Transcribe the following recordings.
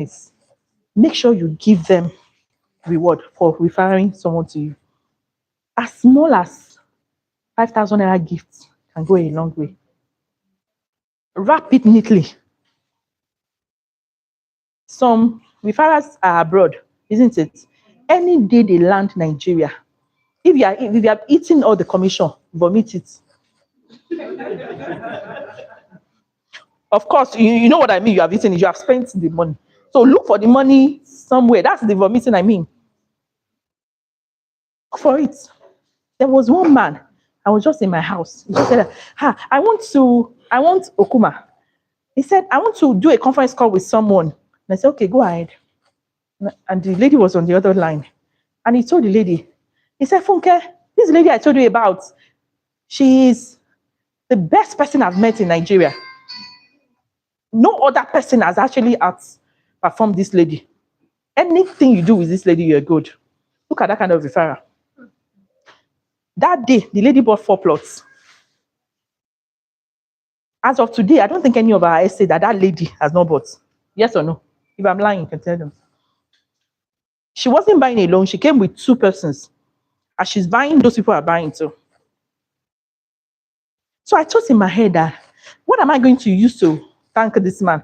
is make sure you give them reward for referring someone to you. As small as 5,000 naira gifts can go a long way. Wrap it neatly. Some referrals are abroad, isn't it? Any day they land Nigeria, if you have eaten all the commission, vomit it. Of course, you know what I mean. You have eaten it, you have spent the money. So look for the money somewhere. That's the vomiting I mean. Look for it. There was one man, I was just in my house. He just said, I want Okuma. He said, I want to do a conference call with someone. And I said, okay, go ahead. And the lady was on the other line. And he told the lady, he said, Funke, this lady I told you about, she is the best person I've met in Nigeria. No other person has actually outperformed this lady. Anything you do with this lady, you're good. Look at that kind of referral. That day, the lady bought 4 plots. As of today, I don't think any of our essays that lady has not bought. Yes or no? If I'm lying, you can tell them. She wasn't buying alone. She came with 2 persons. As she's buying, those people are buying too. So I thought in my head that, what am I going to use to thank this man?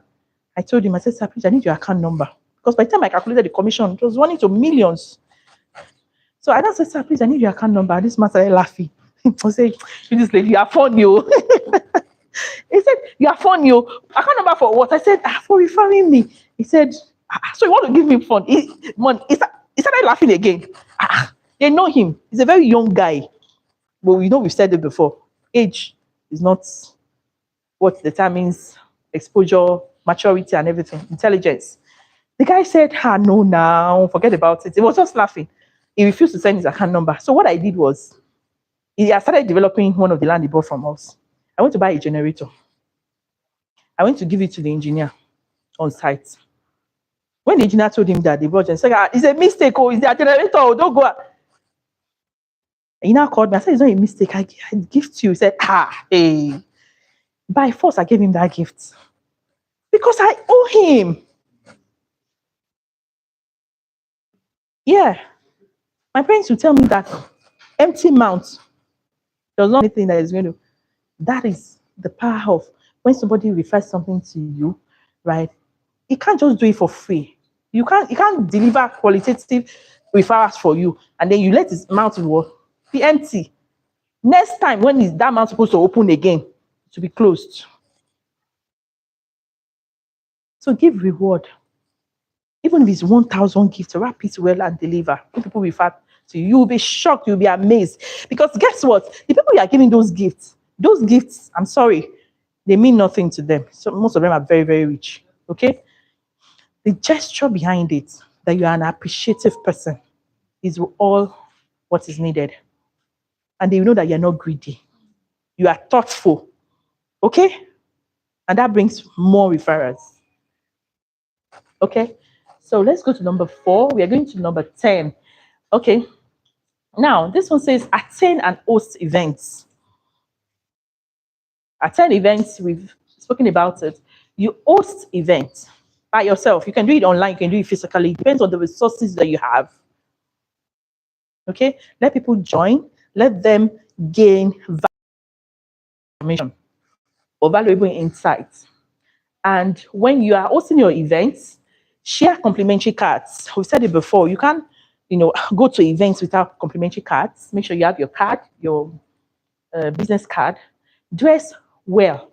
I told him, I said, sir, please, I need your account number. Because by the time I calculated the commission, it was running to millions. So I just said, sir, please, I need your account number. This man started laughing. I said, this lady, you are funny, yo. He said, you are funny, yo. Account number for what? I said, for referring me. He said, so you want to give me fun? He started laughing again. They know him. He's a very young guy. But we know we've said it before. Age is not what determines exposure, maturity, and everything. Intelligence. The guy said, no, now, forget about it. He was just laughing. He refused to send his account number. So what I did was, I started developing one of the land he bought from us. I went to buy a generator. I went to give it to the engineer on site. When the engineer told him that, the brought and said, it's a mistake, it's their generator, don't go out. He now called me. I said, it's not a mistake. I give to you. He said, hey. By force, I gave him that gift. Because I owe him. Yeah. My parents will tell me that empty mouth does not anything that is going to. That is the power of when somebody refers something to you, right? You can't just do it for free. You can't deliver qualitative referrals for you, and then you let his mouth be empty. Next time, when is that mouth supposed to open again? To be closed. So give reward. Even if it's 1,000 gifts, wrap it well and deliver. When people refer to you, you'll be shocked, you'll be amazed. Because guess what? The people you are giving those gifts, I'm sorry, they mean nothing to them. So most of them are very, very rich. Okay? The gesture behind it, that you are an appreciative person, is all what is needed. And they know that you're not greedy. You are thoughtful. Okay? And that brings more referrals. Okay? So let's go to number 4. We are going to number 10. Okay. Now, this one says attend and host events. Attend events, we've spoken about it. You host events by yourself. You can do it online, you can do it physically. It depends on the resources that you have. Okay? Let people join. Let them gain information or valuable insights. And when you are hosting your events, share complimentary cards. We said it before. You can't, go to events without complimentary cards. Make sure you have your card, your business card. Dress well.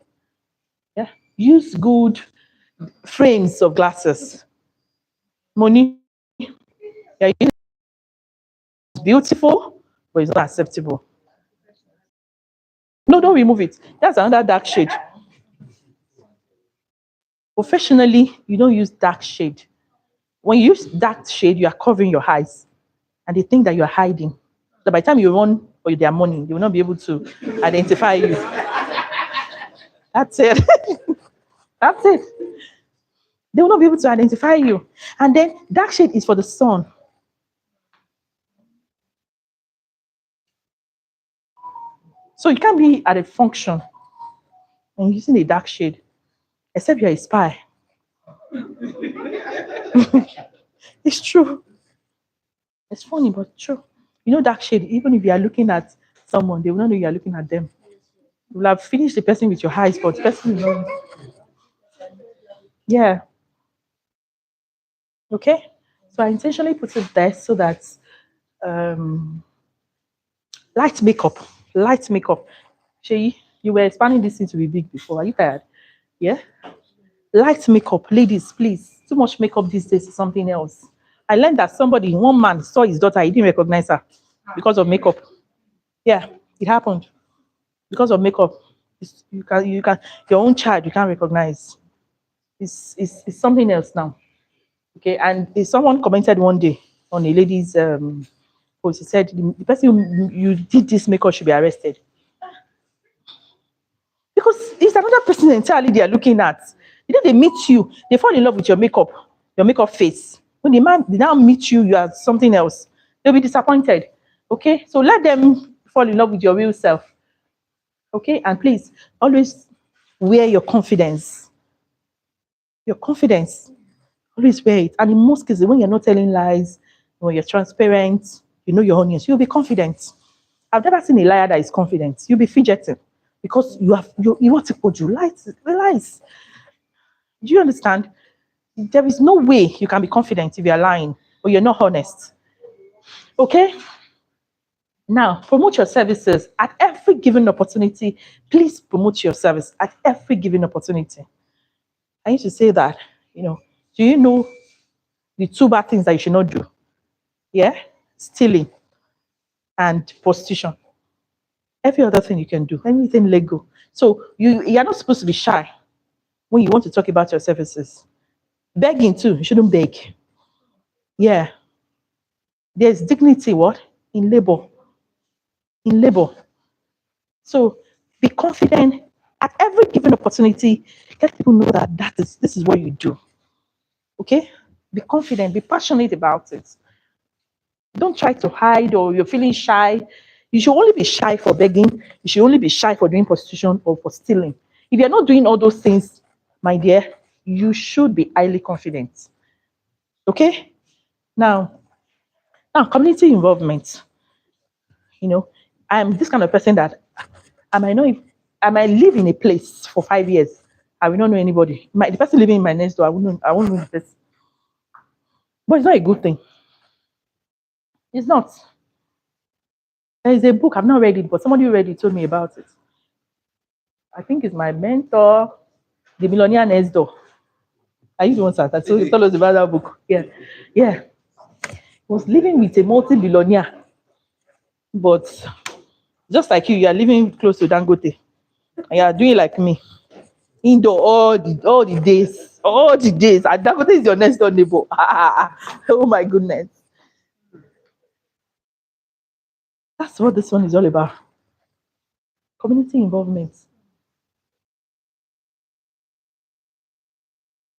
Yeah. Use good frames of glasses. Money. Yeah, it's beautiful, but it's not acceptable. No, don't remove it. That's another dark shade. Professionally, you don't use dark shade. When you use dark shade, you are covering your eyes. And they think that you are hiding. So by the time you run for their money, they will not be able to identify you. That's it. That's it. They will not be able to identify you. And then dark shade is for the sun. So you can't be at a function and using a dark shade, except you're a spy. It's true. It's funny, but true. You know dark shade, even if you are looking at someone, they will not know you are looking at them. You will have finished the person with your eyes, but the person will not. Yeah. Okay. So I intentionally put it there so that um light makeup. Light makeup. Shay, you were expanding this thing to be big before. Are you tired? Yeah. Light makeup, ladies, please. Too much makeup these days is something else. I learned that one man saw his daughter, he didn't recognize her because of makeup. Yeah, it happened because of makeup. Your own child you can't recognize. It's something else now. Okay, and someone commented one day on a lady's post. He said the person you did this makeup should be arrested because it's another person entirely they are looking at. You know, they meet you, they fall in love with your makeup face. When they now meet you, you are something else. They'll be disappointed. Okay, so let them fall in love with your real self. Okay, and please always wear your confidence. Your confidence, always wear it. And in most cases, when you're not telling lies, when you're transparent, you know your audience, you'll be confident. I've never seen a liar that is confident. You'll be fidgeting because you want to put you lies. Do you understand? There is no way you can be confident if you're lying or you're not honest. Okay? Now, promote your services at every given opportunity. Please promote your service at every given opportunity. I need to say that, do you know the two bad things that you should not do? Yeah? Stealing and prostitution. Every other thing you can do, anything legal. So you're not supposed to be shy when you want to talk about your services. Begging too, you shouldn't beg. Yeah. There's dignity, what? In labor. In labor. So be confident at every given opportunity. Let people know that this is what you do. Okay? Be confident, be passionate about it. Don't try to hide or you're feeling shy. You should only be shy for begging. You should only be shy for doing prostitution or for stealing. If you're not doing all those things, my dear, you should be highly confident. Okay? Now, community involvement. You know, I'm this kind of person that I might know if I might live in a place for 5 years. I will not know anybody. The person living in my next door, I won't know the person. But it's not a good thing. It's not. There is a book, I've not read it, but somebody who read it told me about it. I think it's my mentor, The Millionaire Next Door. Are you the one that told us about that book? Yeah. Yeah. He was living with a multi-billionaire, but just like you are living close to Dangote. And you are doing like me. Indoor all the days. All the days. And Dangote is your next door neighbor. Oh my goodness. That's what this one is all about. Community involvement.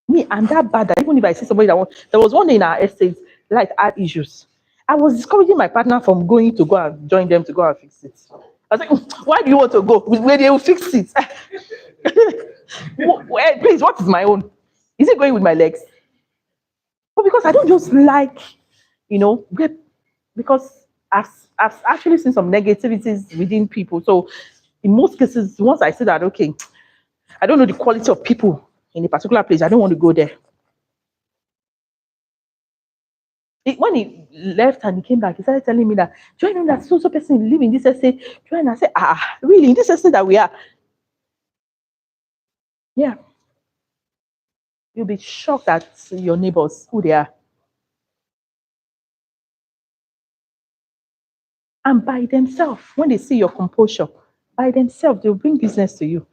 Me, I'm that bad that even if I see somebody there was one day in our estate, like had issues. I was discouraging my partner from going to go and join them to go and fix it. I was like, why do you want to go? Where they will fix it. Please, what is my own? Is it going with my legs? But because I don't just like, because I've actually seen some negativities within people. So in most cases, once I see that, okay, I don't know the quality of people in a particular place, I don't want to go there. When he left and he came back, he started telling me that, do you know that so person live in this estate? And I said, really, in this estate that we are? Yeah. You'll be shocked at your neighbors, who they are. And by themselves, when they see your composure, by themselves, they'll bring business to you.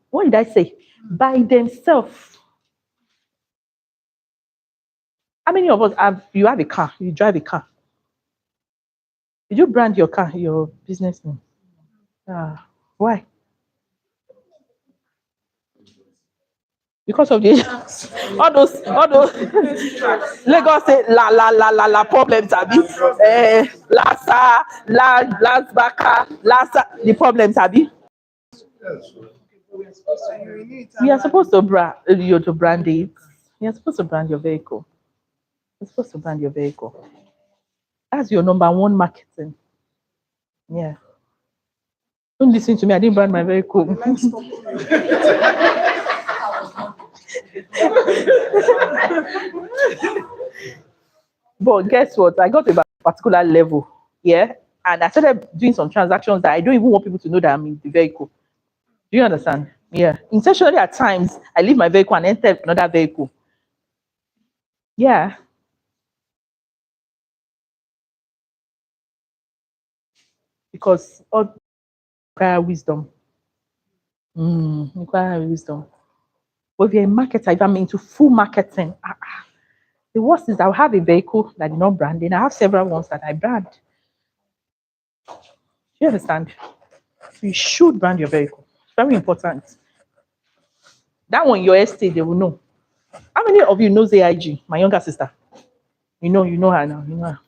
What did I say? By themselves. How many of us you have a car? You drive a car. Did you brand your car, your business name? Why? Because of the all those Lagos say la problems abi last baka last the problems abi. We are supposed to brand it. You are supposed to brand your vehicle. You're supposed to brand your vehicle. That's your number one marketing. Yeah. Don't listen to me. I didn't brand my vehicle. But guess what? I got to a particular level. Yeah. And I started doing some transactions that I don't even want people to know that I'm in the vehicle. Do you understand? Yeah. Intentionally at times, I leave my vehicle and enter another vehicle. Yeah. Because all require wisdom. Require wisdom. But if you're a marketer, if I'm into full marketing, the worst is I'll have a vehicle that is not branding. I have several ones that I brand. Do you understand? So you should brand your vehicle. It's very important. That one, your estate, they will know. How many of you knows AIG, my younger sister? You know her now. You know her.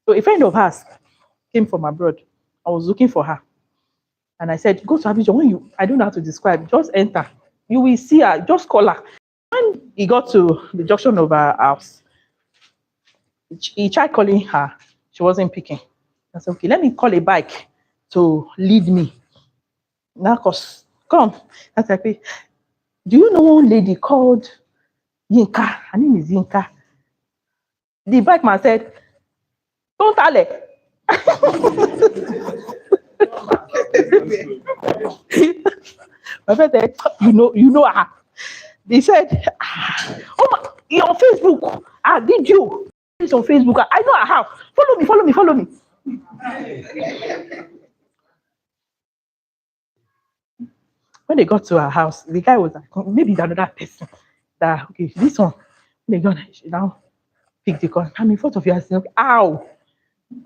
So a friend of hers came from abroad. I was looking for her. And I said, go to Abidjan. I don't know how to describe, just enter. You will see her, just call her. When he got to the junction of her house, he tried calling her. She wasn't picking. I said, okay, let me call a bike to lead me. Now, cause come. I said, okay, do you know one lady called Yinka? Her name is Yinka. The bike man said, don't tell her. My friend said, you know her. They said, oh my, you're on Facebook. Did you? It's on Facebook. I know her house. Follow me. When they got to her house, the guy was like, maybe it's another person. That, okay, this one. When they got, she now picked the gun. I'm in front of you. I said, okay, ow.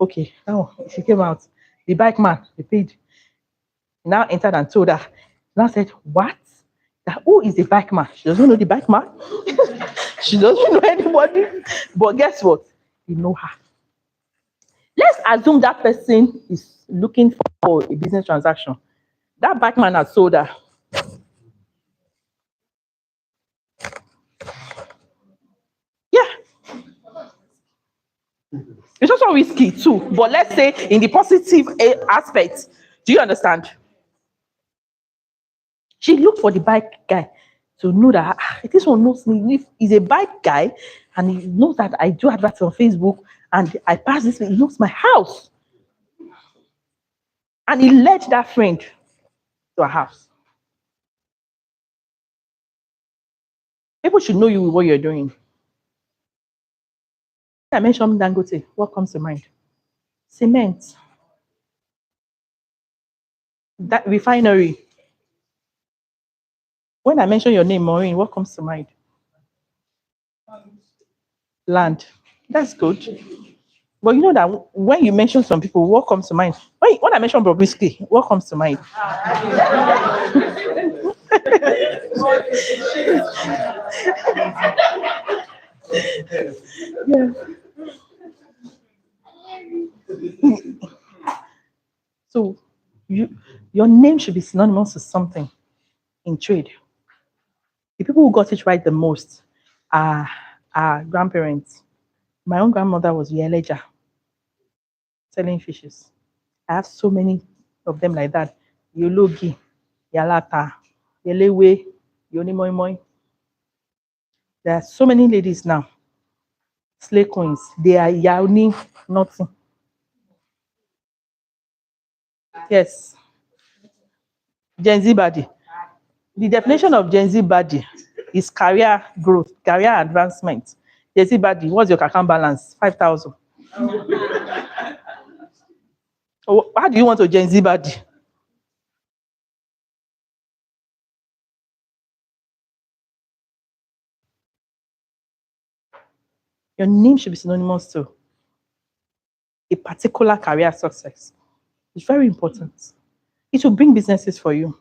Okay, now she came out. The bike man, they paid. He now entered and told her. Now said, what? That, who is the bike man? She doesn't know the bike man. She doesn't know anybody. But guess what? You know her. Let's assume that person is looking for a business transaction. That bike man has sold her. Yeah. It's also risky too. But let's say in the positive aspect. Do you understand? She looked for the bike guy to know that this one knows me. If he's a bike guy and he knows that I do adverts on Facebook and I pass this way, he knows my house. And he led that friend to a house. People should know you with what you're doing. I mentioned Dangote. What comes to mind? Cement. That refinery. When I mention your name, Maureen, what comes to mind? Land. That's good. But you know that when you mention some people, what comes to mind? When I mention Bobrisky, what comes to mind? Yeah. So your name should be synonymous to something in trade. The people who got it right the most are our grandparents. My own grandmother was Yeleja, selling fishes. I have so many of them like that. Yologi, Yalata, Yelewe, Yonimoimoi. There are so many ladies now. Slay coins. They are yawning nothing. Yes. Gen Z body. The definition of Gen Z body is career growth, career advancement. Gen Z body, what's your account balance? 5,000. How do you want a Gen Z body? Your name should be synonymous to a particular career success. It's very important. It will bring businesses for you.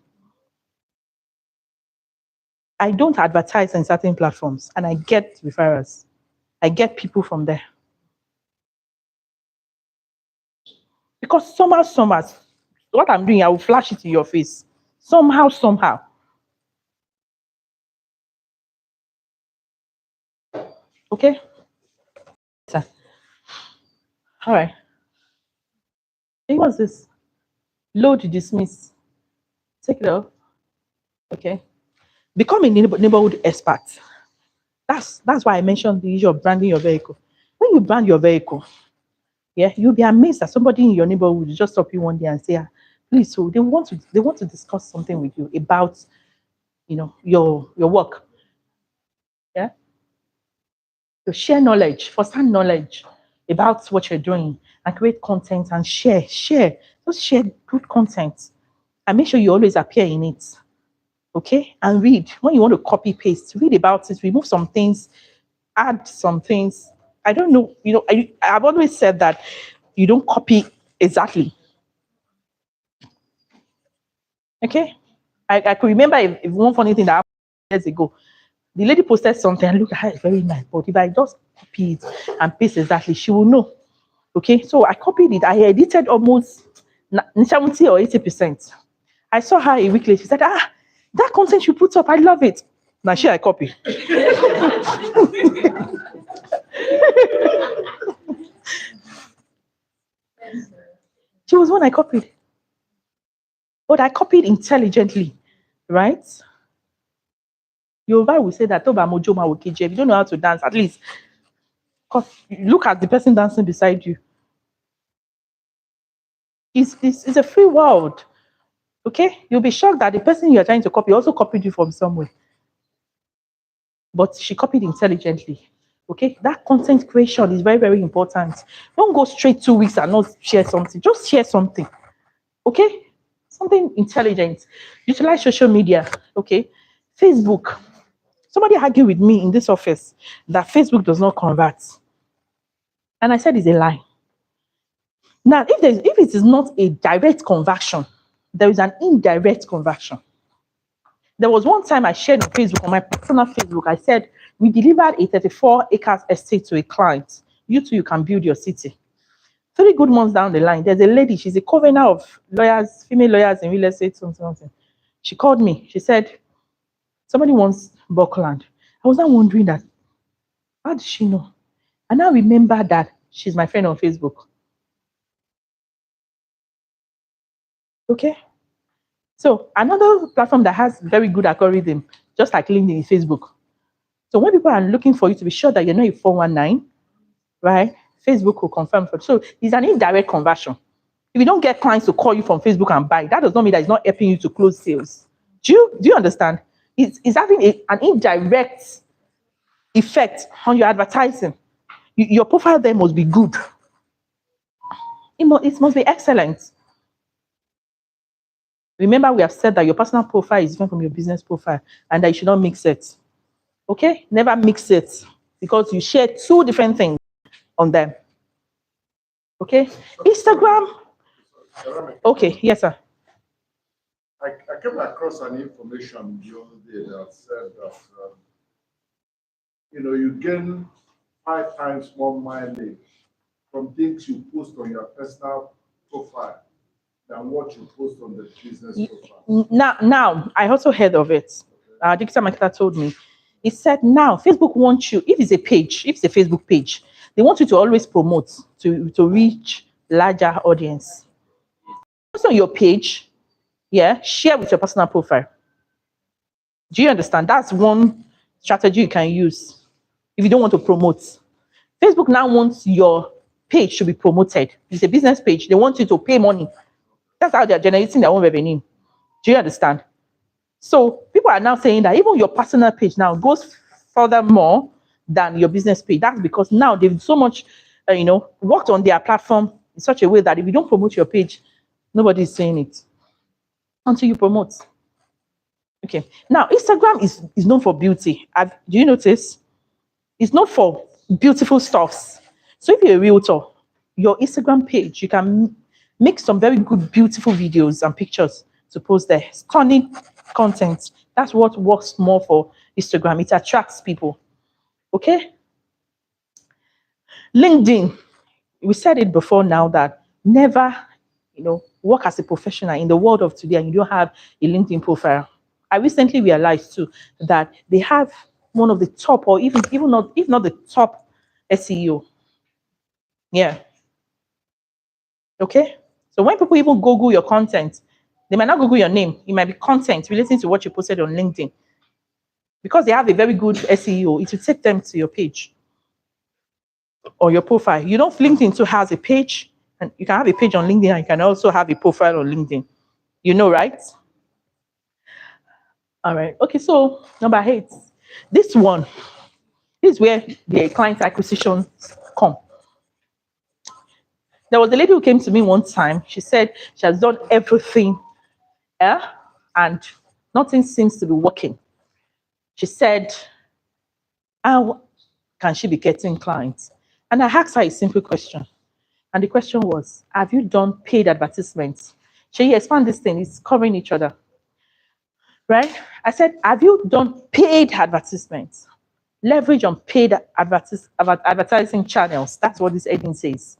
I don't advertise on certain platforms and I get referrals. I get people from there. Because somehow, what I'm doing, I will flash it in your face. Somehow. Okay? All right. What's this? Load dismiss. Take it off. Okay. Become a neighborhood expert. That's why I mentioned the issue of branding your vehicle. When you brand your vehicle, yeah, you'll be amazed that somebody in your neighborhood will just stop you one day and say, "Ah, please, so they want to discuss something with you about your work." Yeah. To share knowledge, first-hand knowledge about what you're doing and create content and share. Just share good content and make sure you always appear in it. Okay? And read. When you want to copy paste, read about it, remove some things, add some things. I don't know, I've always said that you don't copy exactly. Okay? I could remember if one funny thing that happened years ago. The lady posted something and look at her, it's very nice. But if I just copy it and paste exactly, she will know. Okay, so I copied it. I edited almost 70 or 80%. I saw her a week later. She said, that content you put up, I love it. Now I copy. She was one I copied. But I copied intelligently, right? Yoruba will say that Toba Mojoma Okije. If you don't know how to dance, at least look at the person dancing beside you. It's a free world. Okay? You'll be shocked that the person you're trying to copy also copied you from somewhere. But she copied intelligently. Okay? That content creation is very, very important. Don't go straight 2 weeks and not share something. Just share something. Okay? Something intelligent. Utilize social media. Okay? Facebook. Somebody argued with me in this office that Facebook does not convert. And I said it's a lie. Now, if it is not a direct conversion, there is an indirect conversion. There was one time I shared on Facebook, on my personal Facebook, I said, we delivered a 34 acres estate to a client. You too, you can build your city. 3 good months down the line, there's a lady, she's a covenant of lawyers, female lawyers in real estate, something. She called me. She said, somebody wants Buckland. I was now wondering that, how does she know? And now remember that she's my friend on Facebook. Okay? So another platform that has very good algorithm, just like LinkedIn, is Facebook. So when people are looking for you to be sure that you're not a 419, right? Facebook will confirm for you. So it's an indirect conversion. If you don't get clients to call you from Facebook and buy, that does not mean that it's not helping you to close sales. Do you understand? It's having an indirect effect on your advertising. Your profile there must be good. It must be excellent. Remember, we have said that your personal profile is different from your business profile and that you should not mix it. Okay? Never mix it because you share 2 different things on them. Okay? Instagram. Okay, yes, sir. I came across an information the other day that said that you gain 5 times more mileage from things you post on your personal profile than what you post on the business profile. Now, I also heard of it. Digital marketer told me. He said, now Facebook wants you, if it's a Facebook page, they want you to always promote to reach larger audience. Also on your page, yeah, share with your personal profile. Do you understand? That's one strategy you can use if you don't want to promote. Facebook now wants your page to be promoted. It's a business page. They want you to pay money. That's how they're generating their own revenue. Do you understand? So people are now saying that even your personal page now goes further more than your business page. That's because now they've so much, worked on their platform in such a way that if you don't promote your page, nobody is saying it until you promote. Okay. Now, Instagram is known for beauty. Do you notice? It's known for beautiful stuffs. So if you're a realtor, your Instagram page, you can make some very good, beautiful videos and pictures to post there. Stunning content. That's what works more for Instagram. It attracts people. Okay? LinkedIn. We said it before now that never, work as a professional in the world of today and you don't have a LinkedIn profile. I recently realized too that they have one of the top, or even not, if not the top SEO. Yeah. Okay? So when people even Google your content, they might not Google your name. It might be content relating to what you posted on LinkedIn. Because they have a very good SEO, it will take them to your page or your profile. You know, LinkedIn too has a page, and you can have a page on LinkedIn, and you can also have a profile on LinkedIn. You know, right? All right. Okay, so number 8. This one, this is where the client acquisitions come. There was a lady who came to me one time. She said she has done everything, and nothing seems to be working. She said, how can she be getting clients? And I asked her a simple question. And the question was, have you done paid advertisements? She expand this thing, it's covering each other. Right? I said, have you done paid advertisements? Leverage on paid advertising channels. That's what this heading says.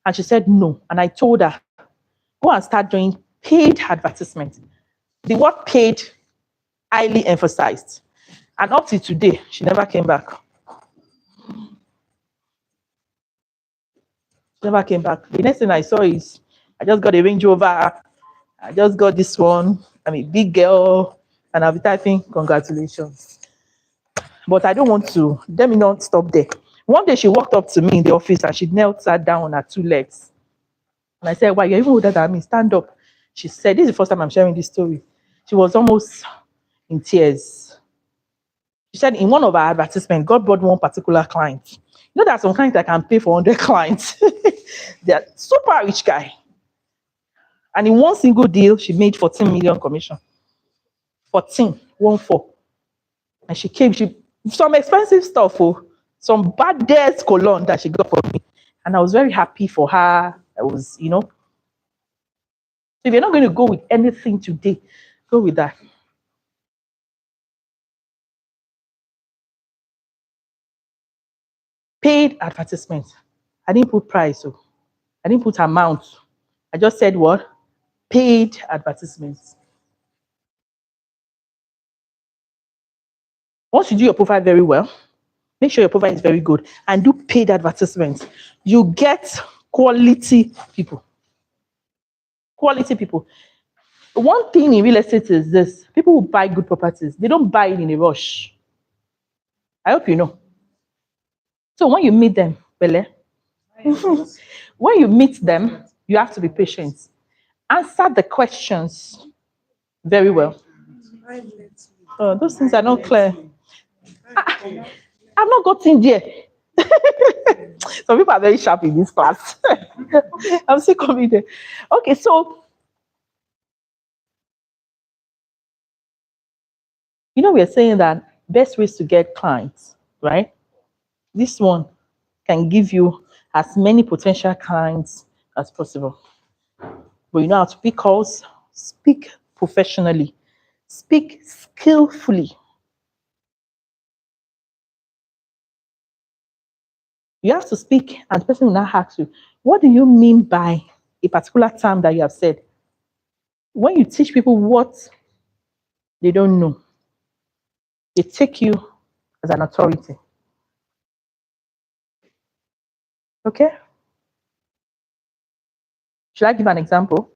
And she said, no. And I told her, go and start doing paid advertisements. The word paid, highly emphasized. And up to today, she never came back. She never came back. The next thing I saw is, I just got a Range Rover. I just got this one. I'm a big girl. And I'll be typing, congratulations. But I don't want to. Let me not stop there. One day she walked up to me in the office and she knelt, sat down on her 2 legs. And I said, why, you're even older than me. Stand up. She said, this is the first time I'm sharing this story. She was almost in tears. She said, in one of our advertisements, God brought one particular client. You know, there are some clients that can pay for 100 clients. They're super rich guy. And in one single deal, she made 14 million commission. 14, 1-4. And she came, some expensive stuff, some baddest cologne that she got for me. And I was very happy for her. I was, so if you're not going to go with anything today, go with that. Paid advertisements. I didn't put price, so I didn't put amount. I just said what? Paid advertisements. Once you do your profile very well, make sure your profile is very good and do paid advertisements. You get quality people. Quality people. One thing in real estate is this: people who buy good properties, they don't buy it in a rush. I hope you know. So when you meet them, Bele, when you meet them, you have to be patient. Answer the questions very well. Those things are not clear. I've not gotten there. Some people are very sharp in this class. I'm still coming there. Okay, so we're saying that best ways to get clients, right? This one can give you as many potential clients as possible. But you know how to pick calls, speak professionally, speak skillfully. You have to speak, and the person will now ask you, what do you mean by a particular term that you have said? When you teach people what they don't know, they take you as an authority. Okay? Should I give an example?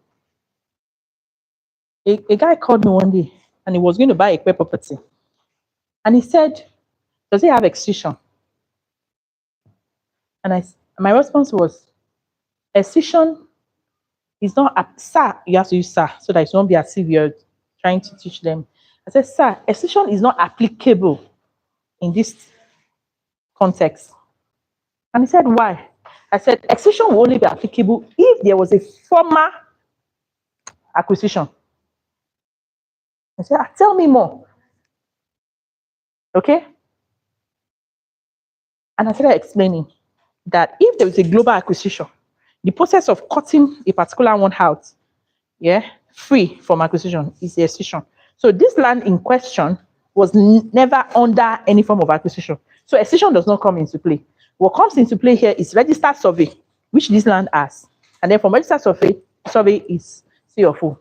A guy called me one day and he was going to buy a property. And he said, does he have excision? And my response was, excision is not, sir, you have to use sir so that it won't be as if you're trying to teach them. I said, sir, excision is not applicable in this context. And he said, why? I said, excision will only be applicable if there was a former acquisition. I said, tell me more. Okay? And I started explaining that if there is a global acquisition, the process of cutting a particular one out, free from acquisition is the excision. So this land in question was never under any form of acquisition. So excision does not come into play. What comes into play here is registered survey, which this land has. And then from registered survey is CFO.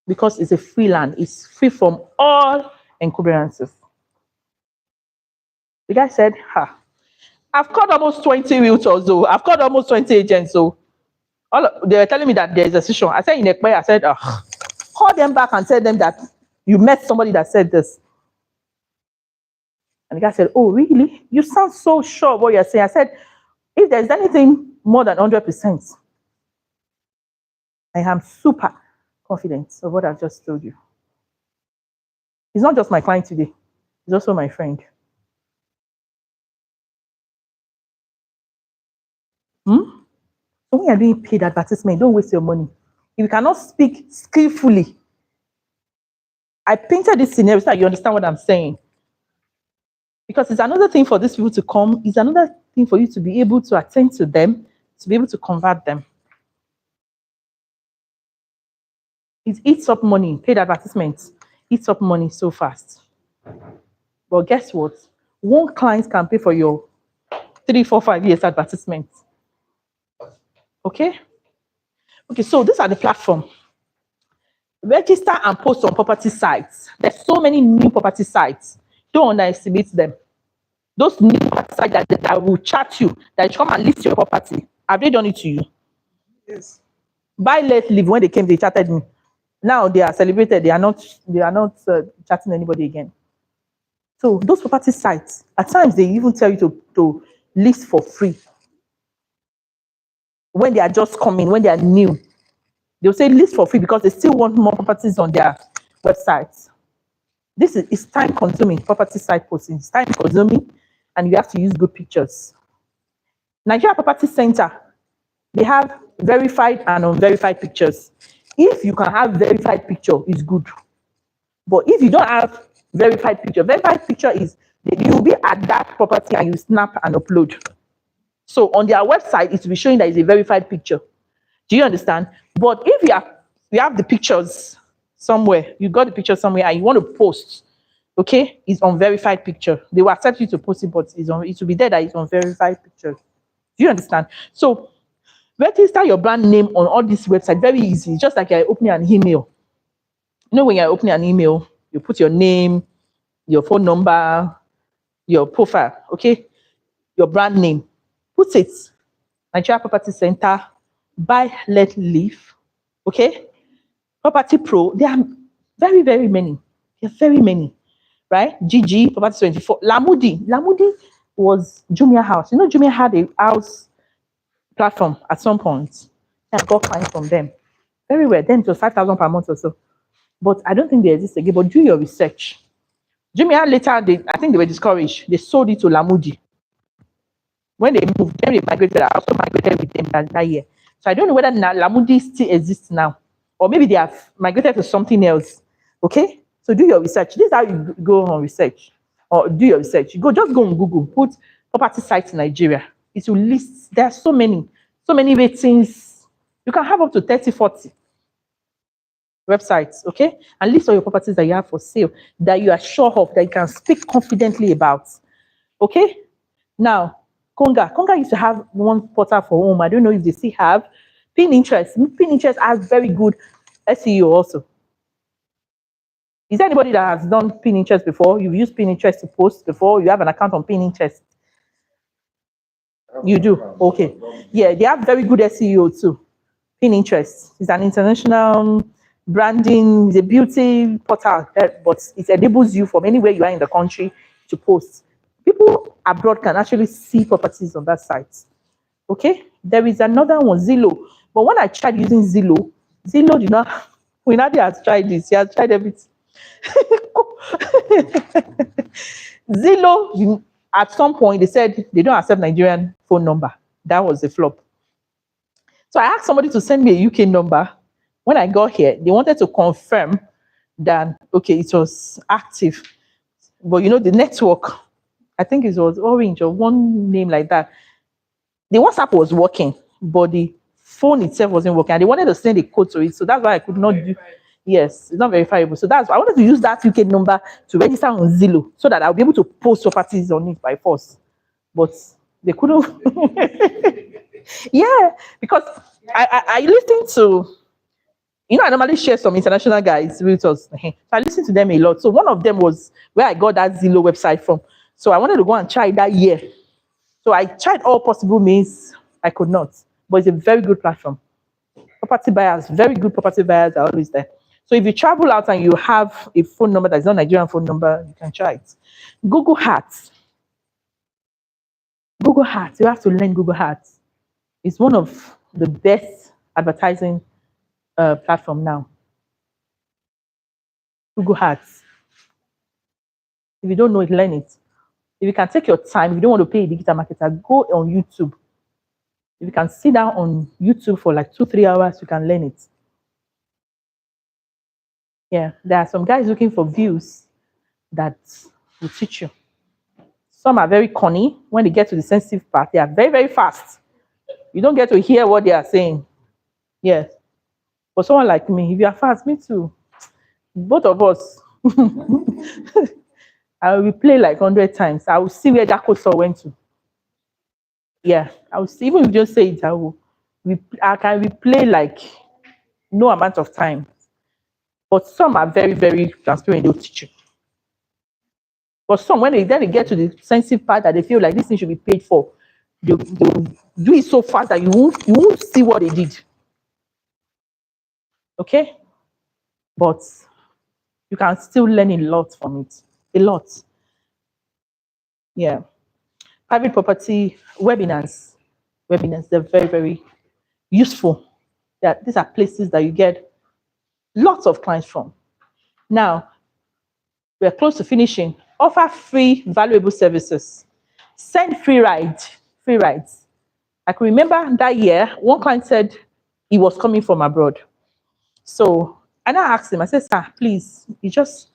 Because it's a free land, it's free from all encumbrances. The guy said, I've called almost 20 realtors, though. I've called almost 20 agents, so They were telling me that there is a session. I said in a prayer, I said, call them back and tell them that you met somebody that said this. And the guy said, oh, really? You sound so sure of what you're saying. I said, if there's anything more than 100%, I am super confident of what I've just told you. He's not just my client today, he's also my friend. So when you're doing paid advertisement, don't waste your money. If you cannot speak skillfully, I painted this scenario so that you understand what I'm saying. Because it's another thing for these people to come, it's another thing for you to be able to attend to them, to be able to convert them. It eats up money, paid advertisements, eats up money so fast. But guess what? One client can pay for your 3, 4, 5 years advertisement. Okay? Okay, so these are the platform. Register and post on property sites. There's so many new property sites. Don't underestimate them. Those new property sites that will chat you, that you come and list your property. Have they done it to you? Yes. Buy Let Live, when they came, they chatted me. Now they are celebrated. They are not chatting anybody again. So those property sites, at times they even tell you to list for free. When they are just coming, when they are new, they'll say list for free because they still want more properties on their websites. This is time consuming, property site posting. It's time consuming, and you have to use good pictures. Nigeria Property Center, they have verified and unverified pictures. If you can have verified picture, it's good. But if you don't have verified picture is you will be at that property and you snap and upload. So on their website, it will be showing that it's a verified picture. Do you understand? But if you have the pictures somewhere, you got the picture somewhere and you want to post, okay, it's unverified picture. They will accept you to post it, but it will be there that it's unverified picture. Do you understand? So register your brand name on all these websites. Very easy, just like you're opening an email. You know, when you're opening an email, you put your name, your phone number, your profile, okay, your brand name. Put it. Nigeria Property Center, Buy Let Live, okay? Property Pro. There are very, very many. There are very many, right? GG, Property 24. Lamudi was Jumia House. You know, Jumia had a house platform at some point. I got clients from them. Very well. Then it was 5,000 per month or so. But I don't think they exist again. But do your research. Jumia later, I think they were discouraged. They sold it to Lamudi. When they moved, then they migrated. I also migrated with them that year. So I don't know whether Lamudi still exists now, or maybe they have migrated to something else. Okay, so do your research. This is how you go on research, or do your research. Just go on Google, put property sites in Nigeria. It will list. There are so many ratings. You can have up to 30, 40 websites, okay, and list all your properties that you have for sale, that you are sure of, that you can speak confidently about. Okay, now. Konga used to have one portal for home. I don't know if they still have. Pinterest has very good SEO also. Is there anybody that has done Pinterest before? You've used Pinterest to post before? You have an account on Pinterest? You do? Okay. Yeah, they have very good SEO too. Pinterest is an international branding, it's a beauty portal, but it enables you from anywhere you are in the country to post. People abroad can actually see properties on that site. Okay, there is another one, Zillow. But when I tried using Zillow did not. Winadi has tried this. He has tried everything. Zillow, at some point, they said they don't accept Nigerian phone number. That was a flop. So I asked somebody to send me a UK number. When I got here, they wanted to confirm that, okay, it was active. But you know, the network, I think it was Orange or one name like that. The WhatsApp was working, but the phone itself wasn't working. And they wanted to send a code to it. So that's why I could not do. Yes, it's not verifiable. So that's why I wanted to use that UK number to register on Zillow so that I'll be able to post properties on it by force. But they couldn't. Yeah, because I listened to, you know, I normally share some international guys, realtors. So I listen to them a lot. So one of them was where I got that Zillow website from. So I wanted to go and try that year. So I tried all possible means. I could not. But it's a very good platform. Property buyers, very good property buyers are always there. So if you travel out and you have a phone number that's not Nigerian phone number, you can try it. Google Hats. Google Hats. You have to learn Google Hats. It's one of the best advertising platform now. Google Hats. If you don't know it, learn it. If you can take your time, if you don't want to pay a digital marketer, go on YouTube. If you can sit down on YouTube for like 2-3 hours, you can learn it. Yeah, there are some guys looking for views that will teach you. Some are very corny. When they get to the sensitive part, they are very, very fast. You don't get to hear what they are saying. Yes. For someone like me, if you are fast, me too. Both of us. I will replay like 100 times. I will see where that cursor went to. Yeah, I will see. Even if you just say it, I can replay like no amount of time. But some are very, very transparent. They'll teach you. But some, when they get to the sensitive part that they feel like this thing should be paid for, they'll do it so fast that you won't see what they did. Okay? But you can still learn a lot from it. A lot. Yeah. Private property webinars. Webinars, they're very, very useful. These are places that you get lots of clients from. Now, we're close to finishing. Offer free, valuable services. Send free rides. Free rides. I can remember that year, one client said he was coming from abroad. So, and I asked him, I said, sir, please, it's just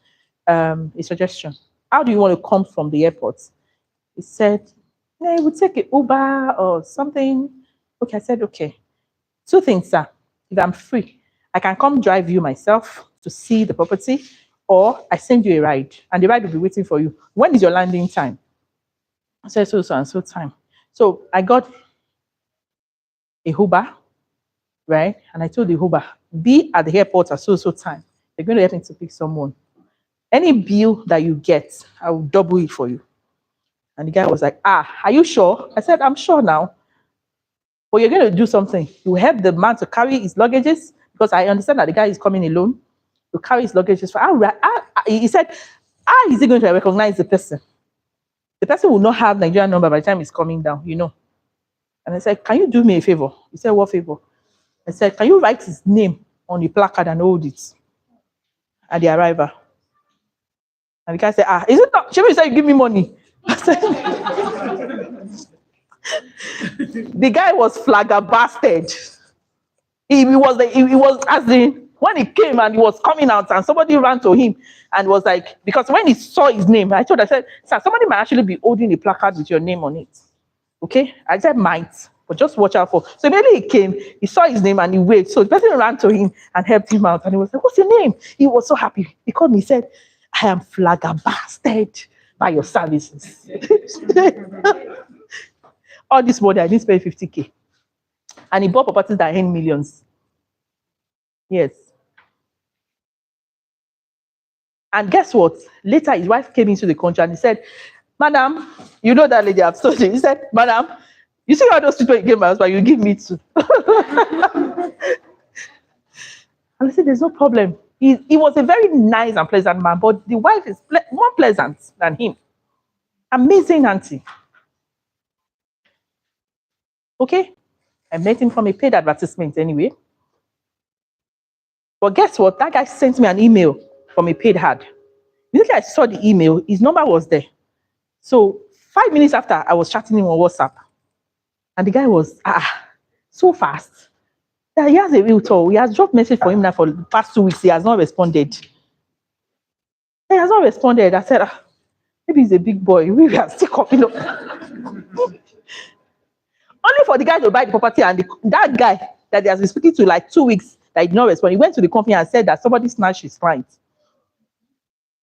a suggestion. How do you want to come from the airport? He said, yeah, he would take an Uber or something. Okay, I said, okay. 2 things, sir. If I'm free, I can come drive you myself to see the property, or I send you a ride, and the ride will be waiting for you. When is your landing time? I said, so and so time. So I got a Uber, right? And I told the Uber, be at the airport at so time. They're going to help me to pick someone. Any bill that you get, I will double it for you. And the guy was like, are you sure? I said, I'm sure now. But you're going to do something. You help the man to carry his luggages, because I understand that the guy is coming alone. To carry his luggages. He said, how is he going to recognize the person? The person will not have Nigerian number by the time he's coming down, you know. And I said, can you do me a favor? He said, what favor? I said, can you write his name on the placard and hold it at the arrival? And the guy said, is it not? Shebi, you said you give me money. I said, the guy was flabbergasted. He was as in, when he came and he was coming out and somebody ran to him and was like, because when he saw his name, I said, sir, somebody might actually be holding a placard with your name on it. Okay? I said, might, but just watch out for. So immediately he came, he saw his name and he waved. So the person ran to him and helped him out. And he was like, what's your name? He was so happy. He called me, he said, I am flabbergasted by your services. All this money, I didn't spend 50K. And he bought properties that earn millions. Yes. And guess what? Later, his wife came into the country and he said, madam, you know that lady I've told you. He said, madam, you see all those people you gave my husband, you give me too. And I said, there's no problem. He was a very nice and pleasant man, but the wife is more pleasant than him. Amazing auntie. Okay? I met him from a paid advertisement anyway. But guess what? That guy sent me an email from a paid ad. Immediately I saw the email, his number was there. So 5 minutes after, I was chatting him on WhatsApp. And the guy was, so fast. That he has a realtor. He has dropped message for him now for the past 2 weeks. He has not responded. He has not responded. I said, maybe he's a big boy. We are still copying up. Only for the guy to buy the property, and that guy that he has been speaking to like 2 weeks that did not respond. He went to the company and said that somebody snatched his client.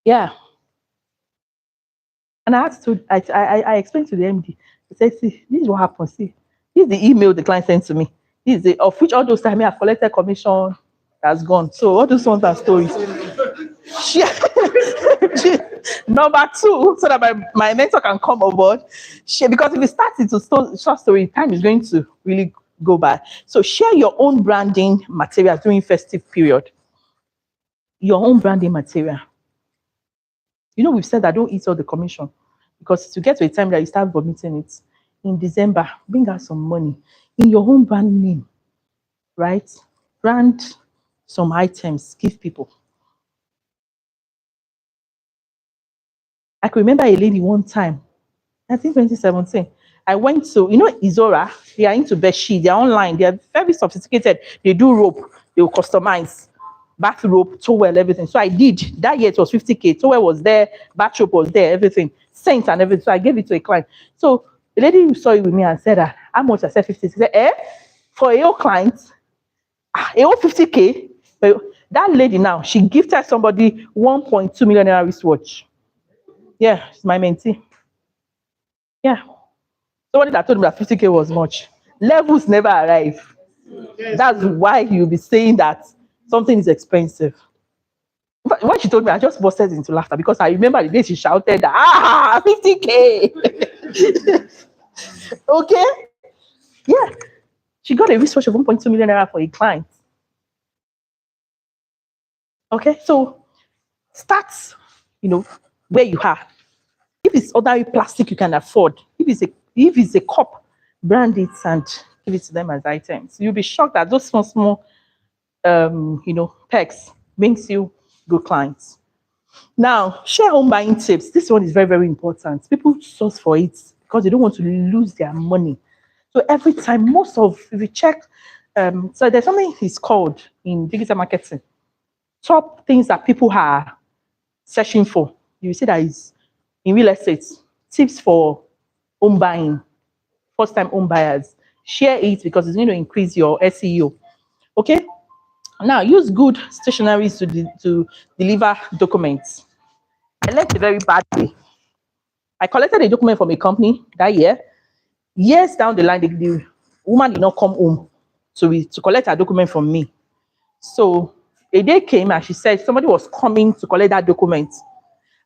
Yeah. And I explained to the MD. I said, see, this is what happened. See, this is the email the client sent to me. This is of which all those times I have collected commission has gone. So all those ones are stories. Number 2, so that my mentor can come on board. Because if it starts into short story, time is going to really go by. So share your own branding material during festive period. Your own branding material. We've said that don't eat all the commission because to get to a time that you start vomiting it. In December, bring out some money in your own brand name, right? Brand some items, give people. I can remember a lady one time, I think 2017. I went to, Izora, they are into bedsheet, they're online, they're very sophisticated. They do rope, they will customize bath rope, towel, everything. So I did. That year it was 50K. Towel was there, bath rope was there, everything, scent and everything. So I gave it to a client. So the lady who saw it with me and said, how much? I said 50. She said, for a whole client, a whole 50K. But that lady now, she gifted somebody 1.2 million naira wristwatch. Yeah, it's my mentee. Yeah. Somebody that told me that 50K was much. Levels never arrive. That's why you'll be saying that something is expensive. But when she told me, I just busted into laughter because I remember the day she shouted, 50K. Okay? Yeah. She got a wristwatch of 1.2 million naira for a client. Okay? So start, where you are. If it's ordinary plastic you can afford, if it's a cup, brand it and give it to them as items. You'll be shocked that those small perks brings you good clients. Now, share home buying tips. This one is very, very important. People source for it because they don't want to lose their money. So every time, if you check, so there's something it's called in digital marketing, top things that people are searching for. You see that is in real estate, tips for home buying, first-time home buyers. Share it because it's going to increase your SEO. Okay? Now, use good stationaries to deliver documents. I learned a very bad way. I collected a document from a company that year. Years down the line, the woman did not come home to collect her document from me. So a day came and she said somebody was coming to collect that document.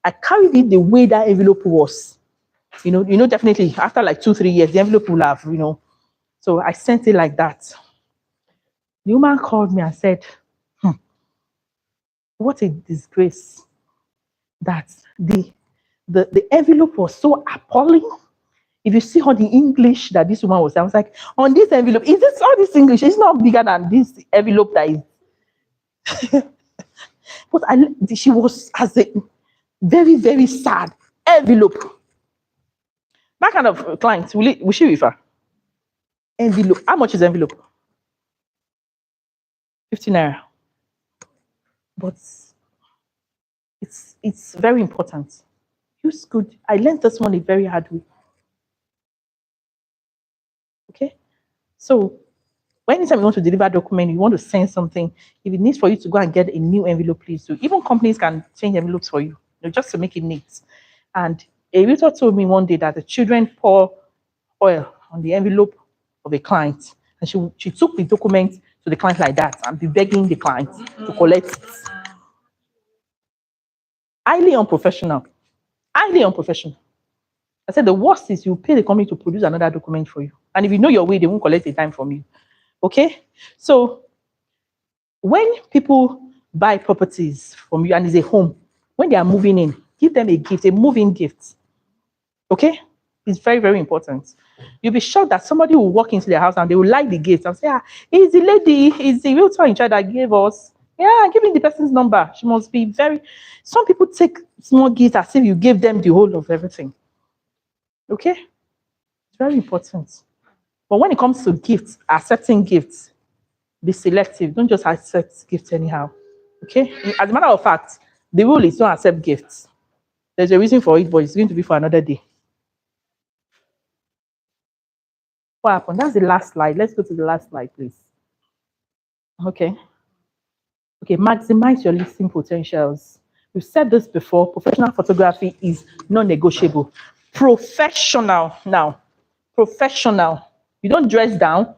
I carried it the way that envelope was. Definitely after like 2-3 years, the envelope will have, So I sent it like that. The woman called me and said, what a disgrace that the envelope was so appalling. If you see all the English that this woman was, I was like, on this envelope, is this all this English? It's not bigger than this envelope that is. But she was as a very, very sad envelope. That kind of client, will she refer? Envelope. How much is envelope? 15 naira. But it's very important. Use good. I learned this one a very hard way. Okay? So anytime you want to deliver a document, you want to send something, if it needs for you to go and get a new envelope, please do. Even companies can change envelopes for you, just to make it neat. And a realtor told me one day that the children pour oil on the envelope of a client, and she took the document to the client like that and be begging the client to collect it. Highly unprofessional. Highly unprofessional. I said the worst is you pay the company to produce another document for you. And if you know your way, they won't collect the time from you. Okay? So when people buy properties from you and it's a home, when they are moving in, give them a gift, a moving gift. Okay? It's very, very important. You'll be shocked that somebody will walk into their house and they will like the gift and say, it's the lady, it's the realtor in charge that gave us. Yeah, give me the person's number. She must be very. Some people take small gifts as if you gave them the whole of everything. Okay? It's very important. But when it comes to gifts, accepting gifts, be selective. Don't just accept gifts anyhow. Okay? As a matter of fact, the rule is don't accept gifts. There's a reason for it, but it's going to be for another day. What happened? That's the last slide. Let's go to the last slide, please. Okay. Okay, maximize your listing potentials. We've said this before. Professional photography is non-negotiable. Professional now. Professional. You don't dress down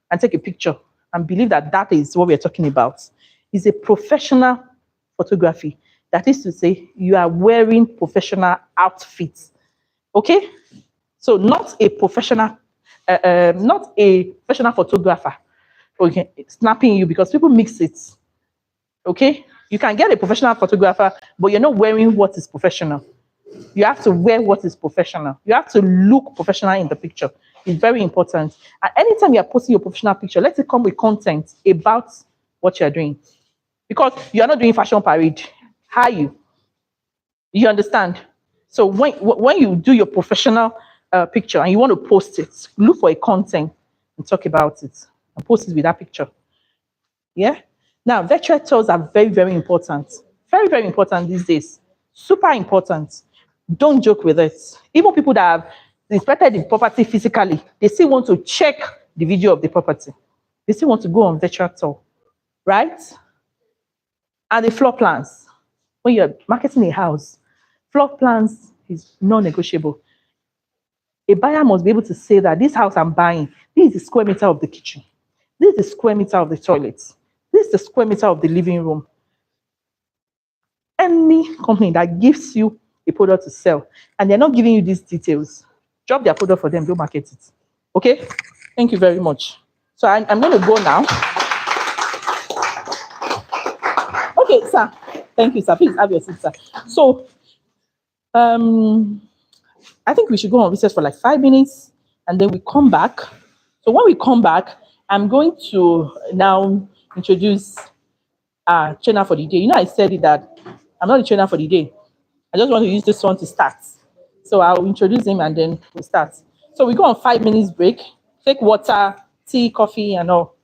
and take a picture and believe that that is what we're talking about. It's a professional photography. That is to say, you are wearing professional outfits. Okay? So not a professional, not a professional photographer, okay, snapping you, because people mix it. Okay, you can get a professional photographer, but you're not wearing what is professional. You have to wear what is professional. You have to look professional in the picture. It's very important. And anytime you're posting your professional picture, let it come with content about what you're doing. Because you're not doing fashion parade. How you? You understand? So when you do your professional picture and you want to post it, look for a content and talk about it and post it with that picture. Yeah. Now, virtual tours are very, very important. Very, very important these days. Super important. Don't joke with it. Even people that have inspected the property physically, they still want to check the video of the property. They still want to go on virtual tour, right? And the floor plans. When you're marketing a house, floor plans is non-negotiable. A buyer must be able to say that this house I'm buying, this is the square meter of the kitchen. This is the square meter of the toilet. This is the square meter of the living room. Any company that gives you a product to sell and they're not giving you these details, drop their product for them, don't market it. Okay? Thank you very much. So I'm going to go now. Okay, sir. Thank you, sir. Please have your seat, sir. So, I think we should go on recess for like 5 minutes and then we come back. So when we come back, I'm going to now introduce our trainer for the day. You know, I said it that I'm not the trainer for the day. I just want to use this one to start. So I'll introduce him and then we'll start. So we go on 5 minutes break. Take water, tea, coffee, and all.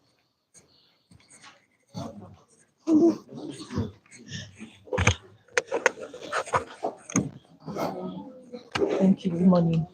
Thank you. Good morning.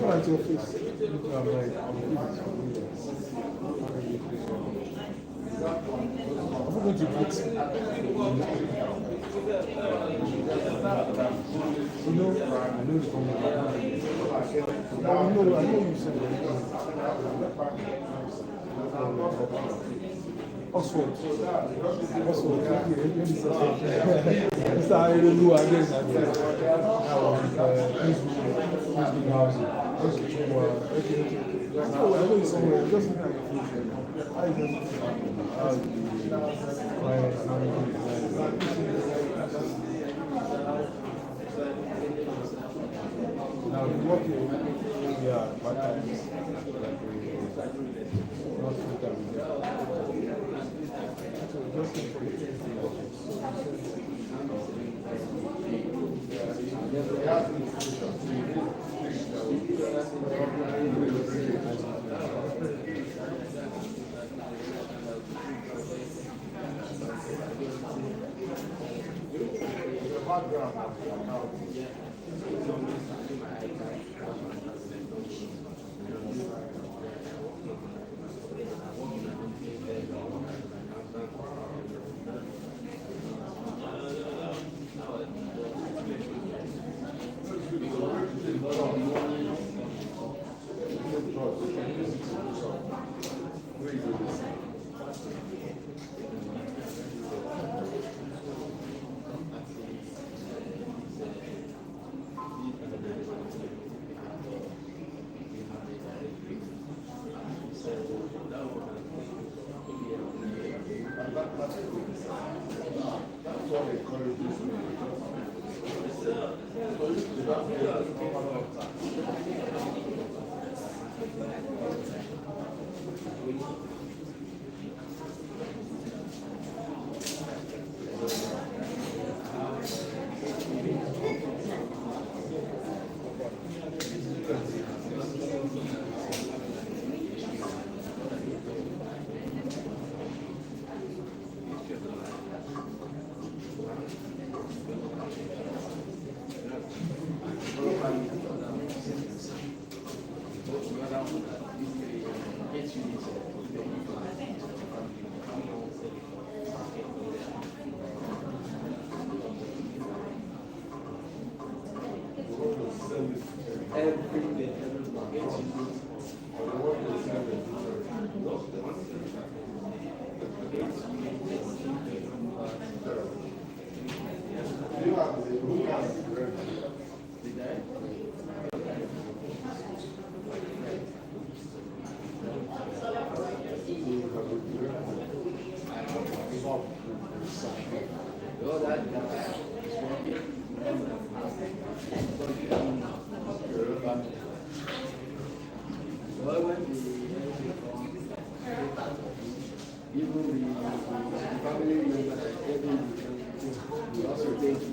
Look at your face. I'm like, I'm going to put. You know, I know it's coming. I know you said Oswald. It's how you do again. I know it's somewhere. Just look at your face. I now, what you yeah, but not just Well, when the come, even the family members are taking we also take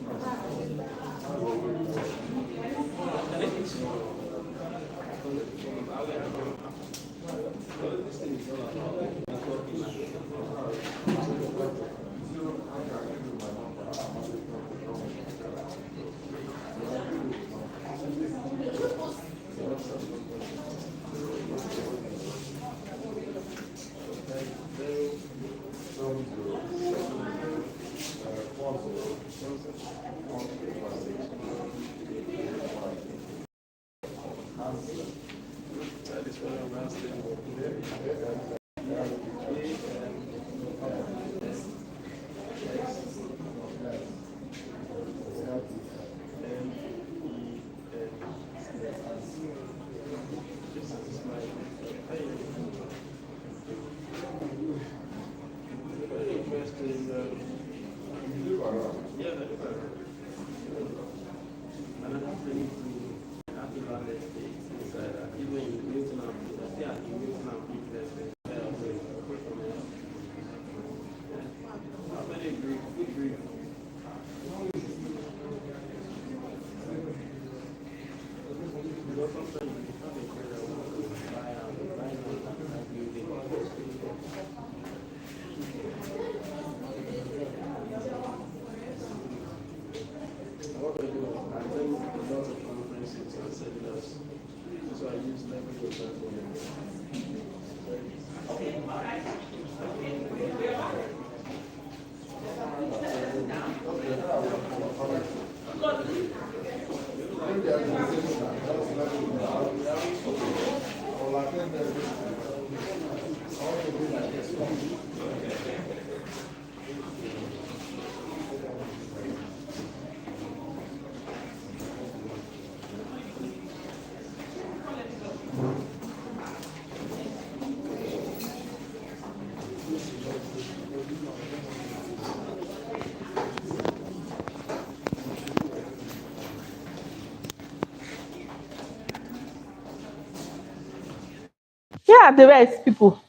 Yeah, the rest people.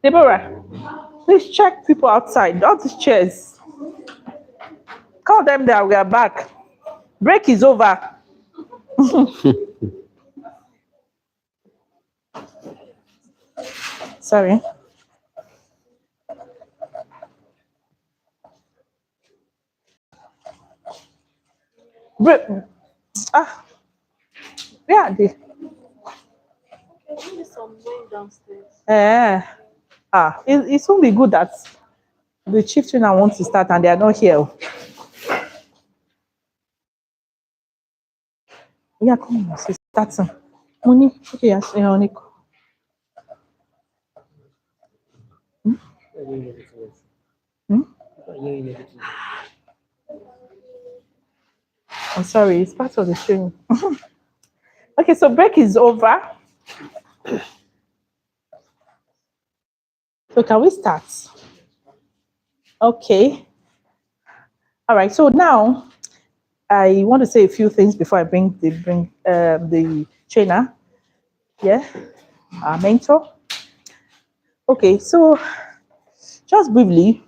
Deborah, please check people outside. All these chairs. Call them that we are back. Break is over. Sorry. Break. Ah, yeah, they. Maybe some going downstairs. It won't be good that the chief trainer wants to start and they are not here. Yeah, come on, sis, starting. Money, okay, yes, honey. Hmm? I'm sorry, it's part of the training. Okay, so break is over. So can we start? Okay. All right. So now I want to say a few things before I bring the trainer. Yeah, our mentor. Okay. So just briefly,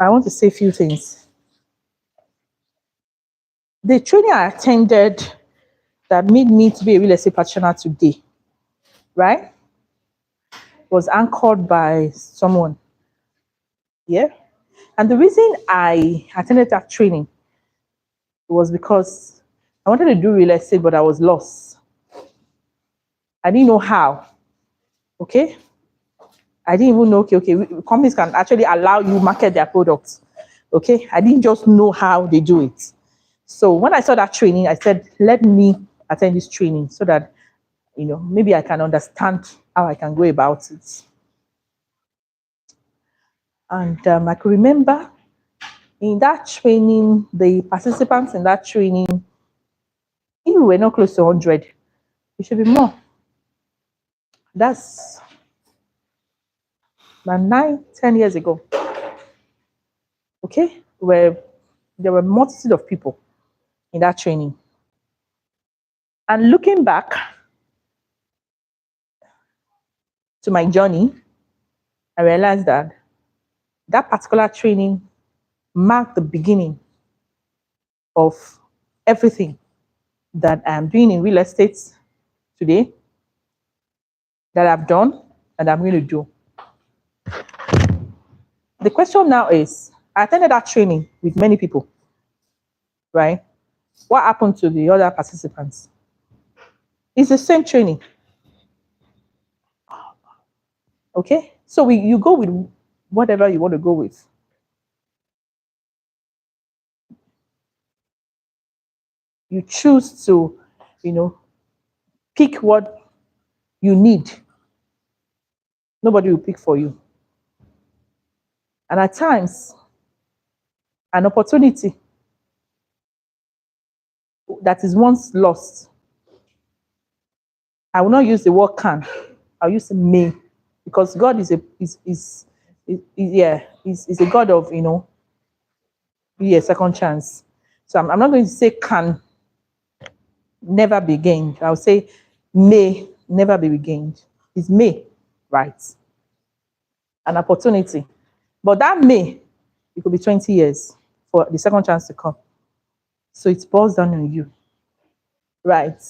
I want to say a few things. The training I attended that made me to be a real estate practitioner today, right, was anchored by someone. Yeah. And the reason I attended that training was because I wanted to do real estate, but I was lost. I didn't know how. Okay. I didn't even know, companies can actually allow you market their products. Okay. I didn't just know how they do it. So when I saw that training, I said, let me attend this training so that, maybe I can understand how I can go about it. And I could remember in that training, the participants in that training, if we were not close to 100, it should be more. That's about 9, 10 years ago. Okay, where there were multitude of people in that training. And looking back to my journey, I realized that that particular training marked the beginning of everything that I'm doing in real estate today, that I've done, and I'm going to do. The question now is, I attended that training with many people, right? What happened to the other participants? It's the same training, okay? So you go with whatever you want to go with. You choose to, pick what you need. Nobody will pick for you. And at times, an opportunity that is once lost, I will not use the word can, I'll use may, because God is is a God of, be a second chance. So I'm not going to say can never be gained. I'll say may never be regained. It's may, right? An opportunity. But that may, it could be 20 years for the second chance to come. So it boils down on you, right?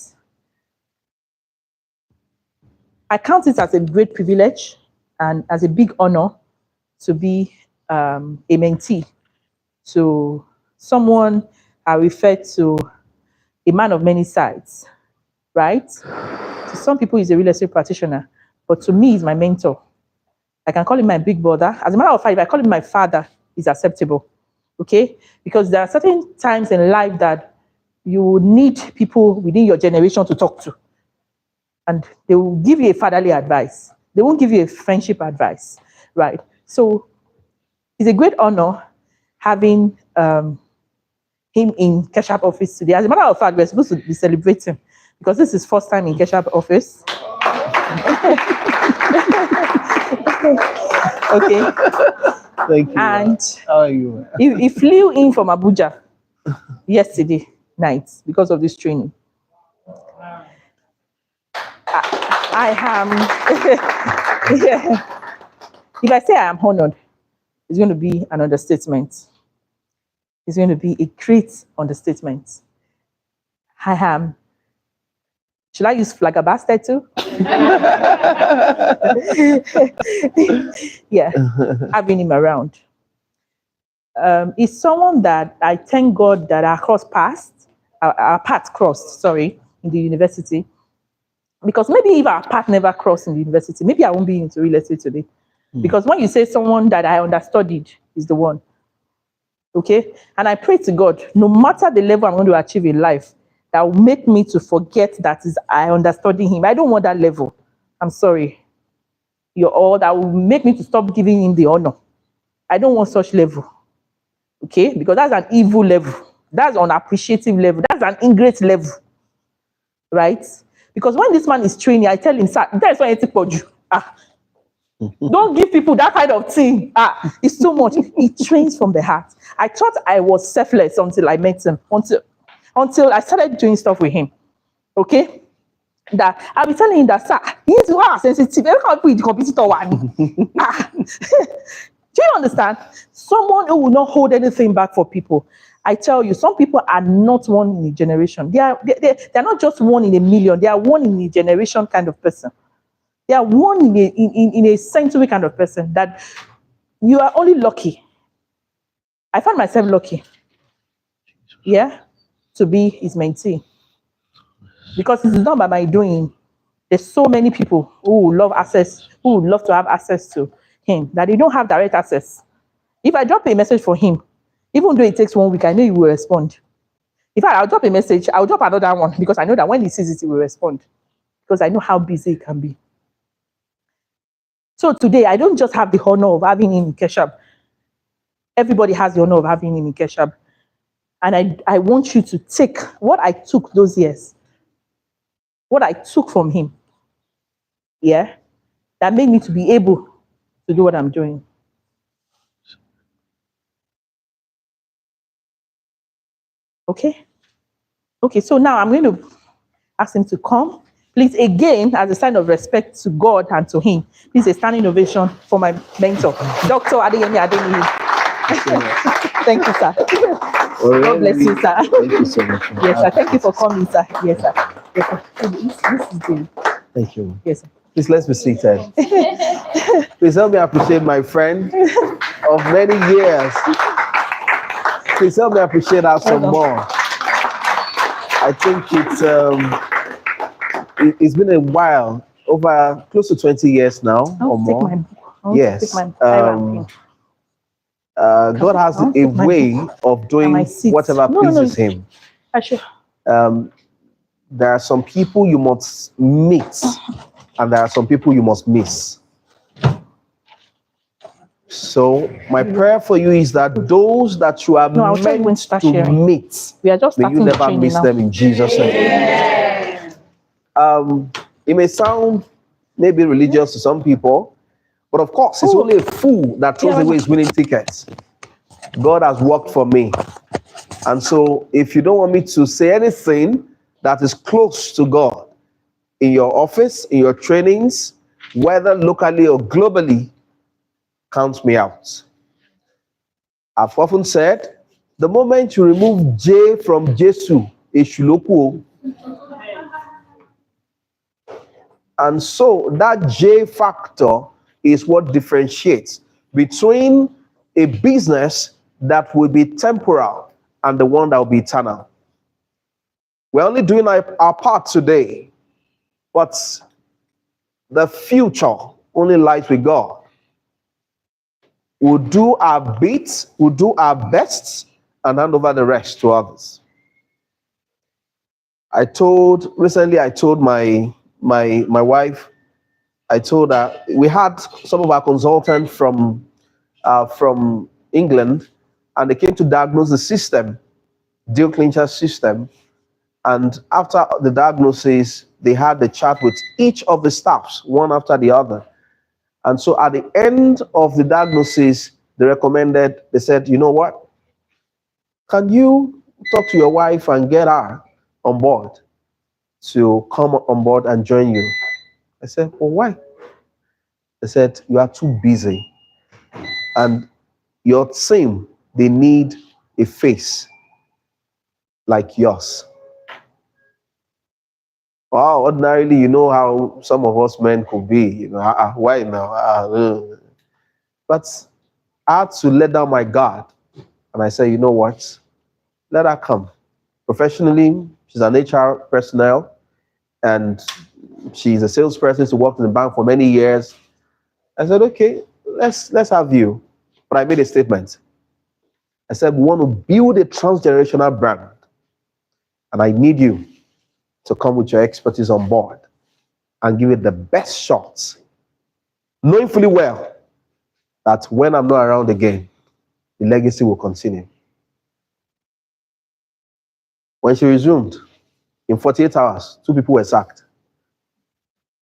I count it as a great privilege and as a big honor to be a mentee to someone I refer to a man of many sides, right? To some people, he's a real estate practitioner, but to me, he's my mentor. I can call him my big brother. As a matter of fact, if I call him my father, it's acceptable, okay? Because there are certain times in life that you need people within your generation to talk to, and they will give you a fatherly advice. They won't give you a friendship advice, right? So it's a great honor having him in Keshap office today. As a matter of fact, we're supposed to be celebrating because this is first time in Keshap office. Okay. Thank you. And how are you? he flew in from Abuja yesterday night because of this training. I am, yeah. If I say I am honored, it's going to be an understatement. It's going to be a great understatement. I am, should I use flagabasted too? Yeah, having him around. Is someone that I thank God that our paths crossed, sorry, in the university. Because maybe if our path never crossed in the university, maybe I won't be into real estate today. Because when you say someone that I understudied is the one, okay? And I pray to God, no matter the level I'm going to achieve in life, that will make me to forget that is I understudied him. I don't want that level. I'm sorry. You're all that will make me to stop giving him the honor. I don't want such level. Okay? Because that's an evil level. That's an unappreciative level. That's an ingrate level. Right? Because when this man is training, I tell him, sir, that's why I take for you. Don't give people that kind of thing. It's too much. He trains from the heart. I thought I was selfless until I met him. Until I started doing stuff with him. Okay? That I'll be telling him that, sir, he's sensitive. Every can't put the competitor one. Do you understand? Someone who will not hold anything back for people. I tell you, some people are not one in a generation. They're not just one in a million. They are one in a generation kind of person. They are one in a century kind of person that you are only lucky. I find myself lucky, yeah, to be his mentee. Because it's not by my doing. There's so many people who would love to have access to him that they don't have direct access. If I drop a message for him, even though it takes 1 week, I know he will respond. In fact, I'll drop a message, I'll drop another one because I know that when he sees it, he will respond. Because I know how busy he can be. So today, I don't just have the honor of having him in Keshab. Everybody has the honor of having him in Keshab. And I want you to take what I took those years, what I took from him, yeah, that made me to be able to do what I'm doing. Okay? Okay, so now I'm going to ask him to come. Please, again, as a sign of respect to God and to him, please a standing ovation for my mentor, Dr. Adeyemi Adeniyi. Thank you, sir. God bless you, sir. Thank you so much. Yes, sir. Thank you for coming, sir. Yes, sir. Yes, sir. This is good. Thank you. Yes, sir. Please let's be seated. Please help me appreciate my friend of many years. Please help me appreciate her some more. I think it's been a while, over close to 20 years now or more. Yes. God has a way of doing whatever pleases him. There are some people you must meet, and there are some people you must miss. So my prayer for you is that those that you are meant to meet, may you never miss them in Jesus' name. It may sound maybe religious to some people, but of course, it's only a fool that throws away his winning tickets. God has worked for me. And so if you don't want me to say anything that is close to God in your office, in your trainings, whether locally or globally, count me out. I've often said, the moment you remove J from Jesu, Eshuloku. And so that J factor is what differentiates between a business that will be temporal and the one that will be eternal. We're only doing our part today, but the future only lies with God. We'll do our bit, we'll do our best, and hand over the rest to others. Recently I told my wife, I told her, we had some of our consultants from England, and they came to diagnose the system, deal clincher system. And after the diagnosis, they had the chat with each of the staffs, one after the other. And so at the end of the diagnosis, they said, you know what? Can you talk to your wife and get her on board to come on board and join you? I said, well, why? They said, you are too busy. And your team, they need a face like yours. Wow, ordinarily, you know how some of us men could be. Why now? But I had to let down my guard. And I said, you know what? Let her come. Professionally, she's an HR personnel, and she's a salesperson who worked in the bank for many years. I said, okay, let's have you. But I made a statement. I said, we want to build a transgenerational brand, and I need you to come with your expertise on board and give it the best shots, knowing fully well that when I'm not around again, the legacy will continue. When she resumed, in 48 hours, 2 people were sacked.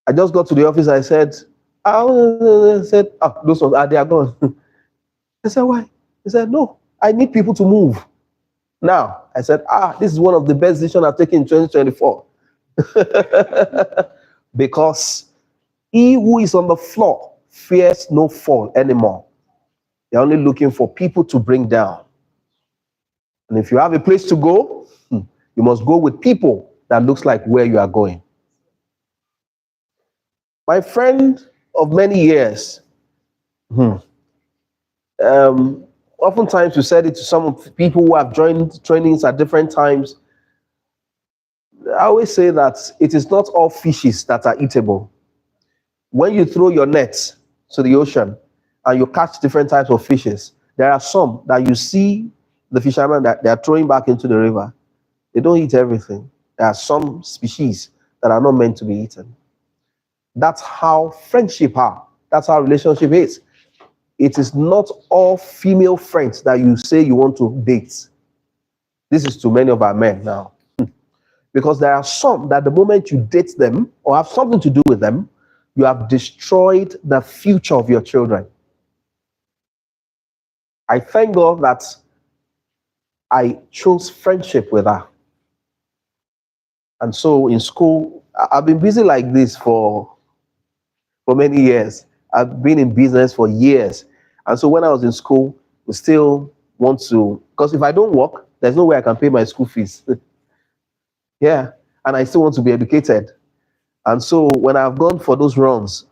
I just got to the office, I said, those ones, they are gone. I said, why? He said, no, I need people to move. Now, I said, this is one of the best decisions I've taken in 2024. Because he who is on the floor fears no fall anymore. They're only looking for people to bring down. And if you have a place to go, you must go with people that looks like where you are going. My friend of many years, oftentimes you said it to some of the people who have joined trainings at different times. I always say that it is not all fishes that are eatable. When you throw your net to the ocean and you catch different types of fishes, there are some that you see the fishermen that they are throwing back into the river. They don't eat everything. There are some species that are not meant to be eaten. That's how friendship are. That's how relationship is. It is not all female friends that you say you want to date. This is to many of our men now. Because there are some that the moment you date them or have something to do with them, you have destroyed the future of your children. I thank God that I chose friendship with her. And so in school, I've been busy like this for many years. I've been in business for years. And so when I was in school, we still want to, because if I don't work, there's no way I can pay my school fees. Yeah. And I still want to be educated. And so when I've gone for those runs,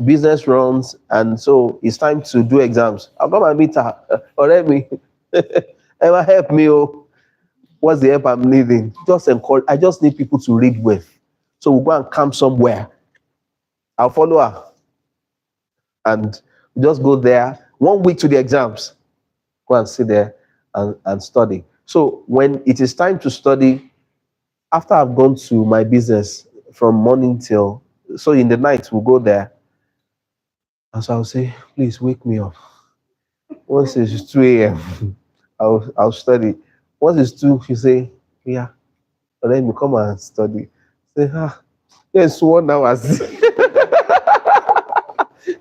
business runs, and so it's time to do exams, I've got my meter. Already, ever help me? Oh, what's the help I'm needing? Just encourage. I just need people to read with. So we'll go and camp somewhere. I'll follow her. And just go there 1 week to the exams. Go and sit there and study. So when it is time to study, after I've gone to my business from morning till, so in the night we'll go there. And so I'll say, please wake me up. Once it's 2 a.m., I'll study. Once it's 2, she say, yeah, let me come and study. Say, yes, 1 hour.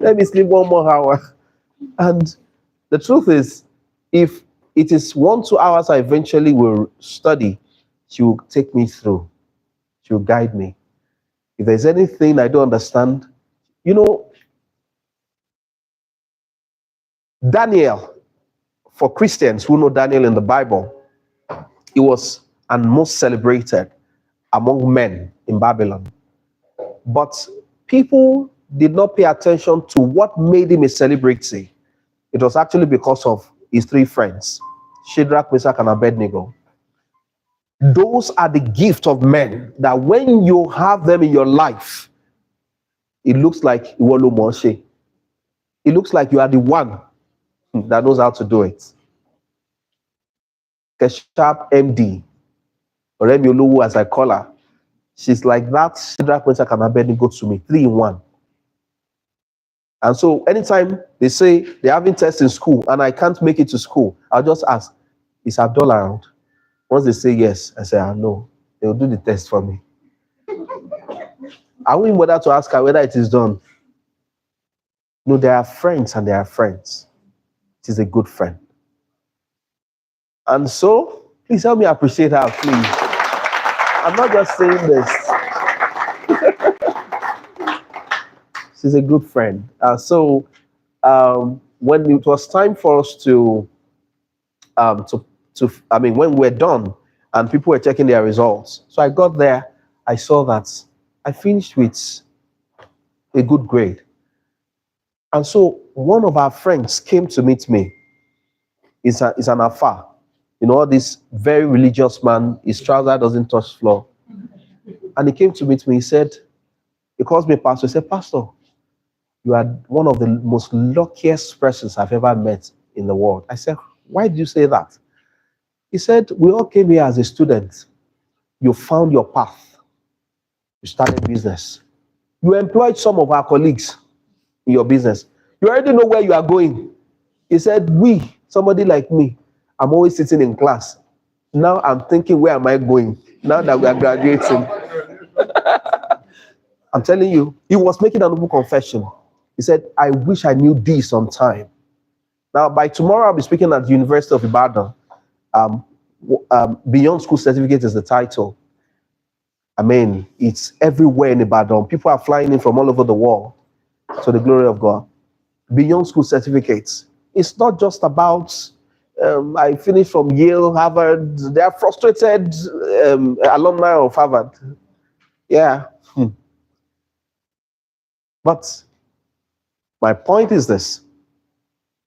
Let me sleep 1 more hour. And the truth is, if it is 1-2 hours I eventually will study, she will take me through. She will guide me. If there's anything I don't understand, you know, Daniel, for Christians who know Daniel in the Bible, he was and most celebrated among men in Babylon. But people did not pay attention to what made him a celebrity. It was actually because of his 3 friends, Shadrach, Meshach, and Abednego. Those are the gift of men that when you have them in your life, it looks like Iwolo Moshe. It looks like you are the one that knows how to do it. Kesharp MD, or Remi Olowu as I call her, she's like that. Shadrach, Meshach, and Abednego to me, 3 in 1. And so anytime they say they're having tests in school and I can't make it to school, I'll just ask, is Abdul around? Once they say yes, I say, no, they'll do the test for me. I won't bother to ask her whether it is done. No, there are friends and there are friends. It is a good friend. And so, please help me appreciate her, please. I'm not just saying this. She's a good friend. When it was time for us when we're done and people were checking their results. So I got there, I saw that I finished with a good grade. And so one of our friends came to meet me. He's an Afa. You know, this very religious man, his trouser doesn't touch floor. And he came to meet me, he calls me pastor, he said, Pastor, you are one of the most luckiest persons I've ever met in the world. I said, why did you say that? He said, we all came here as a student. You found your path. You started business. You employed some of our colleagues in your business. You already know where you are going. He said, somebody like me, I'm always sitting in class. Now I'm thinking, where am I going? Now that we are graduating. I'm telling you, he was making an open confession. He said, I wish I knew this on time. Now, by tomorrow, I'll be speaking at the University of Ibadan. Beyond School Certificate is the title. I mean, it's everywhere in Ibadan. People are flying in from all over the world to the glory of God. Beyond School Certificates. It's not just about, I finished from Yale, Harvard. They are frustrated alumni of Harvard. Yeah. But my point is this.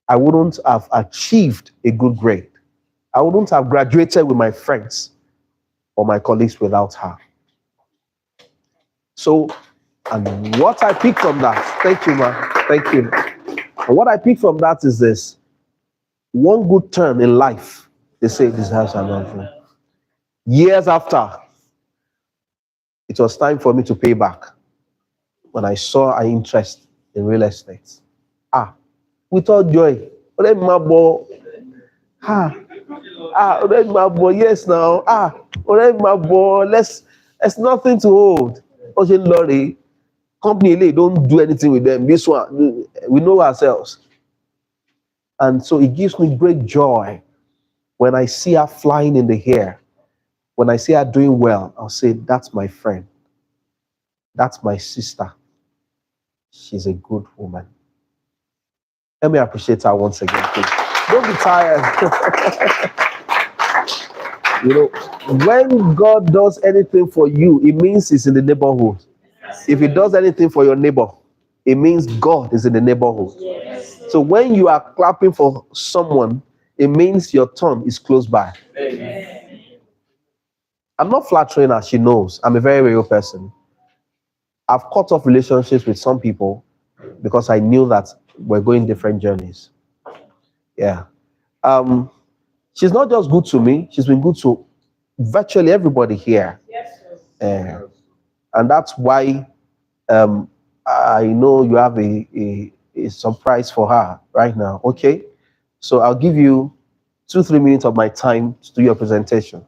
I wouldn't have achieved a good grade. I wouldn't have graduated with my friends or my colleagues without her. So, and what I picked from that, thank you, ma, thank you. And what I picked from that is this. One good turn in life, they say, deserves another. Years after, it was time for me to pay back when I saw an interest in real estate. With all joy. Yes now. There's nothing to hold. Ocean Lorry, company don't do anything with them. This one, we know ourselves. And so it gives me great joy when I see her flying in the air, When I see her doing well, I'll say, that's my friend. That's my sister. She's a good woman. Let me appreciate her once again, please. Don't be tired. You know, when God does anything for you, it means it's in the neighborhood. If he does anything for your neighbor, it means God is in the neighborhood. Yes. So when you are clapping for someone, it means your turn is close by. Amen. I'm not flattering her, she knows. I'm a very real person. I've cut off relationships with some people because I knew that we're going different journeys. Yeah. She's not just good to me, she's been good to virtually everybody here. Yes. And that's why I know you have a surprise for her right now. Okay? So I'll give you 2-3 minutes of my time to do your presentation.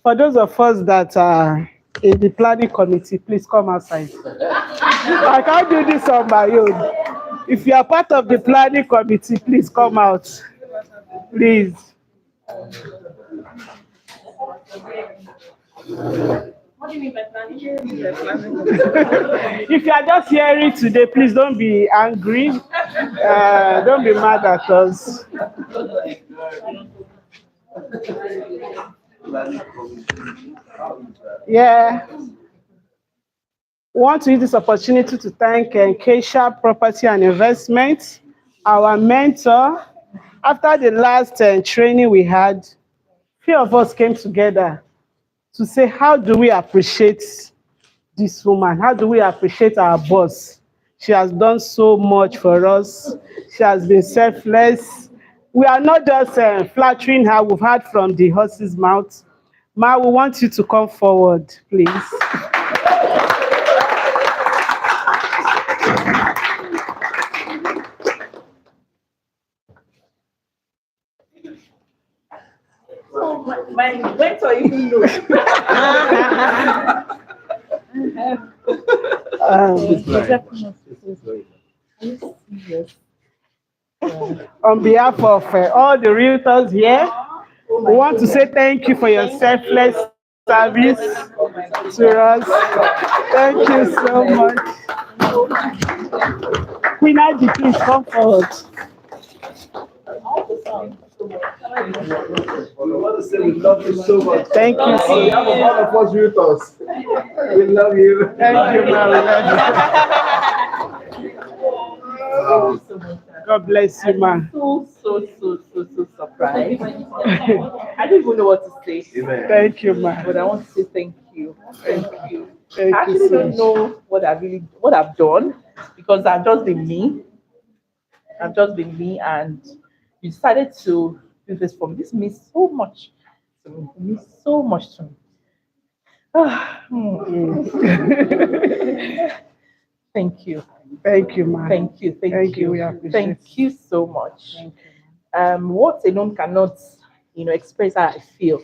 For those of us that are in the planning committee, please come outside. I can't do this on my own. If you are part of the planning committee, please come out. Please. What do you mean by planning? If you are just hearing today, please don't be angry. Don't be mad at us. Yeah. We want to use this opportunity to thank Keisha Property and Investment, our mentor. After the last training we had, few of us came together to say, how do we appreciate this woman? How do we appreciate our boss? She has done so much for us. She has been selfless. We are not just flattering her. We've heard from the horse's mouth. Ma, we want you to come forward, please. My mentor even knows. On behalf of all the realtors here, we want to say thank you for your selfless service to us. Thank you so much. Queen Adi, please come forward. We want to say we love you so much. Thank you. On behalf of all of us realtors, we love you. Thank you, ma'am. God bless you, ma'am. So surprised. I don't even know what to say. Thank you, ma'am. But I want to say thank you. Thank you. Thank I you actually so don't much. know what I've done because I've just been me. And you decided to do this for me. This means so much to me. It means so much to me. Thank you. Thank you, ma'am. Thank you. Thank you. We appreciate Thank you so much. Thank you. Words alone cannot, express how I feel,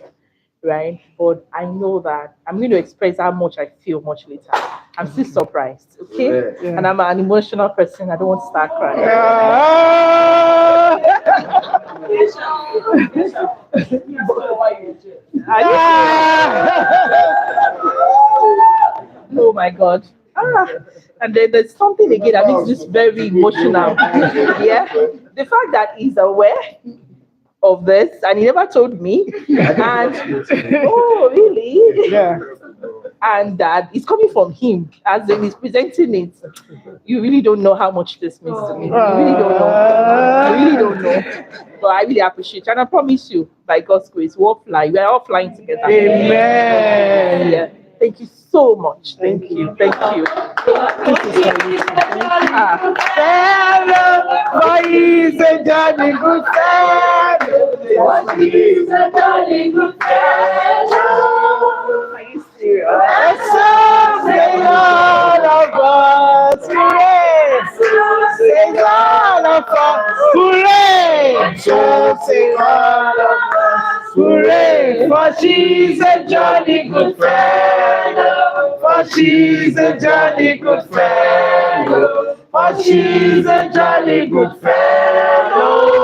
right? But I know that I'm going to express how much I feel much later. I'm still surprised, okay? Yeah. And I'm an emotional person. I don't want to start crying. Oh my God. And then there's something again that makes this very emotional. Yeah. The fact that he's aware of this and he never told me. And oh, really? Yeah. And that it's coming from him as in he's presenting it. You really don't know how much this means to me. You really don't know. You really don't know. But I really appreciate it. And I promise you, by God's grace, we're all flying together. Amen. Yeah. Thank you so much. Thank you. Thank you. He's a darling good fellow. He's a darling good fellow. Are you serious? Say all of us, yes. Say all of us. Hooray! So sing all of us. Hooray! For she's a jolly good fellow. For she's a jolly good fellow. For she's a jolly good fellow.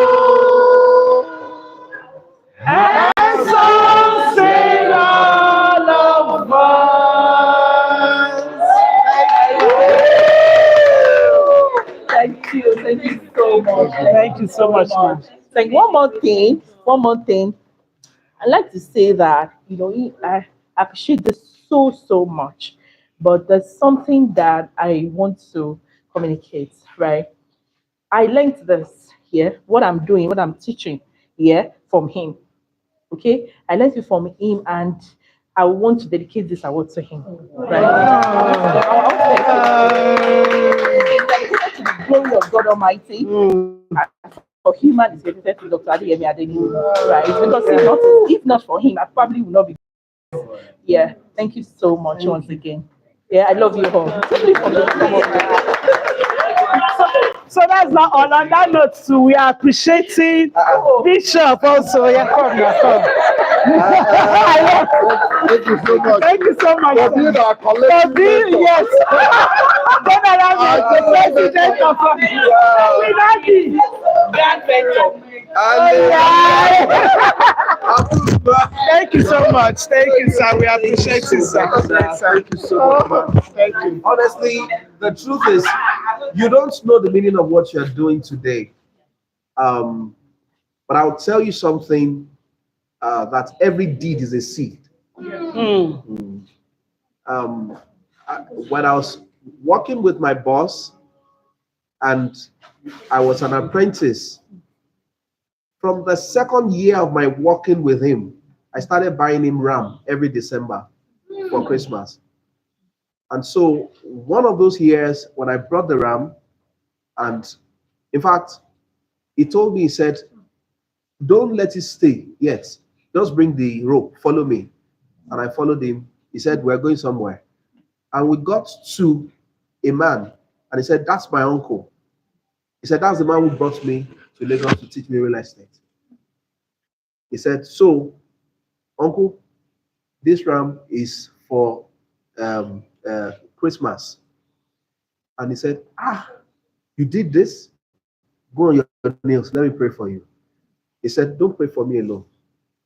And so sing all of us. Thank you so much. Thank you so much, ma'am. Like one more thing. I like to say that I appreciate this so much, but there's something that I want to communicate. Right, I learned this here. What I'm doing, what I'm teaching here from him. Okay, I learned it from him, and I want to dedicate this award to him. Right, dedicated to the glory of God Almighty. For human is dedicated to Dr. Adeyemi Adeniyi, right? Because if not for him, I probably would not be. Yeah, thank you so much once again. Yeah, I love you all. So that's not all. On that note, too, we are appreciating Bishop also. Yeah, come. Thank you so much. Thank you so much. For being our For collective being, mentor. yes. The president of Minagi. Grand mentor. Thank you so much. Thank you, sir. We appreciate it, sir. Thank you so much. Thank you. Honestly, the truth is, you don't know the meaning of what you're doing today. But I'll tell you something, that every deed is a seed. When I was working with my boss and I was an apprentice, from the second year of my working with him, I started buying him ram every December for Christmas. And so one of those years when I brought the ram, and in fact, he told me, he said, don't let it stay yet. Just bring the rope, follow me. And I followed him. He said, we're going somewhere. And we got to a man, and he said, that's my uncle. He said, that's the man who brought me to Lagos to teach me real estate. He said, so, uncle, this ram is for Christmas. And he said, you did this? Go on your knees, let me pray for you. He said, don't pray for me alone.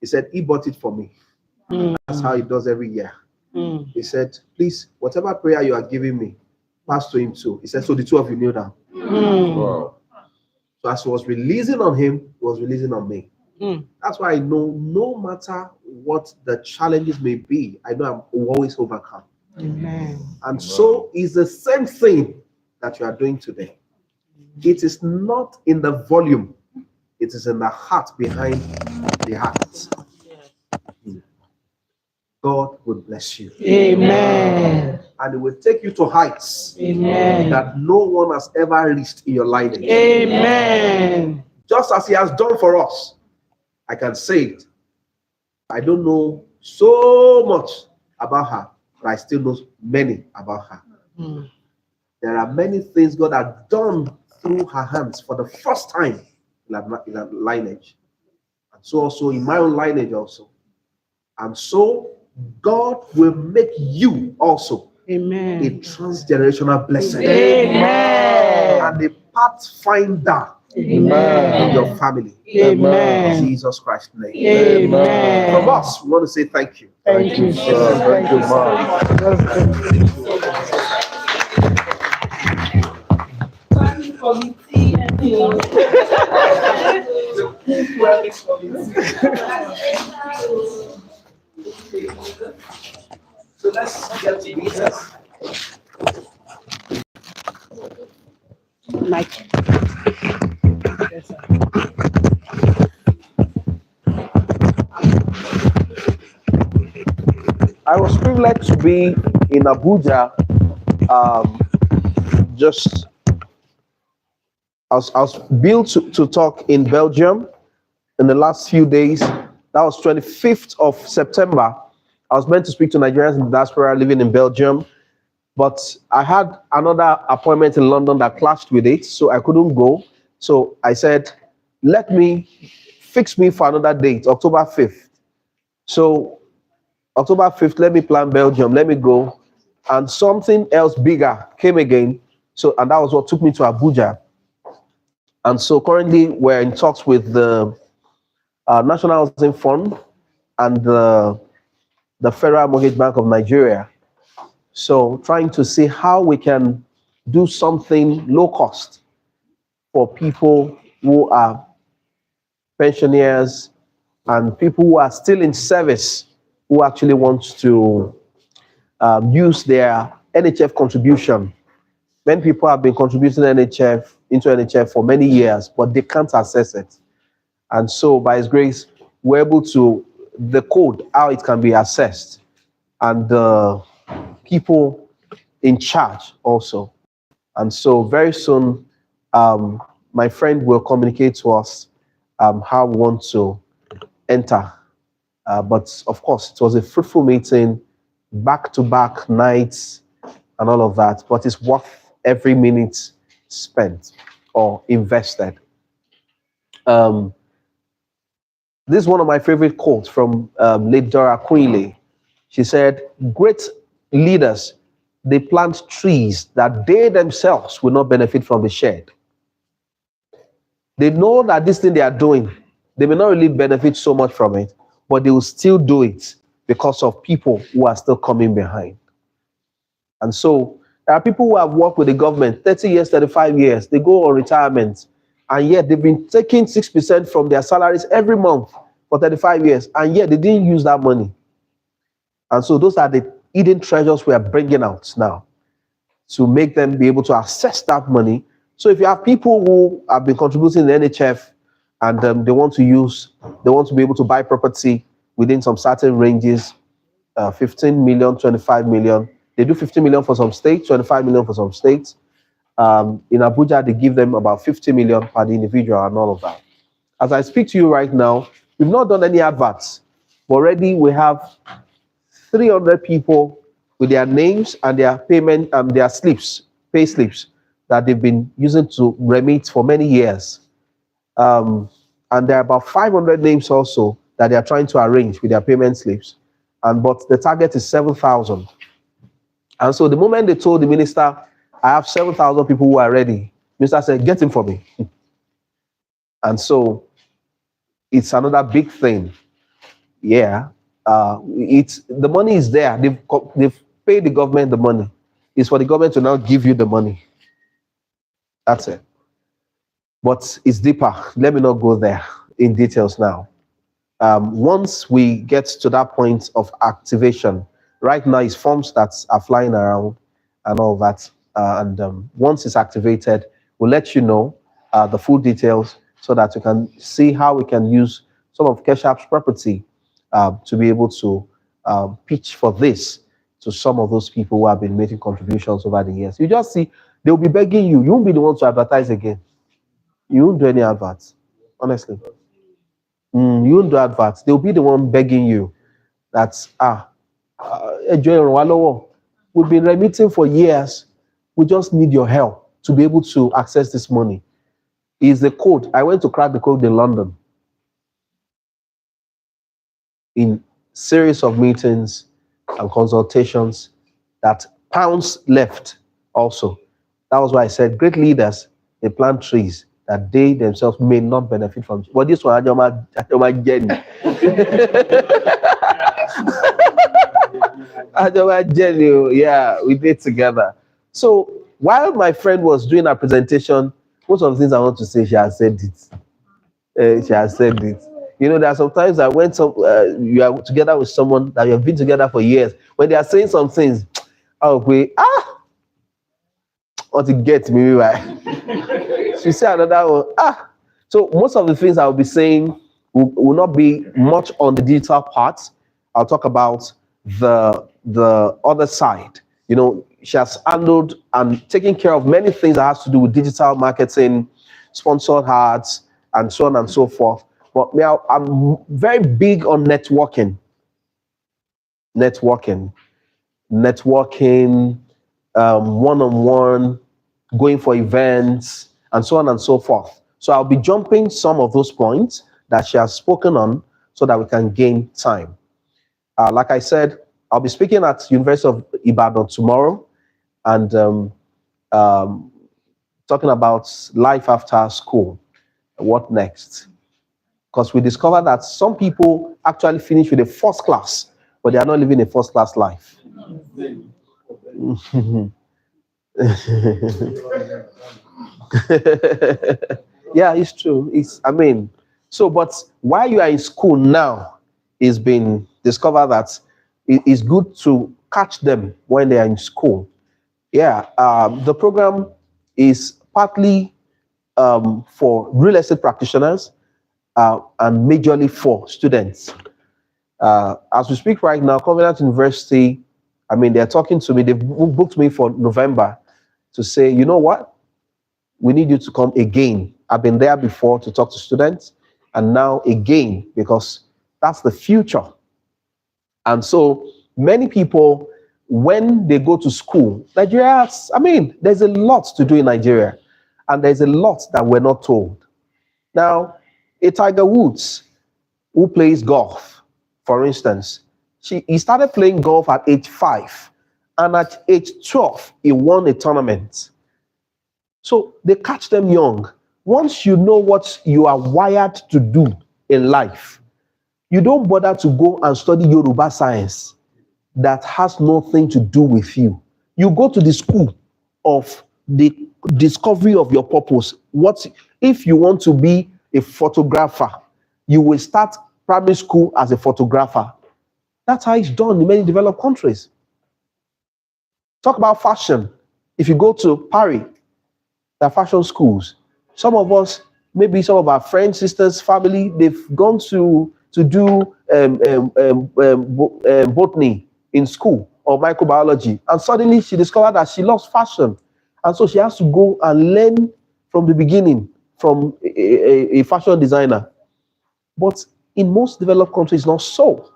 He said, he bought it for me. That's how he does every year. He said, please, whatever prayer you are giving me, pass to him too. He said, so the two of you kneel down. Wow. So as he was releasing on him, he was releasing on me. That's why I know no matter what the challenges may be, I know I'm always overcome. Amen. And so is the same thing that you are doing today. It is not in the volume, it is in the heart behind the heart. God will bless you. Amen. And it will take you to heights that no one has ever reached in your lineage. Amen. Just as he has done for us, I can say it. I don't know so much about her, but I still know many about her. There are many things God has done through her hands for the first time in her lineage. And so also in my own lineage also. And so God will make you also a transgenerational blessing. And a pathfinder in your family. In Jesus Christ's name. From us, we want to say thank you. Thank you, sir. Thank you, So let's get to Jesus. Mike. Yes, sir. I was privileged to be in Abuja. I was billed to talk in Belgium in the last few days. That was 25th of September. I was meant to speak to Nigerians in the diaspora living in Belgium, but I had another appointment in London that clashed with it, so I couldn't go. So I said, let me fix me for another date, October 5th. So October 5th, let me plan Belgium, let me go. And something else bigger came again. So, and that was what took me to Abuja. And so currently we're in talks with the National Housing Fund and the Federal Mortgage Bank of Nigeria. So trying to see how we can do something low cost for people who are pensioners and people who are still in service who actually want to use their NHF contribution. Many people have been contributing into NHF for many years, but they can't access it. And so by His grace, we're able to, the code, how it can be assessed, and the people in charge also. And so very soon, my friend will communicate to us how we want to enter. But of course, it was a fruitful meeting, back-to-back nights and all of that, but it's worth every minute spent or invested. This is one of my favorite quotes from late Dora Queenley. She said, great leaders, they plant trees that they themselves will not benefit from the shade. They know that this thing they are doing, they may not really benefit so much from it, but they will still do it because of people who are still coming behind. And so there are people who have worked with the government 30 years, 35 years, they go on retirement, and yet they've been taking 6% from their salaries every month for 35 years, and yet they didn't use that money. And so those are the hidden treasures we are bringing out now to make them be able to access that money. So if you have people who have been contributing in the NHF and they want to be able to buy property within some certain ranges, 15 million, 25 million. They do 50 million for some states, 25 million for some states. In Abuja, they give them about 50 million per the individual and all of that. As I speak to you right now, we've not done any adverts, but already we have 300 people with their names and their payment and their slips, pay slips that they've been using to remit for many years. And there are about 500 names also that they are trying to arrange with their payment slips. But the target is 7,000. And so the moment they told the minister, I have 7,000 people who are ready, minister said, get him for me. And so it's another big thing. Yeah. The money is there. They've paid the government the money. It's for the government to now give you the money. That's it. But it's deeper. Let me not go there in details now. Once we get to that point of activation, right now it's forms that are flying around and all that. Once it's activated, we'll let you know the full details so that you can see how we can use some of Keshav's property to be able to pitch for this to some of those people who have been making contributions over the years. You just see, they'll be begging you. You won't be the one to advertise again. You won't do any adverts, honestly. You won't do adverts. They'll be the one begging you that, we've been remitting for years. We just need your help to be able to access this money. Is the code. I went to crack the code in London in series of meetings and consultations that pounds left also. That was why I said great leaders, they plant trees that they themselves may not benefit from. But this one, Adeyemi Adeniyi, yeah, we did together. So while my friend was doing her presentation, most of the things I want to say, she has said it. She has said it. You know, there are sometimes that when you are together with someone that you have been together for years, when they are saying some things, I'll be, want to get me right. She said another one, So most of the things I'll be saying will not be much on the digital part. I'll talk about the other side. You know, she has handled and taken care of many things that has to do with digital marketing, sponsored ads, and so on and so forth. But now I'm very big on networking, one-on-one, going for events, and so on and so forth. So I'll be jumping some of those points that she has spoken on so that we can gain time. Like I said, I'll be speaking at University of Ibadan tomorrow and talking about life after school. What next? Because we discovered that some people actually finish with a first class, but they are not living a first class life. Yeah, it's true. But while you are in school now, it's been discovered that it's good to catch them when they are in school. Yeah, the program is partly for real estate practitioners and majorly for students. As we speak right now, Covenant University, they're talking to me, they've booked me for November to say, you know what? We need you to come again. I've been there before to talk to students, and now again, because that's the future. And so many people, when they go to school, Nigeria, there's a lot to do in Nigeria, and there's a lot that we're not told. Now, a Tiger Woods who plays golf, for instance, he started playing golf at age 5, and at age 12, he won a tournament. So they catch them young. Once you know what you are wired to do in life, you don't bother to go and study Yoruba science that has nothing to do with you. You go to the school of the discovery of your purpose. What if you want to be a photographer? You will start primary school as a photographer. That's how it's done in many developed countries. Talk about fashion. If you go to Paris, there are fashion schools. Some of us, maybe some of our friends, sisters, family, they've gone to do botany in school or microbiology, and suddenly she discovered that she loves fashion, and so she has to go and learn from the beginning from a fashion designer. But in most developed countries, not so.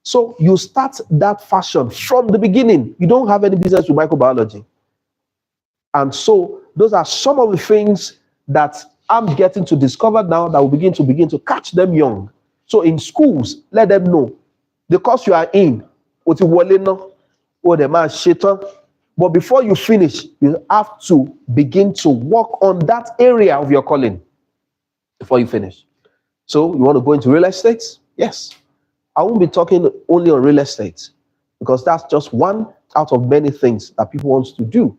So you start that fashion from the beginning. You don't have any business with microbiology. And so those are some of the things that I'm getting to discover now that will begin to catch them young. So in schools, let them know the course you are in, but before you finish, you have to begin to work on that area of your calling before you finish. So you want to go into real estate? Yes. I won't be talking only on real estate because that's just one out of many things that people want to do.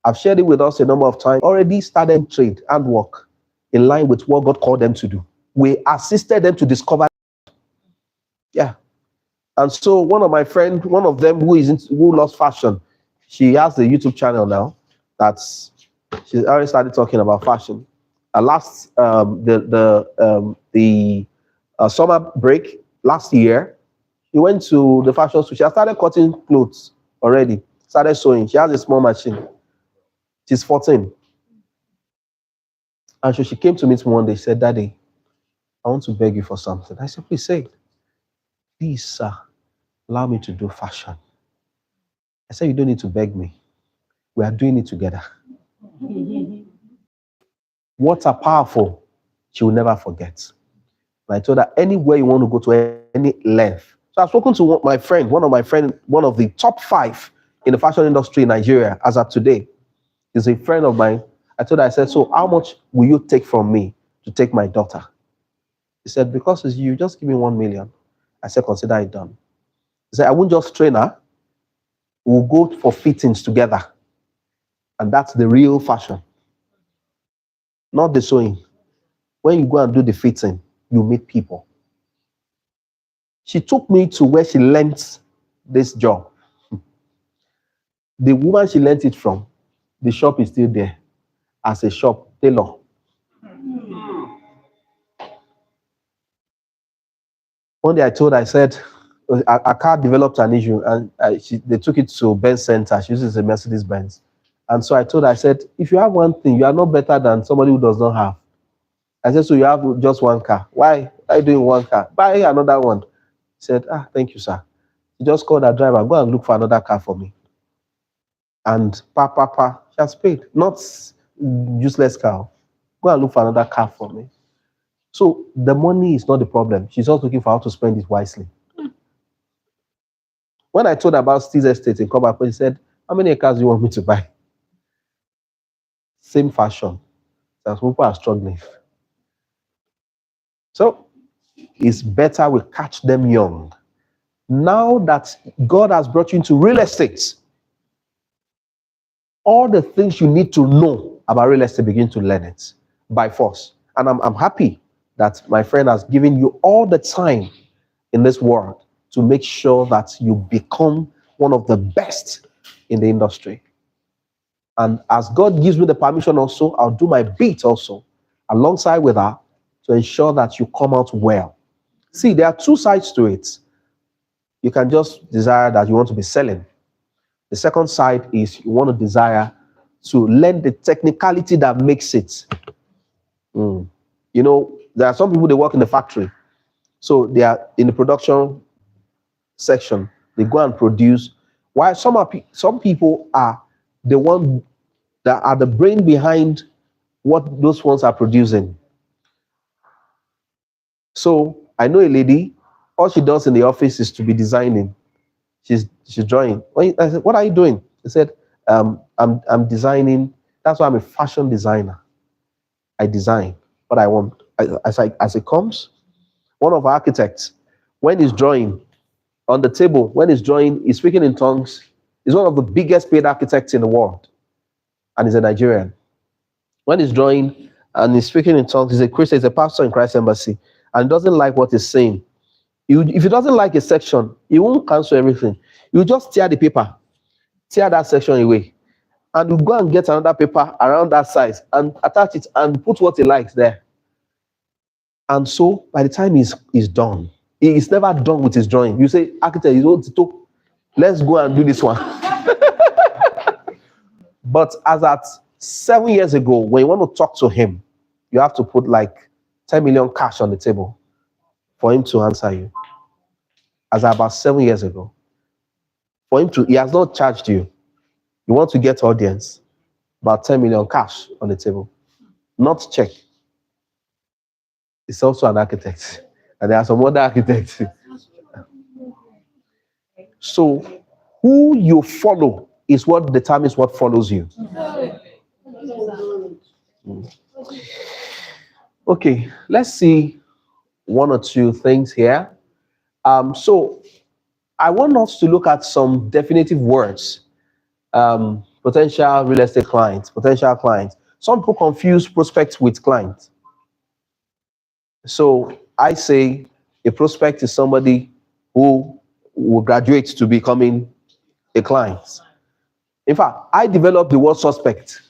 I've shared it with us a number of times. Already started trade and work in line with what God called them to do. We assisted them to discover. Yeah. And so one of my friends, one of them who loves fashion, she has a YouTube channel now. She's already started talking about fashion. Last summer break last year, she went to the fashion store. She has started cutting clothes already. Started sewing. She has a small machine. She's 14. And so she came to me one day. She said, "Daddy, I want to beg you for something." I said, "Please say it." "Please, sir, allow me to do fashion." I said, "You don't need to beg me. We are doing it together." Words are powerful. She will never forget. And I told her, anywhere you want to go to, any length. So I've spoken to one of the top 5 in the fashion industry in Nigeria as of today. He's a friend of mine. I told her, I said, "So how much will you take from me to take my daughter?" He said, "Because it's you, just give me 1 million. I said, "Consider it done." He said, "I won't just train her. We'll go for fittings together." And that's the real fashion. Not the sewing. When you go and do the fitting, you meet people. She took me to where she learnt this job. The woman she learnt it from, the shop is still there as a shop tailor. One day I told her, I said, a car developed an issue and they took it to Benz Center. She uses a Mercedes Benz. And so I told her, I said, "If you have one thing, you are not better than somebody who does not have." I said, "So you have just one car. Why are you doing one car? Buy another one." He said, "Thank you, sir." He just called her driver, "Go and look for another car for me." And she has paid. Not useless car. Go and look for another car for me. So the money is not the problem. She's just looking for how to spend it wisely. When I told her about Steve's estate in Kobako, he said, how many acres do you want me to buy? Same fashion. That's people are struggling. So it's better we catch them young. Now that God has brought you into real estate, all the things you need to know about real estate, begin to learn it by force. And I'm happy that my friend has given you all the time in this world to make sure that you become one of the best in the industry. And as God gives me the permission also, I'll do my bit also alongside with her to ensure that you come out well. See, there are two sides to it. You can just desire that you want to be selling. The second side is you want to desire to learn the technicality that makes it. You know, there are some people, they work in the factory. So they are in the production section. They go and produce. While some people are the one that are the brain behind what those ones are producing. So I know a lady, all she does in the office is to be designing. She's drawing. I said, what are you doing? She said, I'm designing. That's why I'm a fashion designer. I design what I want. As it comes, one of our architects, when he's drawing on the table, when he's drawing, he's speaking in tongues. He's one of the biggest paid architects in the world. And he's a Nigerian. When he's drawing and he's speaking in tongues, he's a Christian, he's a pastor in Christ Embassy, and doesn't like what he's saying. If he doesn't like a section, he won't cancel everything. You just tear the paper, tear that section away, and you go and get another paper around that size and attach it and put what he likes there. And so by the time he's done, he is never done with his drawing. You say, architect, you want to let's go and do this one. But as at 7 years ago, when you want to talk to him, you have to put like 10 million cash on the table for him to answer you. As about 7 years ago. He has not charged you. You want to get audience, about 10 million cash on the table. Not check. It's also an architect. And there are some other architects. So who you follow is what determines what follows you. Okay, let's see one or two things here. So I want us to look at some definitive words. Potential real estate clients, potential clients. Some people confuse prospects with clients. So I say a prospect is somebody who will graduate to becoming a client. In fact, I developed the word suspect.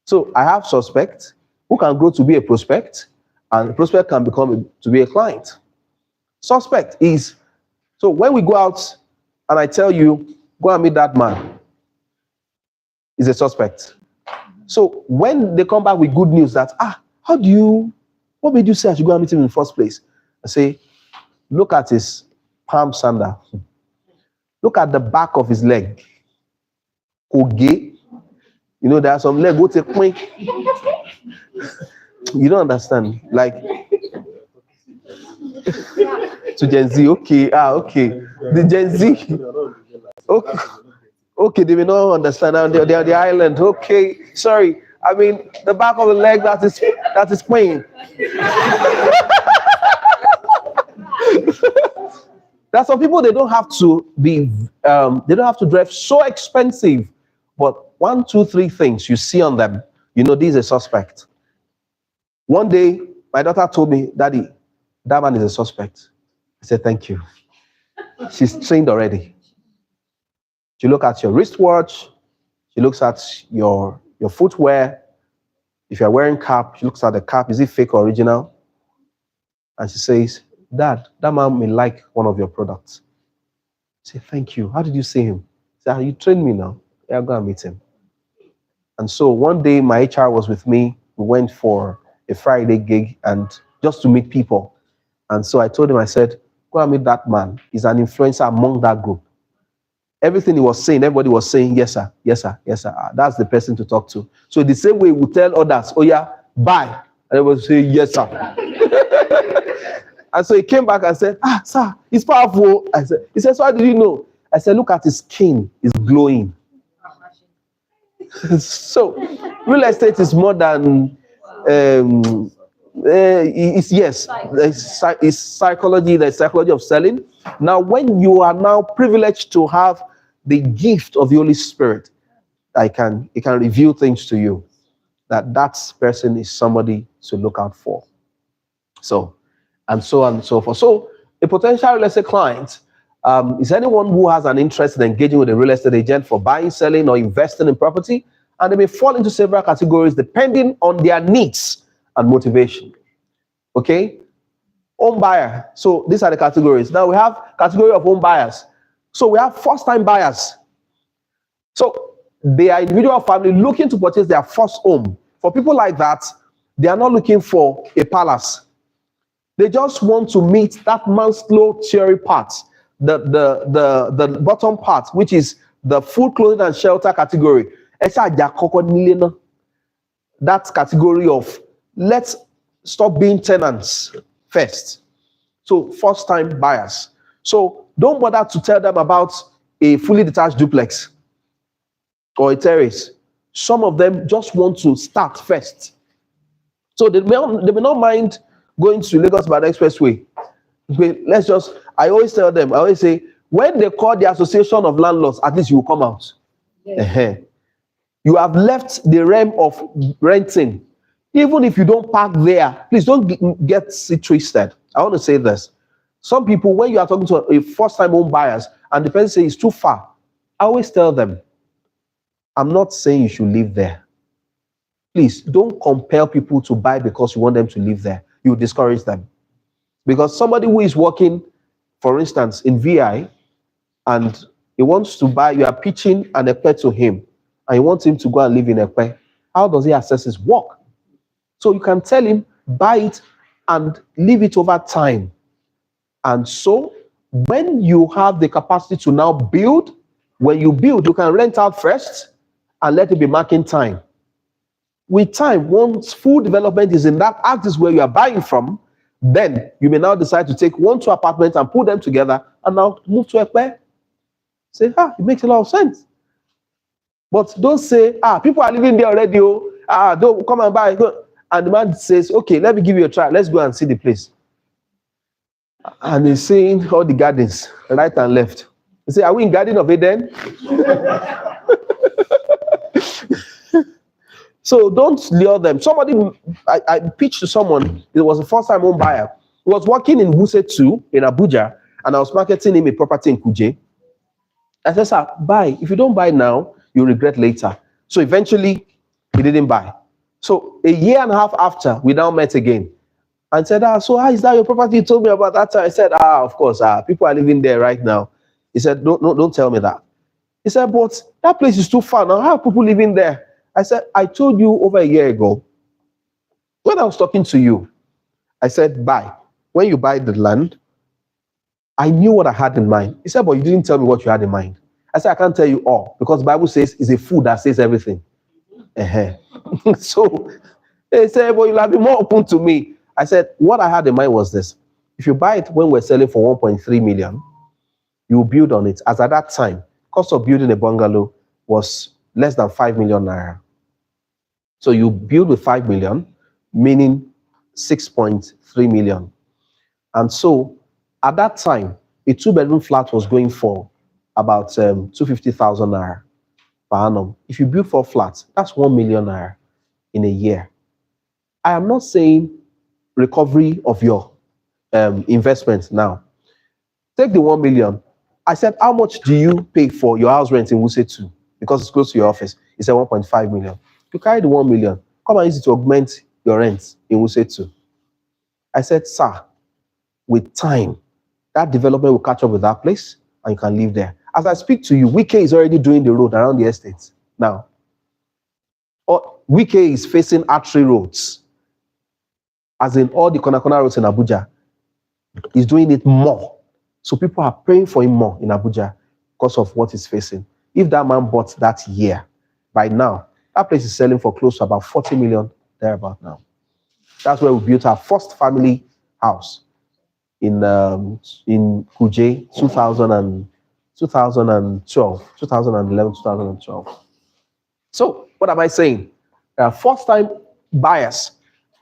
So I have suspect who can grow to be a prospect, and the prospect can become to be a client. Suspect is, so when we go out and I tell you, go and meet that man, is a suspect. So when they come back with good news that, what made you say I should go and meet him in the first place? I say, look at his palm sandal. Look at the back of his leg. Oge. You know, there are some leg, go take point. You don't understand. Like, to Gen Z, okay. The Gen Z. Okay, they may not understand. They are the island. Okay, sorry. I mean, the back of the leg that is playing. There are some people, they don't have to be, they don't have to drive so expensive, but 1, 2, 3 things you see on them, you know, this is a suspect. One day, my daughter told me, Daddy, that man is a suspect. I said, thank you. She's trained already. She looks at your wristwatch. She looks at your footwear. If you're wearing cap, she looks at the cap. Is it fake or original? And she says, Dad, that man may like one of your products. I say, thank you. How did you see him? I say, you trained me now. Yeah, I'll go and meet him. And so one day my HR was with me. We went for a Friday gig and just to meet people. And so I told him, I said, go and meet that man. He's an influencer among that group. Everything he was saying, everybody was saying, yes, sir, yes, sir, yes, sir. That's the person to talk to. So the same way we tell others, oh yeah, buy. And I will say, yes, sir. And so he came back and said, sir, it's powerful. He said, so how did you know? I said, look at his skin, it's glowing. So real estate is more than it's psychology, the psychology of selling. Now, when you are now privileged to have the gift of the Holy Spirit, it can reveal things to you that person is somebody to look out for. So and so on and so forth. So a potential real estate client is anyone who has an interest in engaging with a real estate agent for buying, selling, or investing in property, and they may fall into several categories depending on their needs and motivation. Okay? Home buyer. So these are the categories. Now we have category of home buyers. So we have first-time buyers. So they are individual family looking to purchase their first home. For people like that, they are not looking for a palace. They just want to meet that Maslow theory part, the bottom part, which is the food, clothing, and shelter category. That category of let's stop being tenants first. So first-time buyers. So don't bother to tell them about a fully detached duplex or a terrace. Some of them just want to start first. So they may not mind going to Lagos-Ibadan Expressway. I always tell them, I always say, when they call the Association of Landlords, at least you will come out. Yes. You have left the realm of renting. Even if you don't park there, please don't get it twisted. I want to say this. Some people, when you are talking to a first-time home buyers and the person says it's too far, I always tell them, I'm not saying you should live there. Please don't compel people to buy because you want them to live there. You discourage them. Because somebody who is working, for instance, in VI, and he wants to buy, you are pitching an Ekpe to him, and you want him to go and live in Ekpe. How does he assess his work? So you can tell him, buy it and leave it over time. And so when you have the capacity to now build, when you build, you can rent out first and let it be marking time. With time, once full development is in that axis where you are buying from, then you may now decide to take 1-2 apartments and put them together and now move to Ekpe. Say, it makes a lot of sense. But don't say, people are living there already. Don't come and buy. And the man says, okay, let me give you a try. Let's go and see the place. And he's seeing all the gardens, right and left. He say, are we in Garden of Eden? So don't lure them. I pitched to someone, it was a first-time home buyer. He was working in Wuse 2 in Abuja, and I was marketing him a property in Kuje. I said, sir, buy. If you don't buy now, you'll regret later. So eventually, he didn't buy. So a year and a half after, we now met again. And said, so how is that your property you told me about that time? I said, of course, people are living there right now. He said, no, don't tell me that. He said, but that place is too far now. How are people living there? I said, I told you over a year ago, when I was talking to you, I said, buy. When you buy the land, I knew what I had in mind. He said, but you didn't tell me what you had in mind. I said, I can't tell you all, because the Bible says it's a fool that says everything. So they said, well, you'll have been more open to me. I said, what I had in mind was this. If you buy it when we're selling for 1.3 million, you build on it. As at that time, cost of building a bungalow was less than 5 million naira. So you build with 5 million, meaning 6.3 million. And so at that time, a 2-bedroom flat was going for about 250,000 naira per annum. If you build 4 flats, that's 1 million naira in a year. I am not saying recovery of your investment now. Take the 1 million. I said, how much do you pay for your house rent in Wuse 2? Because it's close to your office. He said 1.5 million. You carry the 1 million. Come and use it to augment your rent in Wuse 2. I said, sir, with time, that development will catch up with that place and you can live there. As I speak to you, Wike is already doing the road around the estate now. Wike is facing artery roads, as in all the corner roads in Abuja. He's doing it more. So people are praying for him more in Abuja because of what he's facing. If that man bought that year, by now, that place is selling for close to about 40 million, thereabout now. That's where we built our first family house in Kuje, 2012, 2011, 2012. So what am I saying? First time buyers,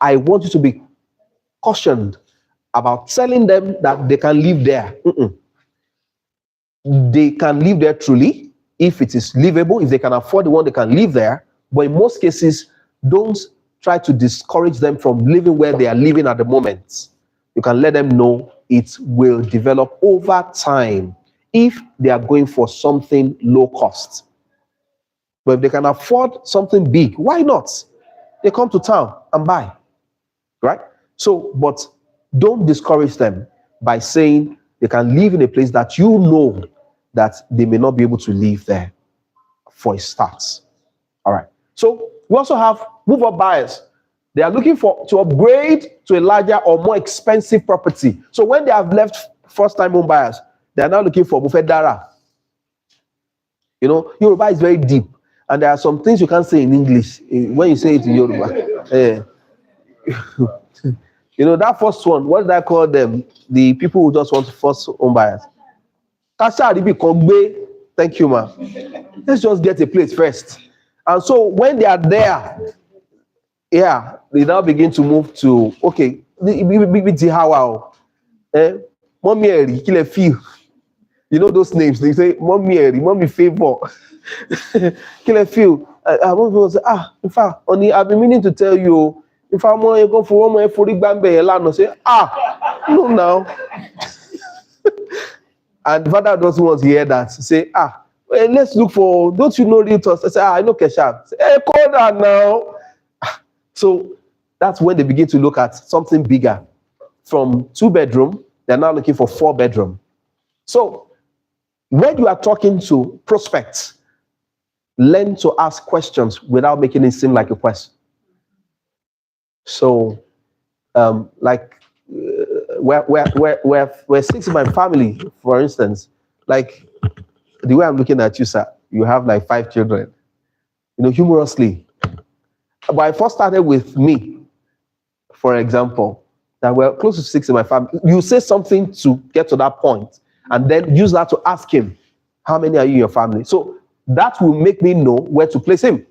I want you to be cautioned about telling them that they can live there. They can live there truly if it is livable, if they can afford the one, they can live there. But in most cases, don't try to discourage them from living where they are living at the moment. You can let them know it will develop over time if they are going for something low cost. But if they can afford something big, why not? They come to town and buy, right? So, but don't discourage them by saying they can live in a place that you know that they may not be able to live there for a start. All right. So we also have move-up buyers. They are looking to upgrade to a larger or more expensive property. So when they have left first-time home buyers, they are now looking for Mufedara. You know, Yoruba is very deep, and there are some things you can't say in English when you say it in Yoruba. You know, that first one, what did I call them? The people who just want first home buyers. Thank you, ma. Let's just get a place first. And so when they are there, yeah, they now begin to move to, okay, Mommy Eri, kill feel. You know those names, they say, Mommy Eri, Mommy Favor. Kill feel. I want to say, in fact, only I've been meaning to tell you, if I'm going to go for one more for the say, no, now. And the father doesn't want to hear that. Say, let's look for, don't you know realtors? I say, I know Kesha. Say, hey, call that now. So that's when they begin to look at something bigger. From 2-bedroom, they're now looking for 4-bedroom. So when you are talking to prospects, learn to ask questions without making it seem like a question. So, we're 6 in my family, for instance. Like the way I'm looking at you, sir, you have like 5 children. You know, humorously. But I first started with me, for example, that we're close to 6 in my family. You say something to get to that point, and then use that to ask him, how many are you in your family? So that will make me know where to place him,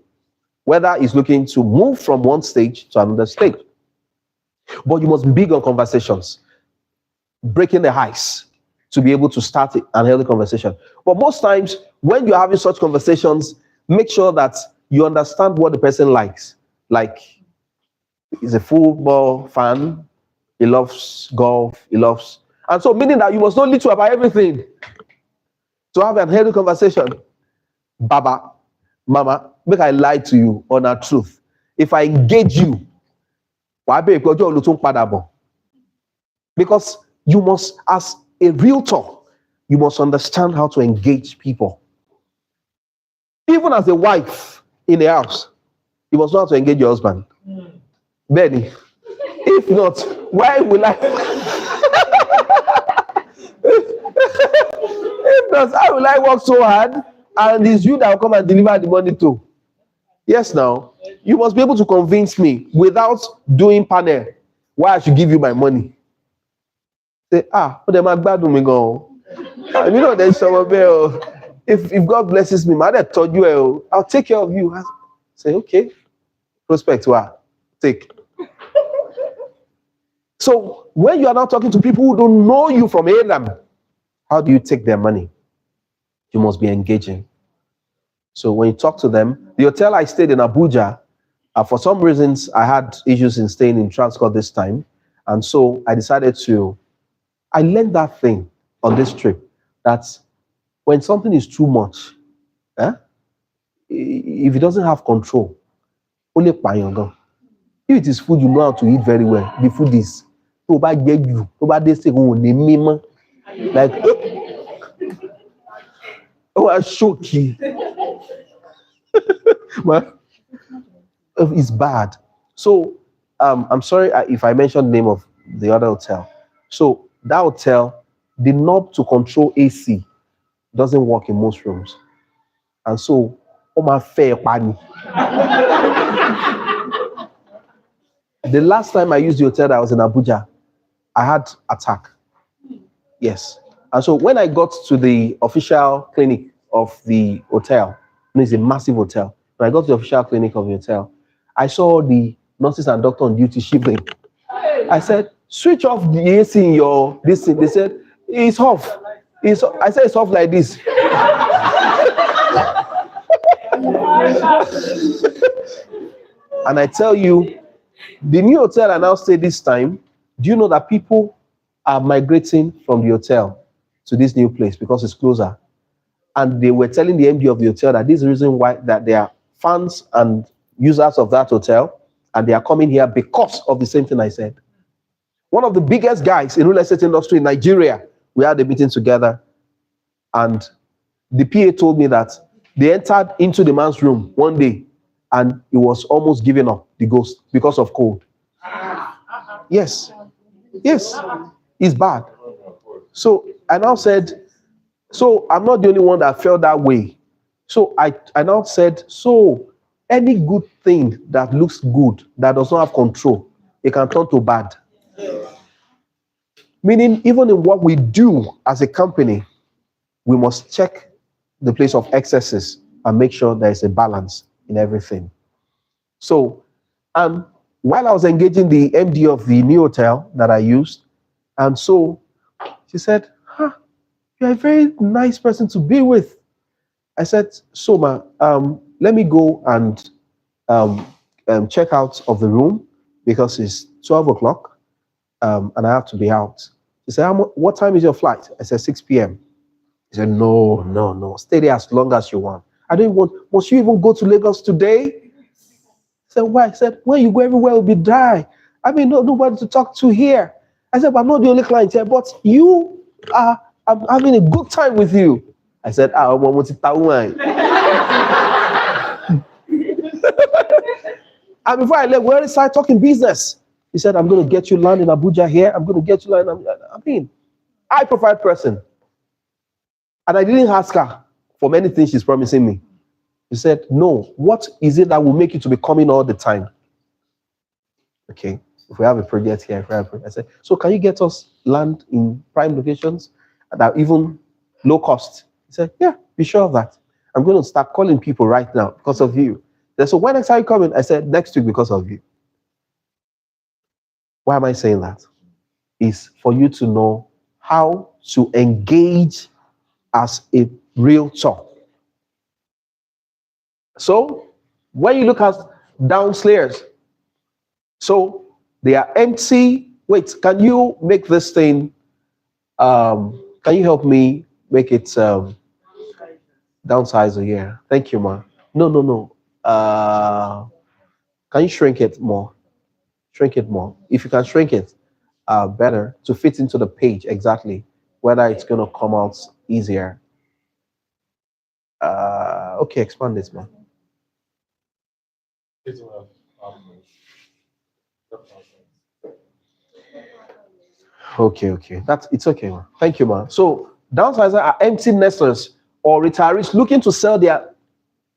whether he's looking to move from one stage to another stage. But you must be big on conversations, breaking the ice to be able to start an healthy conversation. But most times, when you're having such conversations, make sure that you understand what the person likes. Like, he's a football fan, he loves golf, and so meaning that you must know little about everything to have an healthy conversation. Baba, Mama, make I lie to you on our truth. If I engage you, because you must, as a realtor, you must understand how to engage people. Even as a wife in the house, you must know how to engage your husband. Benny, if not, why will I? If not, how will I work so hard and it's you that will come and deliver the money to? Yes, now, you must be able to convince me without doing panel why I should give you my money. Say, but they might bad me go. You know, there's someone there. If God blesses me, I told you, I'll take care of you. I say, okay, prospect, take. So when you are now talking to people who don't know you from Adam, how do you take their money? You must be engaging. So when you talk to them, the hotel I stayed in Abuja, for some reasons, I had issues in staying in Transcorp this time. And so I decided I learned that thing on this trip, that when something is too much, if it doesn't have control, only payongo. If it is food, you know how to eat very well. The food is, like, I shock you. Well, it's bad. So I'm sorry if I mentioned the name of the other hotel. So that hotel, the knob to control AC doesn't work in most rooms. And so, my fair pani. The last time I used the hotel that I was in Abuja, I had attack. Yes. And so when I got to the official clinic of the hotel, it's a massive hotel. When I got to the official clinic of the hotel, I saw the nurses and doctor on duty shivering. I said, switch off the AC in your this thing. They said, it's off. I said it's off like this. And I tell you, the new hotel I now stay this time, do you know that people are migrating from the hotel to this new place because it's closer? And they were telling the MD of the hotel that this is the reason why that they are fans and users of that hotel, and they are coming here because of the same thing I said. One of the biggest guys in real estate industry in Nigeria, we had a meeting together, and the PA told me that they entered into the man's room one day and he was almost giving up the ghost because of cold. Yes. Yes. It's bad. So I now said, so I'm not the only one that felt that way. So I now said, so any good thing that looks good, that does not have control, it can turn to bad. Meaning, even in what we do as a company, we must check the place of excesses and make sure there is a balance in everything. So, while I was engaging the MD of the new hotel that I used, and so she said, you're a very nice person to be with. I said, so ma, let me go and check out of the room because it's 12 o'clock and I have to be out. She said, what time is your flight? I said, 6 p.m. He said, no, stay there as long as you want. I don't want, must you even go to Lagos today? I said, why? I said, when you go everywhere will be dry. I mean, nobody to talk to here. I said, but I'm not the only client here, but I'm having a good time with you. I said, I'm going to tell you. And before I left, we already started talking business. He said, I'm going to get you land in Abuja here. I'm going to get you land. I mean, high-profile person. And I didn't ask her for many things she's promising me. She said, no, what is it that will make you to be coming all the time? Okay, if we have a project here, I said, so can you get us land in prime locations that are even low cost? He said, yeah, be sure of that. I'm going to start calling people right now because of you. They said, so when next are you coming? I said, next week because of you. Why am I saying that? It's for you to know how to engage as a realtor. So when you look at downstairs, so they are empty. Wait, can you make this thing? Can you help me make it downsizer? Yeah, thank you, ma. No. Can you shrink it more? Shrink it more. If you can shrink it, better to fit into the page exactly, whether it's gonna come out easier. Okay, expand this, man. Okay. It's okay, man. Thank you, man. So downsizers are empty nesters or retirees looking to sell their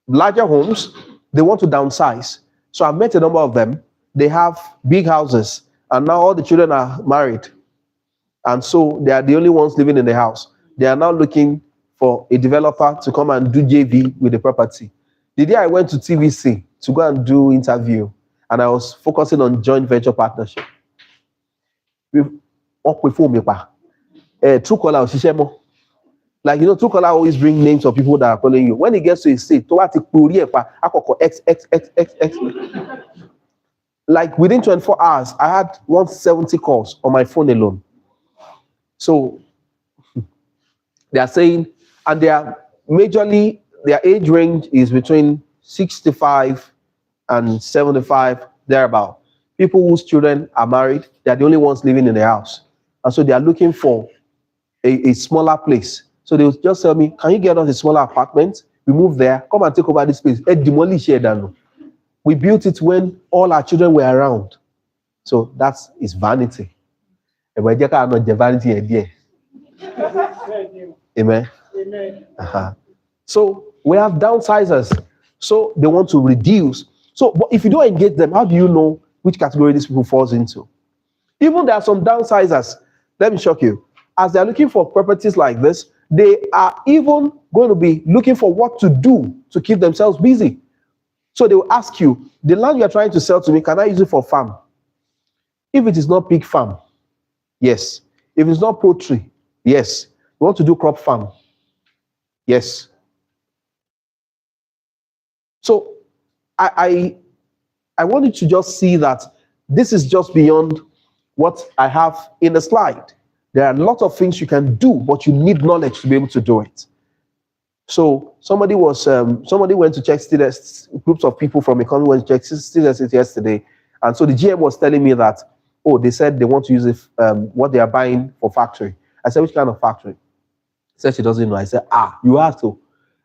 larger homes. They want to downsize. So I've met a number of them. They have big houses, and now all the children are married, and so they are the only ones living in the house. They are now looking for a developer to come and do JV with the property. The day I went to TVC to go and do interview, and I was focusing on joint venture partnership. Truecaller, like Truecaller always bring names of people that are calling you. When it gets to a state, X. Like within 24 hours, I had 170 calls on my phone alone. So they are saying, and they are majorly, their age range is between 65 and 75, thereabout. People whose children are married, they are the only ones living in the house. And so they are looking for a smaller place. So they will just tell me, can you get us a smaller apartment? We move there, come and take over this place. Demolish it. We built it when all our children were around. So that's his vanity. Amen. Amen. So we have downsizers. So they want to reduce. So but if you don't engage them, how do you know which category these people falls into. Even there are some downsizers. Let me shock you. As they're looking for properties like this, they are even going to be looking for what to do to keep themselves busy. So they will ask you, the land you are trying to sell to me, can I use it for farm? If it is not pig farm, yes. If it's not poultry, yes. You want to do crop farm? Yes. So I want you to just see that this is just beyond what I have in the slide. There are a lot of things you can do, but you need knowledge to be able to do it. So somebody went to check students, groups of people from economy went to check students yesterday, and so the GM was telling me that, oh, they said they want to use it, what they are buying for factory. I said, which kind of factory? He said she doesn't know. I said, you have to.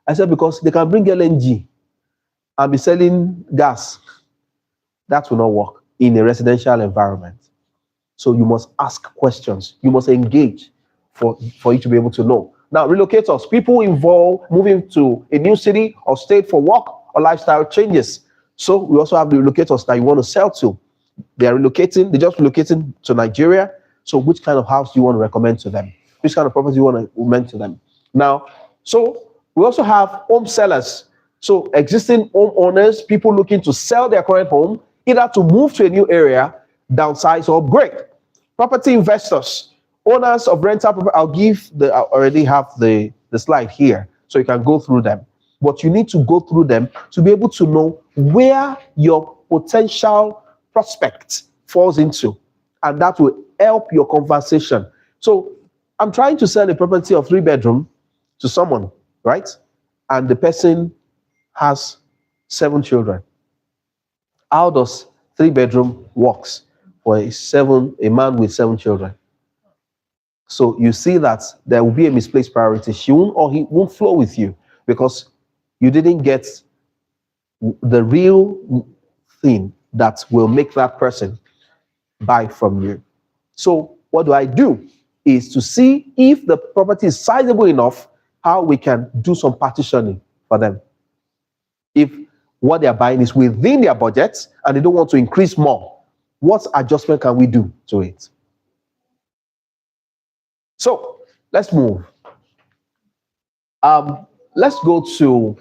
I said, because they can bring LNG and be selling gas. That will not work in a residential environment. So you must ask questions. You must engage for you to be able to know. Now, relocators, people involved moving to a new city or state for work or lifestyle changes. So we also have the relocators that you want to sell to. They are relocating, they're just relocating to Nigeria. So which kind of house do you want to recommend to them? Which kind of property do you want to recommend to them? Now, so we also have home sellers. So existing homeowners, people looking to sell their current home, either to move to a new area, downsize, or upgrade. Property investors, owners of rental property. I already have the slide here, so you can go through them. But you need to go through them to be able to know where your potential prospect falls into, and that will help your conversation. So I'm trying to sell a property of 3-bedroom to someone, right? And the person has 7 children. How does 3-bedroom works for a man with 7 children? So you see that there will be a misplaced priority. She won't, or he won't flow with you because you didn't get the real thing that will make that person buy from you. So what do I do is to see if the property is sizable enough, how we can do some partitioning for them. If what they're buying is within their budget and they don't want to increase more, what adjustment can we do to it? So let's move. Let's go to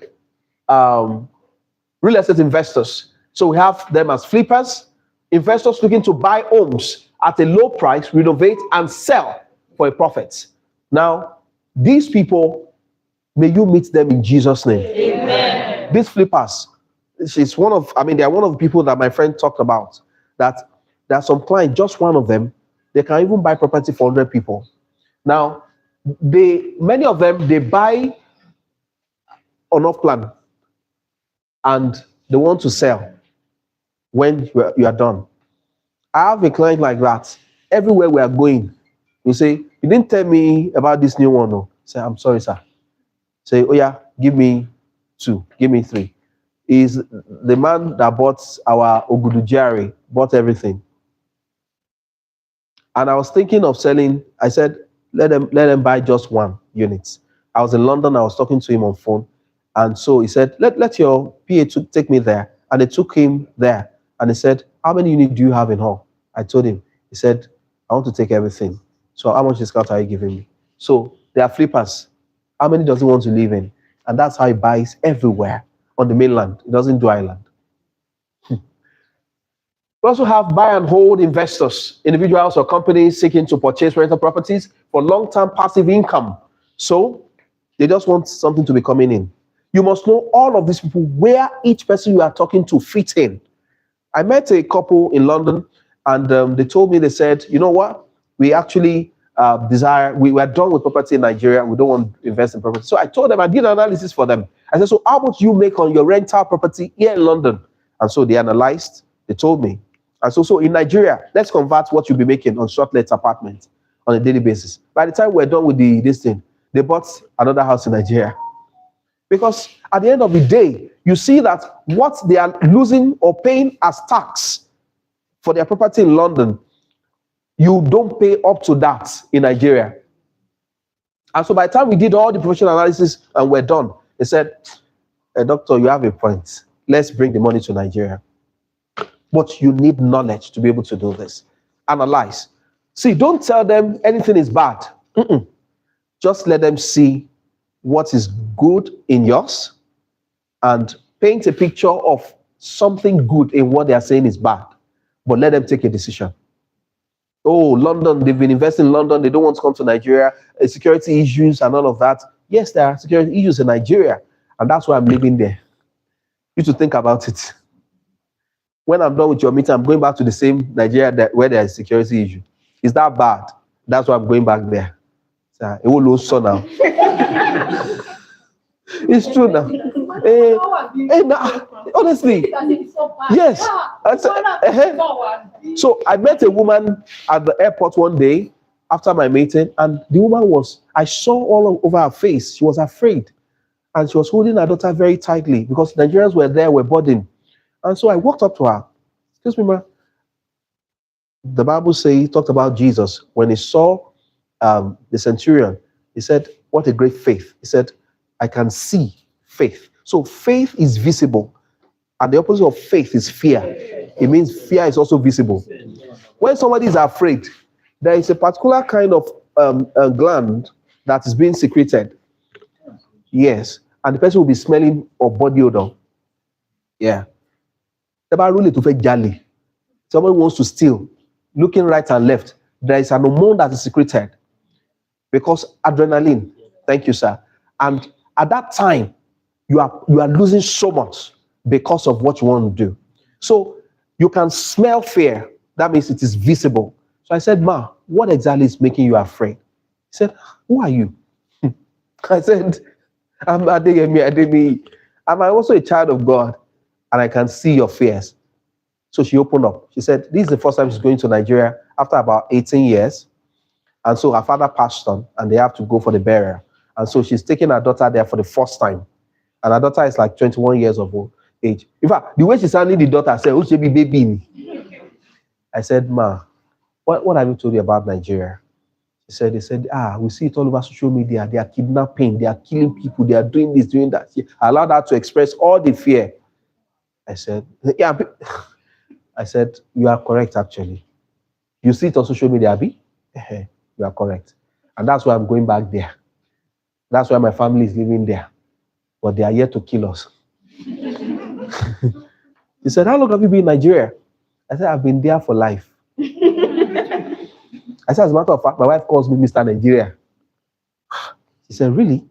real estate investors. So we have them as flippers, investors looking to buy homes at a low price, renovate, and sell for a profit. Now, these people, may you meet them in Jesus' name. Amen. These flippers, they're one of the people that my friend talked about, that there are some clients, just one of them, they can even buy property for 100 people. Now, many of them, they buy on off plan and they want to sell when you are done. I have a client like that. Everywhere we are going, you say, you didn't tell me about this new one. No. Say, I'm sorry, sir. Say, oh yeah, give me 2, give me 3. Is the man that bought our Ogudujari, bought everything. And I was thinking of selling. I said, let them buy just 1 unit. I was in London, I was talking to him on phone. And so he said, let your PA take me there. And they took him there. And he said, how many units do you have in hall? I told him. He said, I want to take everything. So how much discount are you giving me? So they are flippers. How many does he want to live in? And that's how he buys everywhere on the mainland. He doesn't do island. We also have buy and hold investors, individuals or companies seeking to purchase rental properties for long-term passive income. So they just want something to be coming in. You must know all of these people, where each person you are talking to fit in. I met a couple in London, and they told me, they said, you know what? We actually we were done with property in Nigeria. We don't want to invest in property. So I told them, I did an analysis for them. I said, so how much you make on your rental property here in London? And so they analyzed, they told me. And so in Nigeria, let's convert what you'll be making on short-let apartments on a daily basis. By the time we're done with this thing, they bought another house in Nigeria. Because at the end of the day, you see that what they are losing or paying as tax for their property in London, you don't pay up to that in Nigeria. And so by the time we did all the professional analysis and we're done, they said, hey, doctor, you have a point. Let's bring the money to Nigeria. But you need knowledge to be able to do this. Analyze. See, don't tell them anything is bad. Just let them see what is good in yours and paint a picture of something good in what they are saying is bad. But let them take a decision. Oh, London, they've been investing in London. They don't want to come to Nigeria. Security issues and all of that. Yes, there are security issues in Nigeria. And that's why I'm living there. You should think about it. When I'm done with your meeting, I'm going back to the same Nigeria where there is security issue. Is that bad? That's why I'm going back there. It will lose so now. It's true now. Honestly, yes. So I met a woman at the airport one day after my meeting, and the woman I saw all over her face, she was afraid. And she was holding her daughter very tightly because Nigerians were there, were boarding. And so I walked up to her. Excuse me, ma. The Bible talked about Jesus. When he saw the centurion, he said, what a great faith. He said, I can see faith. So faith is visible. And the opposite of faith is fear. It means fear is also visible. When somebody is afraid, there is a particular kind of gland that is being secreted. Yes. And the person will be smelling of body odor. Yeah. Someone wants to steal, looking right and left. There is an hormone that is secreted because adrenaline. Thank you, sir. And at that time, you are losing so much because of what you want to do. So you can smell fear. That means it is visible. So I said, ma, what exactly is making you afraid? He said, who are you? I said, I'm Adeyemi Adeniyi. I'm also a child of God, and I can see your fears. So she opened up. She said, this is the first time she's going to Nigeria after about 18 years. And so her father passed on, and they have to go for the burial. And so she's taking her daughter there for the first time. And her daughter is like 21 years of age. In fact, the way she's handling the daughter, said, oh, she be baby. I said, ma, what have you told you about Nigeria? They said, we see it all over social media. They are kidnapping, they are killing people, they are doing this, doing that. I allowed her to express all the fear. I said, yeah. I said, you are correct, actually. You see it on social media, Abi? You are correct. And that's why I'm going back there. That's why my family is living there. But they are yet to kill us. He said, how long have you been in Nigeria? I said, I've been there for life. I said, as a matter of fact, my wife calls me Mr. Nigeria. She said, really?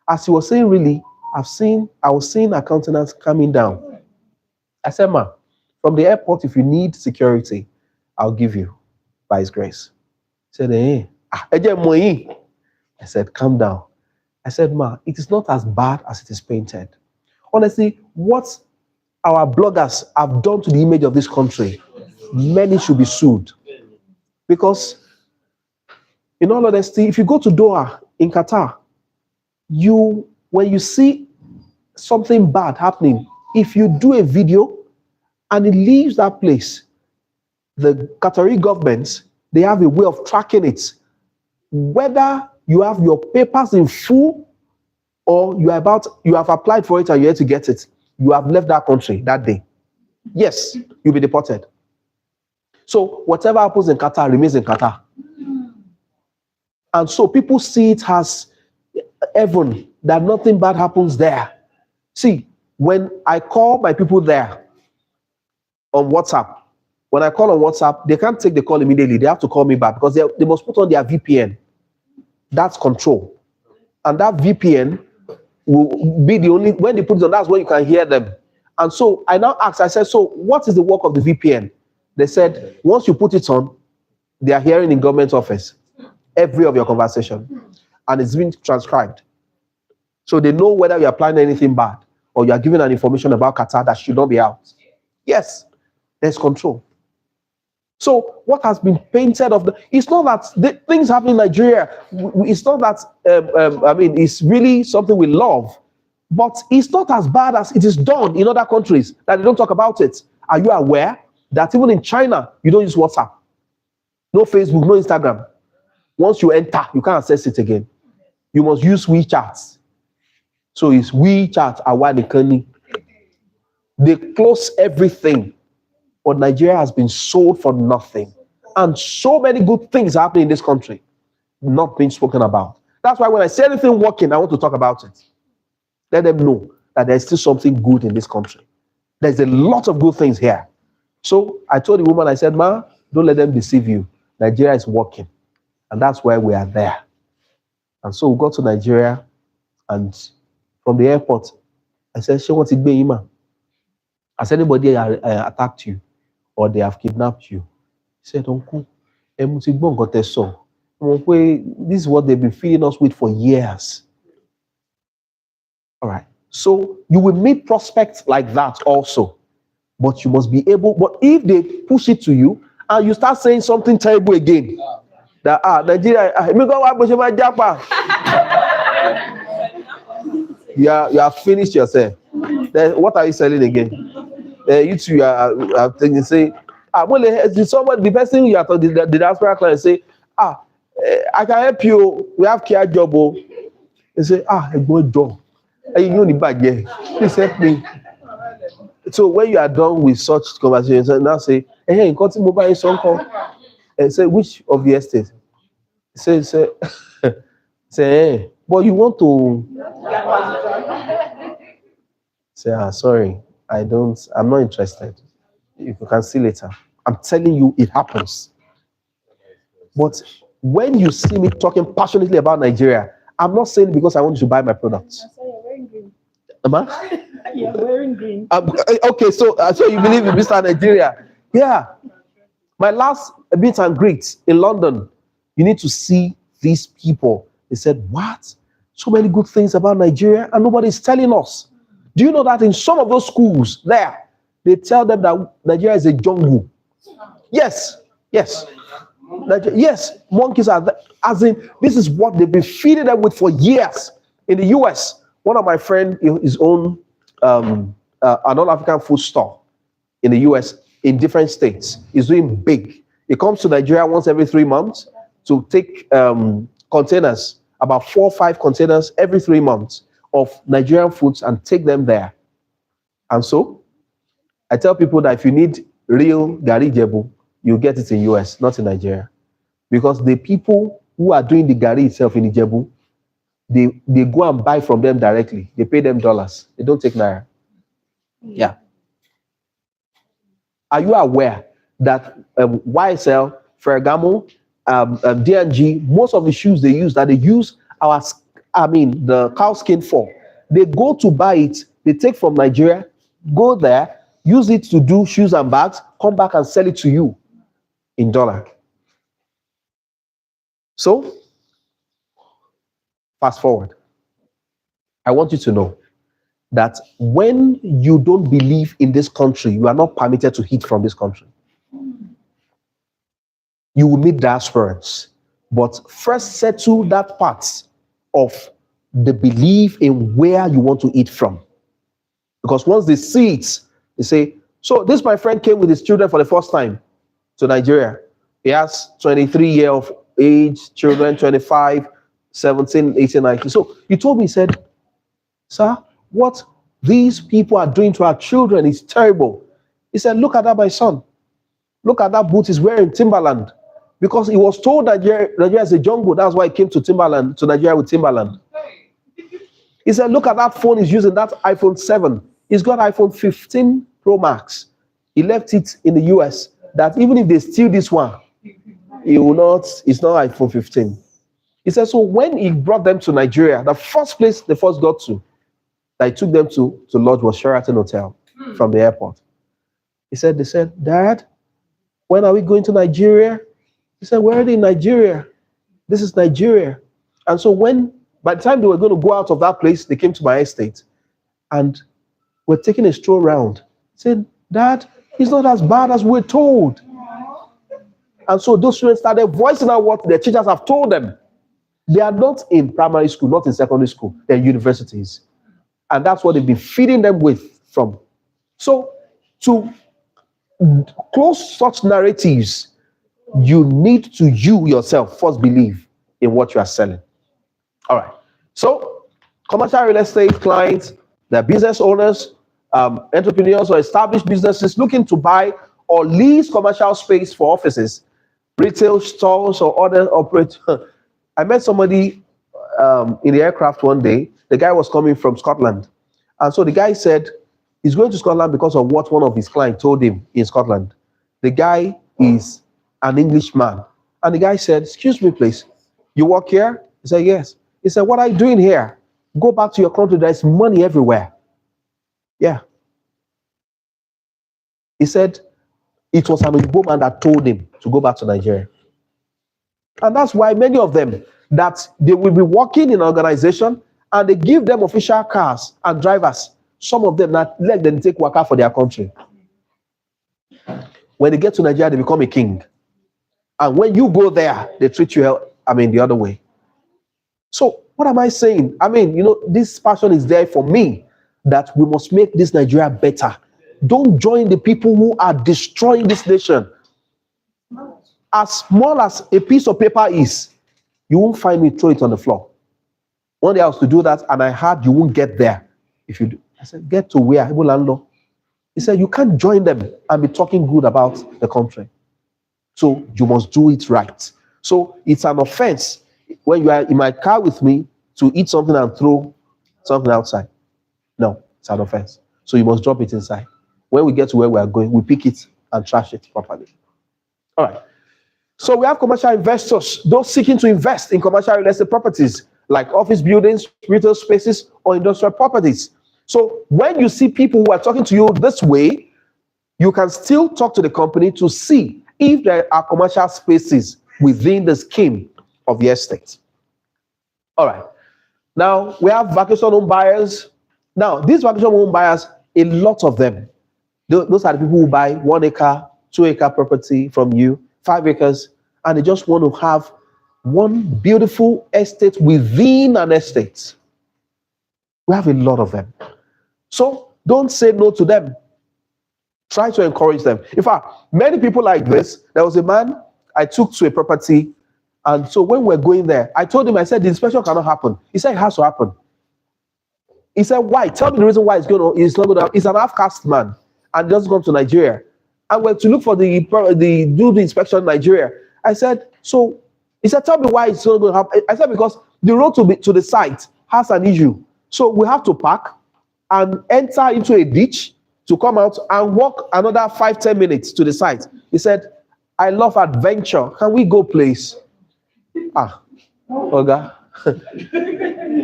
As she was saying, really, I was seeing her countenance coming down. I said, ma, from the airport, if you need security, I'll give you by his grace. She said, I said, calm down. I said, ma, it is not as bad as it is painted. Honestly, what our bloggers have done to the image of this country, many should be sued. Because, in all honesty, if you go to Doha in Qatar, when you see something bad happening, if you do a video and it leaves that place, the Qatari governments, they have a way of tracking it. Whether you have your papers in full or you have applied for it and you're here to get it, you have left that country that day. Yes, you'll be deported. So whatever happens in Qatar remains in Qatar. And so people see it as heaven, that nothing bad happens there. See, when I call my people there on WhatsApp, when I call on WhatsApp, they can't take the call immediately. They have to call me back because they must put on their VPN. That's control. And that VPN will be the only, when they put it on, that's when you can hear them. And so I now asked, I said, so what is the work of the VPN? They said, once you put it on, they are hearing in government office every of your conversation. And it's been transcribed. So they know whether you are planning anything bad or you are giving an information about Qatar that should not be out. Yes, there's control. So what has been painted it's not that the things happen in Nigeria. It's not that, it's really something we love, but it's not as bad as it is done in other countries that they don't talk about it. Are you aware that even in China, you don't use WhatsApp? No Facebook, no Instagram. Once you enter, you can't access it again. You must use WeChat. So it's WeChat, Awadekani. They close everything but Nigeria has been sold for nothing. And so many good things happening in this country, not being spoken about. That's why when I say anything working, I want to talk about it. Let them know that there's still something good in this country. There's a lot of good things here. So I told the woman, I said, ma, don't let them deceive you. Nigeria is working. And that's why we are there. And so we got to Nigeria, and from the airport, I said, she wants to be ima. Has anybody attacked you or they have kidnapped you? He said, Uncle, this is what they've been feeding us with for years. All right. So you will meet prospects like that also. But you must be able, but if they push it to you and you start saying something terrible again, that Nigeria, you have finished yourself. Then what are you selling again? You two are thinking, say, somebody, the person you are talking, the diaspora client say, I can help you. We have care job. They say, a good job. You know the bad, yeah. Please help me. So when you are done with such conversations, now say, hey, got to mobile phone call. And say, which of the estates? Say, hey, but you want to say, sorry, I'm not interested. If you can see later. I'm telling you, it happens. But when you see me talking passionately about Nigeria, I'm not saying it because I want you to buy my products. You're wearing green. Am You're wearing green. Okay, so you believe in Mr. Nigeria? Yeah. My last meet and greet in London, you need to see these people. They said, what? So many good things about Nigeria and nobody's telling us. Do you know that in some of those schools there, they tell them that Nigeria is a jungle? Yes. Yes, monkeys are there. As in, this is what they've been feeding them with for years. In the US, one of my friends, his own an all-African food store in the US in different states. Is doing big. He comes to Nigeria once every 3 months to take containers, about 4 or 5 containers every 3 months of Nigerian foods and take them there. And so I tell people that if you need real Gari Jebu, you get it in US, not in Nigeria. Because the people who are doing the Gari itself in Ijebu, they go and buy from them directly. They pay them dollars. They don't take Naira. Yeah. Are you aware that YSL, Ferragamo, D&G, most of the shoes they use, that they use the cow skin for, they go to buy it, they take from Nigeria, go there, use it to do shoes and bags, come back and sell it to you in dollar. So, fast forward. I want you to know that when you don't believe in this country, you are not permitted to eat from this country. You will meet diasporans, but first settle that part of the belief in where you want to eat from. Because once they see it, they say, so this my friend came with his children for the first time to Nigeria. He has 23 years of age, children 25, 17, 18, 19. So he told me, he said, sir, what these people are doing to our children is terrible. He said, look at that, my son. Look at that boot he's wearing, Timberland. Because he was told that Nigeria is a jungle. That's why he came to Nigeria with Timberland. He said, look at that phone he's using, that iPhone 7. He's got iPhone 15 Pro Max. He left it in the US, that even if they steal this one, it's not iPhone 15. He said, so when he brought them to Nigeria, the first place they first got to, that he took them to lodge was Sheraton Hotel from the airport. They said, Dad, when are we going to Nigeria? He said, we're already in Nigeria. This is Nigeria. And so by the time they were going to go out of that place, they came to my estate and were taking a stroll around. He said, Dad, it's not as bad as we're told. And so those students started voicing out what their teachers have told them. They are not in primary school, not in secondary school, they're in universities. And that's what they've been feeding them with from. So to close such narratives, you need to yourself first believe in what you are selling. All right. So commercial real estate clients, they're business owners, entrepreneurs or established businesses looking to buy or lease commercial space for offices, retail stores, or other operate. I met somebody in the aircraft one day. The guy was coming from Scotland. And so the guy said he's going to Scotland because of what one of his clients told him in Scotland. The guy is an Englishman. And the guy said, excuse me, please, you work here? He said, yes. He said, what are you doing here? Go back to your country. There's money everywhere. Yeah. He said it was an Igbo man that told him to go back to Nigeria. And that's why many of them, that they will be working in an organization and they give them official cars and drivers. Some of them not let them take worker for their country. When they get to Nigeria, they become a king. And when you go there, they treat you, the other way. So what am I saying? This passion is there for me that we must make this Nigeria better. Don't join the people who are destroying this nation. As small as a piece of paper is, you won't find me throw it on the floor. One day I was to do that, and I heard you won't get there if you do. I said, get to where? He said, you can't join them and be talking good about the country. So you must do it right. So it's an offense when you are in my car with me to eat something and throw something outside. No, it's an offense. So you must drop it inside. When we get to where we are going, we pick it and trash it properly. All right. So we have commercial investors, those seeking to invest in commercial real estate properties like office buildings, retail spaces, or industrial properties. So when you see people who are talking to you this way, you can still talk to the company to see if there are commercial spaces within the scheme of the estate. All right. Now, we have vacation home buyers. Now, these vacation home buyers, a lot of them, those are the people who buy 1 acre, 2 acre property from you, 5 acres, and they just want to have one beautiful estate within an estate. We have a lot of them. So don't say no to them. Try to encourage them. In fact, many people like this. There was a man I took to a property, and so when we're going there, I told him, I said, the inspection cannot happen. He said, it has to happen. He said, why? Tell me the reason why it's not going to happen. He's an half-caste man and doesn't come to Nigeria. And we're to look for do the inspection in Nigeria. I said, so he said, tell me why it's not going to happen. I said, because the road to the site has an issue. So we have to park and enter into a ditch to come out and walk another 5-10 minutes to the site. He said, I love adventure. Can we go, please? Oga.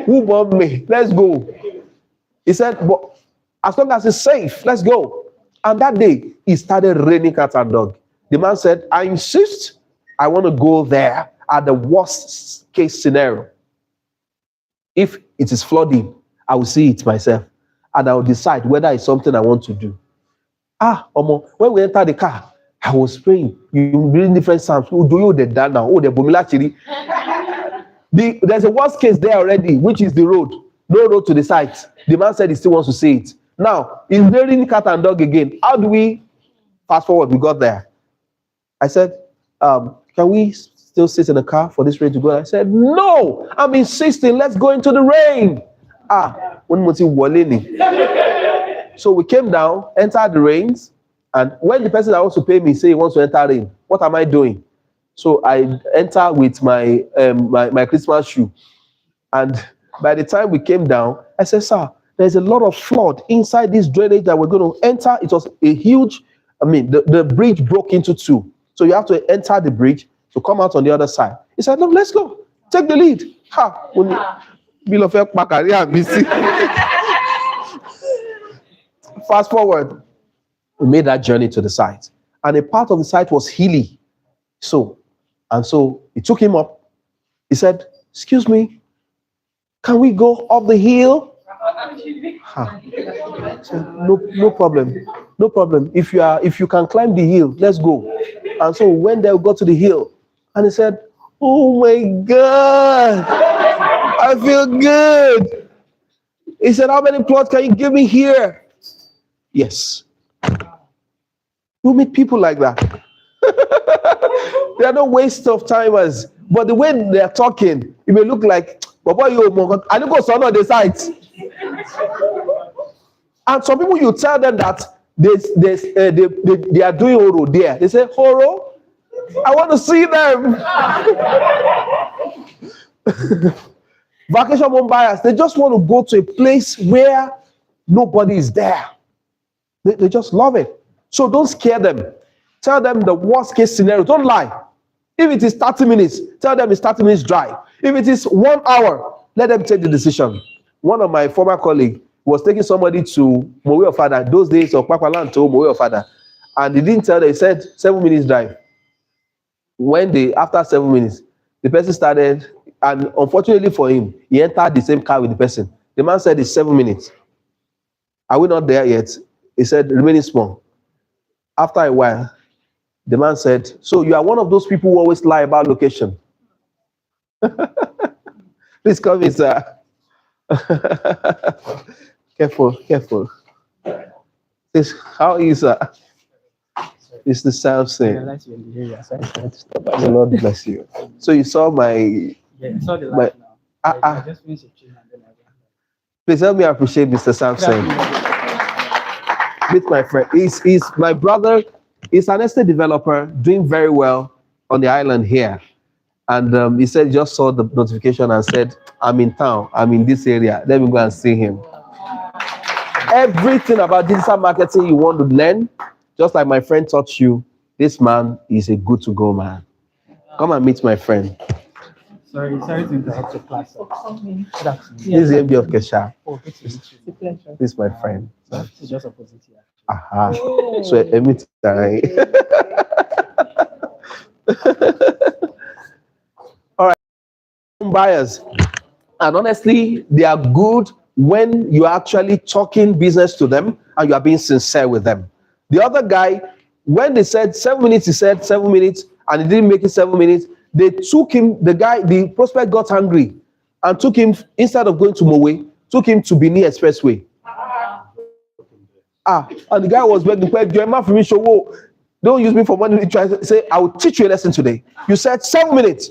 Who bought me? Let's go. He said, but as long as it's safe, let's go. And that day, it started raining cat and dog. The man said, I insist, I want to go there at the worst case scenario. If it is flooding, I will see it myself. And I will decide whether it's something I want to do. When we enter the car, I was praying. You reading different psalms. Oh, do you the done now? Oh, the bomila chiri. There's a worst case there already, which is the road. No road to the site. The man said he still wants to see it. Now, it's raining cat and dog again. How do we fast forward? We got there. I said, can we still sit in the car for this rain to go? I said, no, I'm insisting. Let's go into the rain. So we came down, entered the rains, and when the person that wants to pay me say he wants to enter rain, what am I doing? So I enter with my my Christmas shoe, and by the time we came down, I said, sir, there's a lot of flood inside this drainage that we're going to enter. It was a huge, the bridge broke into two, so you have to enter the bridge to come out on the other side. He said, no, let's go, take the lead. Fast forward, we made that journey to the site, and a part of the site was hilly. So he took him up. He said, excuse me, can we go up the hill? Said, no problem. No problem. If you can climb the hill, let's go. And so when they got to the hill, and he said, oh my God, I feel good. He said, how many plots can you give me here? Yes. You meet people like that. They are no waste of timers. But the way they are talking, it may look like, I don't go on the site. And some people, you tell them that they are doing horo there. They say, horo, I want to see them. Vacation home buyers, they just want to go to a place where nobody is there. They just love it. So don't scare them. Tell them the worst case scenario. Don't lie. If it is 30 minutes, tell them it's 30 minutes drive. If it is 1 hour, let them take the decision. One of my former colleagues was taking somebody to Mowe Ofada, those days of Kwakwalan to Mowe Ofada, and he didn't tell them, he said 7 minutes drive. After 7 minutes, the person started, and unfortunately for him, he entered the same car with the person. The man said it's 7 minutes. Are we not there yet? He said, remaining small. After a while, the man said, so you are one of those people who always lie about location. Please come in, sir. Careful. This, how is that? It's the same thing. The Lord bless you. So you saw my. Yeah, I saw the light now. I just finished a tune and then I went. Please help me appreciate Mr. Samson. Meet my friend. He's my brother. He's an estate developer doing very well on the island here. And he said he just saw the notification and said, I'm in town. I'm in this area. Let me go and see him. Everything about digital marketing you want to learn, just like my friend taught you, this man is a good to go man. Come and meet my friend. Sorry to interrupt your class. This is the MD of Kesha. Oh, good to meet you. This is my friend. It's just opposite here. Aha. So meet all right. Buyers. And honestly, they are good when you are actually talking business to them and you are being sincere with them. The other guy, when they said 7 minutes, he said 7 minutes, and he didn't make it 7 minutes. They took him, the prospect got angry and took him, instead of going to Mowe, took him to Benin Expressway. And the guy was begging, don't use me for money. Try to say, I will teach you a lesson today. You said 7 minutes.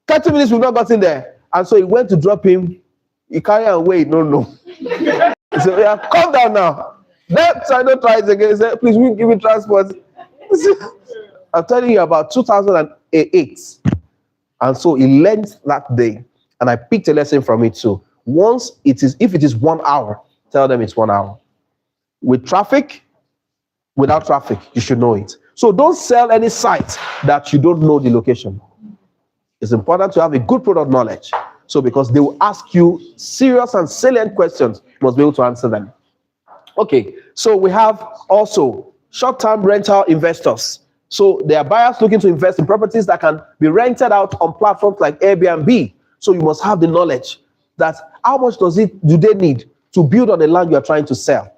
30 minutes we've not gotten there. And so he went to drop him. He carried away. No. He said, yeah, calm down now. That I don't try it again. He said, please, we give me transport. I'm telling you about 2008. And so he learned that day. And I picked a lesson from it too. If it is 1 hour, tell them it's 1 hour. With traffic, without traffic, you should know it. So don't sell any site that you don't know the location. It's important to have a good product knowledge. So because they will ask you serious and salient questions, you must be able to answer them. Okay, so we have also short-term rental investors. So there are buyers looking to invest in properties that can be rented out on platforms like Airbnb. So you must have the knowledge that how much do they need to build on the land you are trying to sell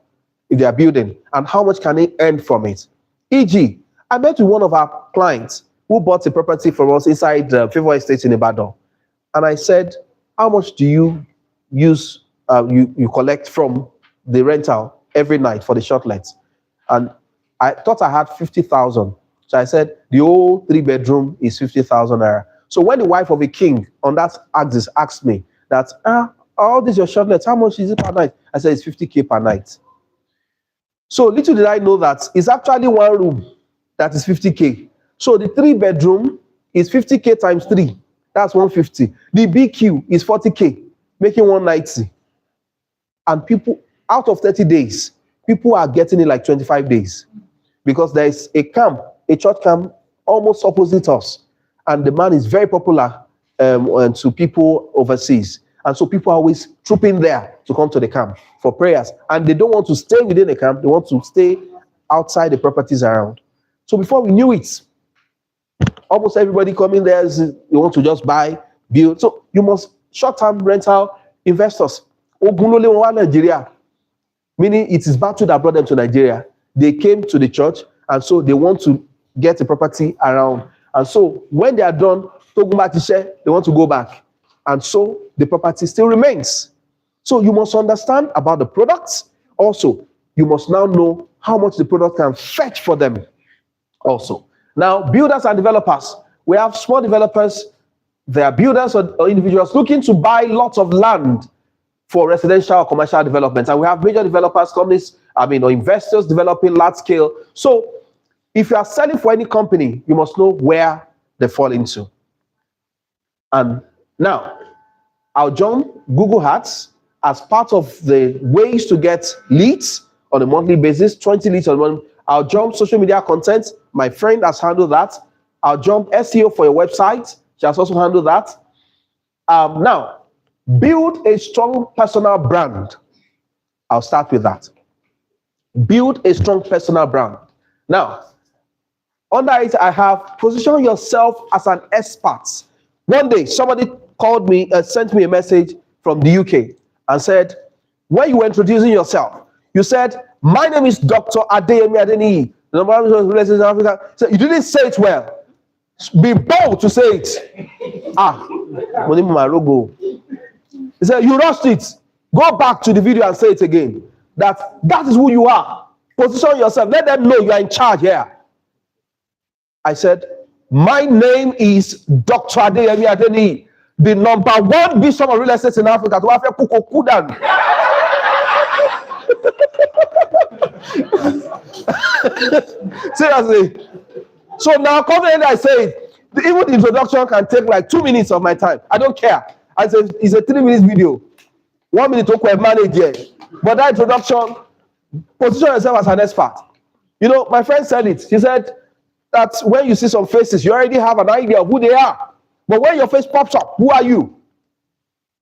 if they are building, and how much can they earn from it. E.g., I met with one of our clients who bought a property from us inside Favor Estate in Ibadan. And I said, how much do you use, you collect from the rental every night for the short lets? And I thought I had 50,000. So I said, the whole 3-bedroom is 50,000 naira. So when the wife of a king on that axis asked me that, all these your short lets, how much is it per night? I said, it's 50K per night. So little did I know that it's actually one room that is 50K. So the 3-bedroom is 50K times 3. That's 150. The BQ is 40K, making 190. And people, out of 30 days, people are getting it like 25 days. Because there is a camp, a church camp, almost opposite us. And the man is very popular to people overseas. And so people are always trooping there to come to the camp for prayers. And they don't want to stay within the camp. They want to stay outside the properties around. So before we knew it, almost everybody coming there, you want to just buy, build. So you must short-term rental investors. Nigeria, meaning it is battle that brought them to Nigeria. They came to the church, and so they want to get a property around. And so when they are done, they want to go back. And so the property still remains. So you must understand about the products. Also, you must now know how much the product can fetch for them. Also, now builders and developers. We have small developers. They are builders or individuals looking to buy lots of land for residential or commercial developments. And we have major developers, companies or investors developing large scale. So if you are selling for any company, you must know where they fall into. And now, I'll join Google Ads as part of the ways to get leads on a monthly basis, 20 leads on one. I'll jump social media content. My friend has handled that. I'll jump SEO for your website. She has also handled that. Now, build a strong personal brand. I'll start with that. Build a strong personal brand. Now, under it, I have position yourself as an expert. One day, somebody called me, sent me a message from the UK and said, when you were introducing yourself, you said, my name is Dr. Adeyemi Adeniyi. The number of relations in Africa. So you didn't say it well. Be bold to say it. He said, you rushed it. Go back to the video and say it again. That is who you are. Position yourself. Let them know you are in charge here. I said, my name is Dr. Adeyemi Adeniyi, the number one bishop of real estate in Africa. To have a kukokudan. Seriously. So now, confidently, I say it. Even the introduction can take like 2 minutes of my time. I don't care. I said it's a 3 minutes video. 1 minute to manage here. But that introduction, position yourself as an expert. My friend said it. She said that when you see some faces, you already have an idea of who they are. But when your face pops up, who are you?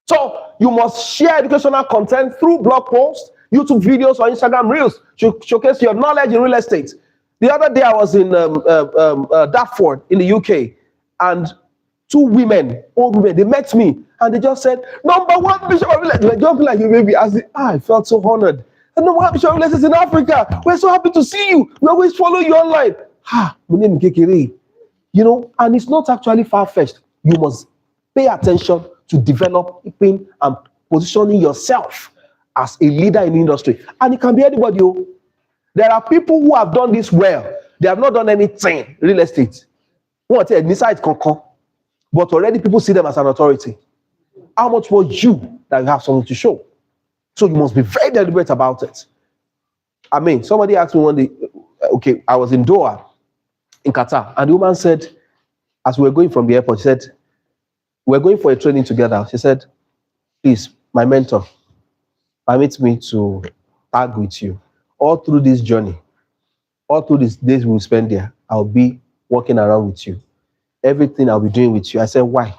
So you must share educational content through blog posts, YouTube videos, or Instagram Reels to showcase your knowledge in real estate. The other day I was in Dartford in the UK, and 2 women, old women, they met me and they just said, number one bishop of real estate. Like, don't be like you, baby. I felt so honored. And number one bishop of real estate in Africa. We're so happy to see you. We always follow you online. My name is Kekere. And it's not actually far-fetched. You must pay attention to developing and positioning yourself as a leader in the industry. And it can be anybody. There are people who have done this well. They have not done anything real estate. But already people see them as an authority. How much more you that you have something to show? So you must be very deliberate about it. Somebody asked me one day, I was in Doha, in Qatar, and the woman said, as we were going from the airport, she said, we're going for a training together. She said, please, my mentor, permit me to tag with you. All through this journey, all through these days we'll spend there, I'll be walking around with you. Everything I'll be doing with you. I said, why?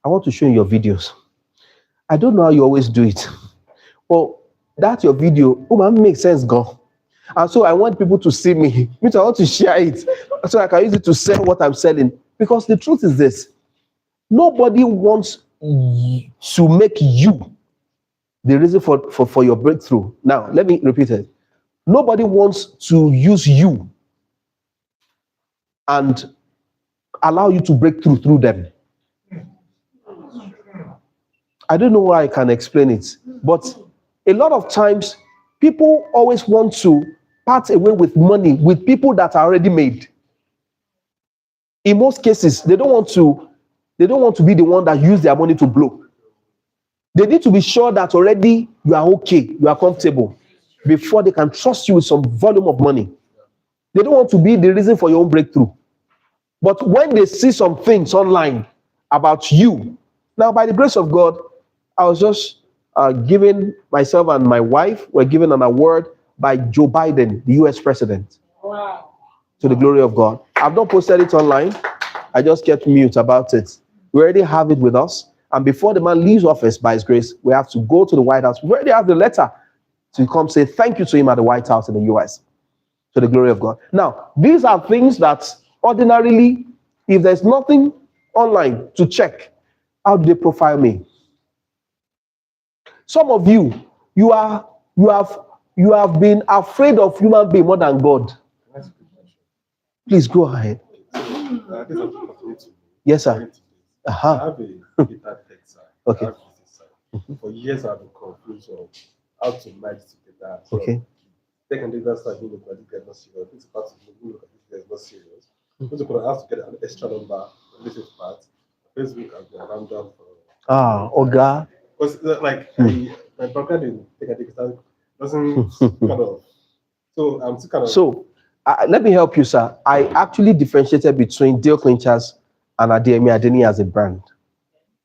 I want to show you your videos. I don't know how you always do it. Well, that's your video. Makes sense, God. And so I want people to see me. I want to share it so I can use it to sell what I'm selling. Because the truth is this. Nobody wants to make you the reason for your breakthrough. Now, let me repeat it. Nobody wants to use you and allow you to break through them. I don't know why I can explain it, but a lot of times people always want to part away with money with people that are already made. In most cases, they don't want to be the one that use their money to blow. They need to be sure that already you are okay, you are comfortable, before they can trust you with some volume of money. They don't want to be the reason for your own breakthrough. But when they see some things online about you, now by the grace of God, I was just giving myself and my wife were given an award by Joe Biden, the US president. Wow. To the glory of God. I've not posted it online. I just kept mute about it. We already have it with us. And before the man leaves office by his grace, we have to go to the White House. We already have the letter to come say thank you to him at the White House in the US. To the glory of God. Now, these are things that ordinarily, if there's nothing online to check, how do they profile me? Some of you have been afraid of human being more than God. Please go ahead. Yes, sir. I have a data tech side. Okay. I have a business side. For years, I've been confused of how to merge together. So Okay. tech and data side, look at this guy not serious. This part of look at this guy not serious. So I have to get an extra number. This is part. Facebook has been random for. Oga. Because my background in tech and data doesn't kind of So I'm still kind of. So let me help you, sir. I actually differentiated between Deal Clinchers and Adeyemi Adeniyi as a brand.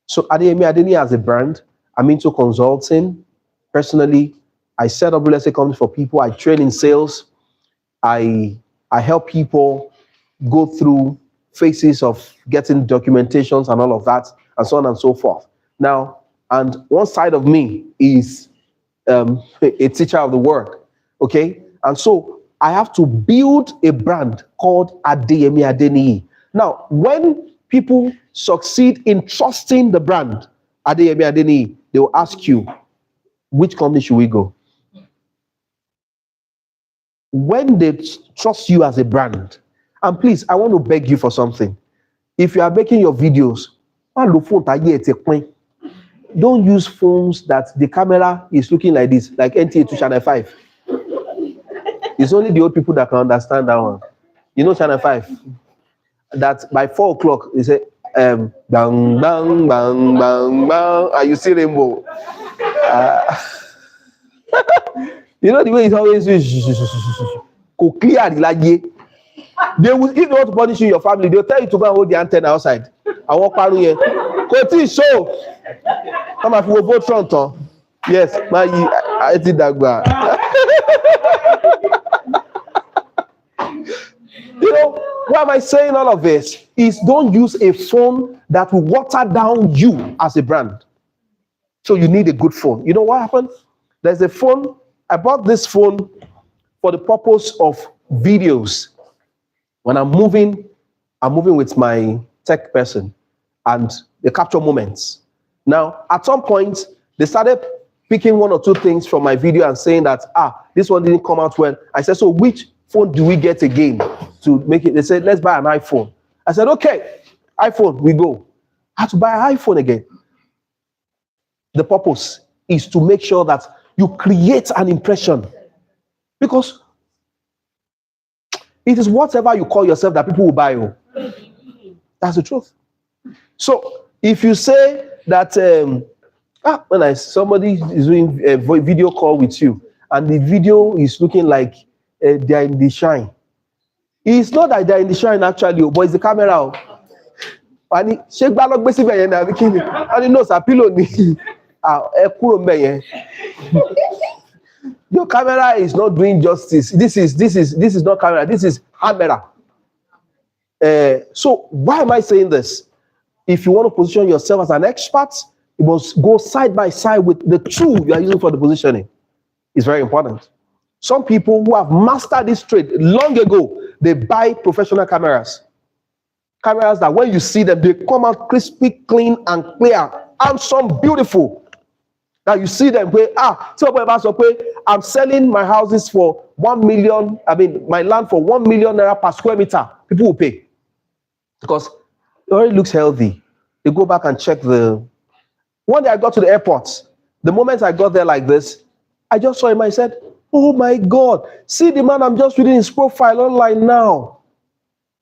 So Adeyemi Adeniyi as a brand, I'm into consulting. Personally, I set up real estate companies for people. I train in sales. I help people go through phases of getting documentations and all of that, and so on and so forth. Now, and one side of me is a teacher of the word, okay? And so I have to build a brand called Adeyemi Adeniyi. Now, when people succeed in trusting the brand Adeyemi Adeniyi, they will ask you, which company should we go? When they trust you as a brand, and please, I want to beg you for something. If you are making your videos, don't use phones that the camera is looking like this, like NTA to Channel 5. It's only the old people that can understand that one. You know Channel 5? That by 4 o'clock, they say, bang, bang, bang, bang, bang, and you see rainbow. You know the way it's always clear. They will, if they want to punish you in your family, they'll tell you to go and hold the antenna outside. I walk around here. Show. Come on, we vote front. Yes, I did that. You know, why am I saying all of this? Is don't use a phone that will water down you as a brand. So you need a good phone. You know what happened? There's a phone. I bought this phone for the purpose of videos. When I'm moving with my tech person and they capture moments. Now, at some point, they started picking 1 or 2 things from my video and saying that, this one didn't come out well. I said, so which phone do we get again to make it? They said, let's buy an iPhone. I said, okay, iPhone, we go. I had to buy an iPhone again. The purpose is to make sure that you create an impression. Because it is whatever you call yourself that people will buy you. That's the truth. So if you say that when somebody is doing a video call with you and the video is looking like they're in the shine, it's not that they're in the shine actually, but it's the camera. And your camera is not doing justice. This is not camera. This is camera. So why am I saying this? If you want to position yourself as an expert, you must go side by side with the tool you are using for the positioning. It's very important. Some people who have mastered this trade long ago, they buy professional cameras. Cameras that when you see them, they come out crispy, clean, and clear, and some beautiful. Now you see them where I'm selling my houses for 1 million. I mean my land for 1 million naira per square meter. People will pay because it already looks healthy. They go back and check the. One day I got to the airport. The moment I got there like this, I just saw him. I said, "Oh my God! See the man. I'm just reading his profile online now."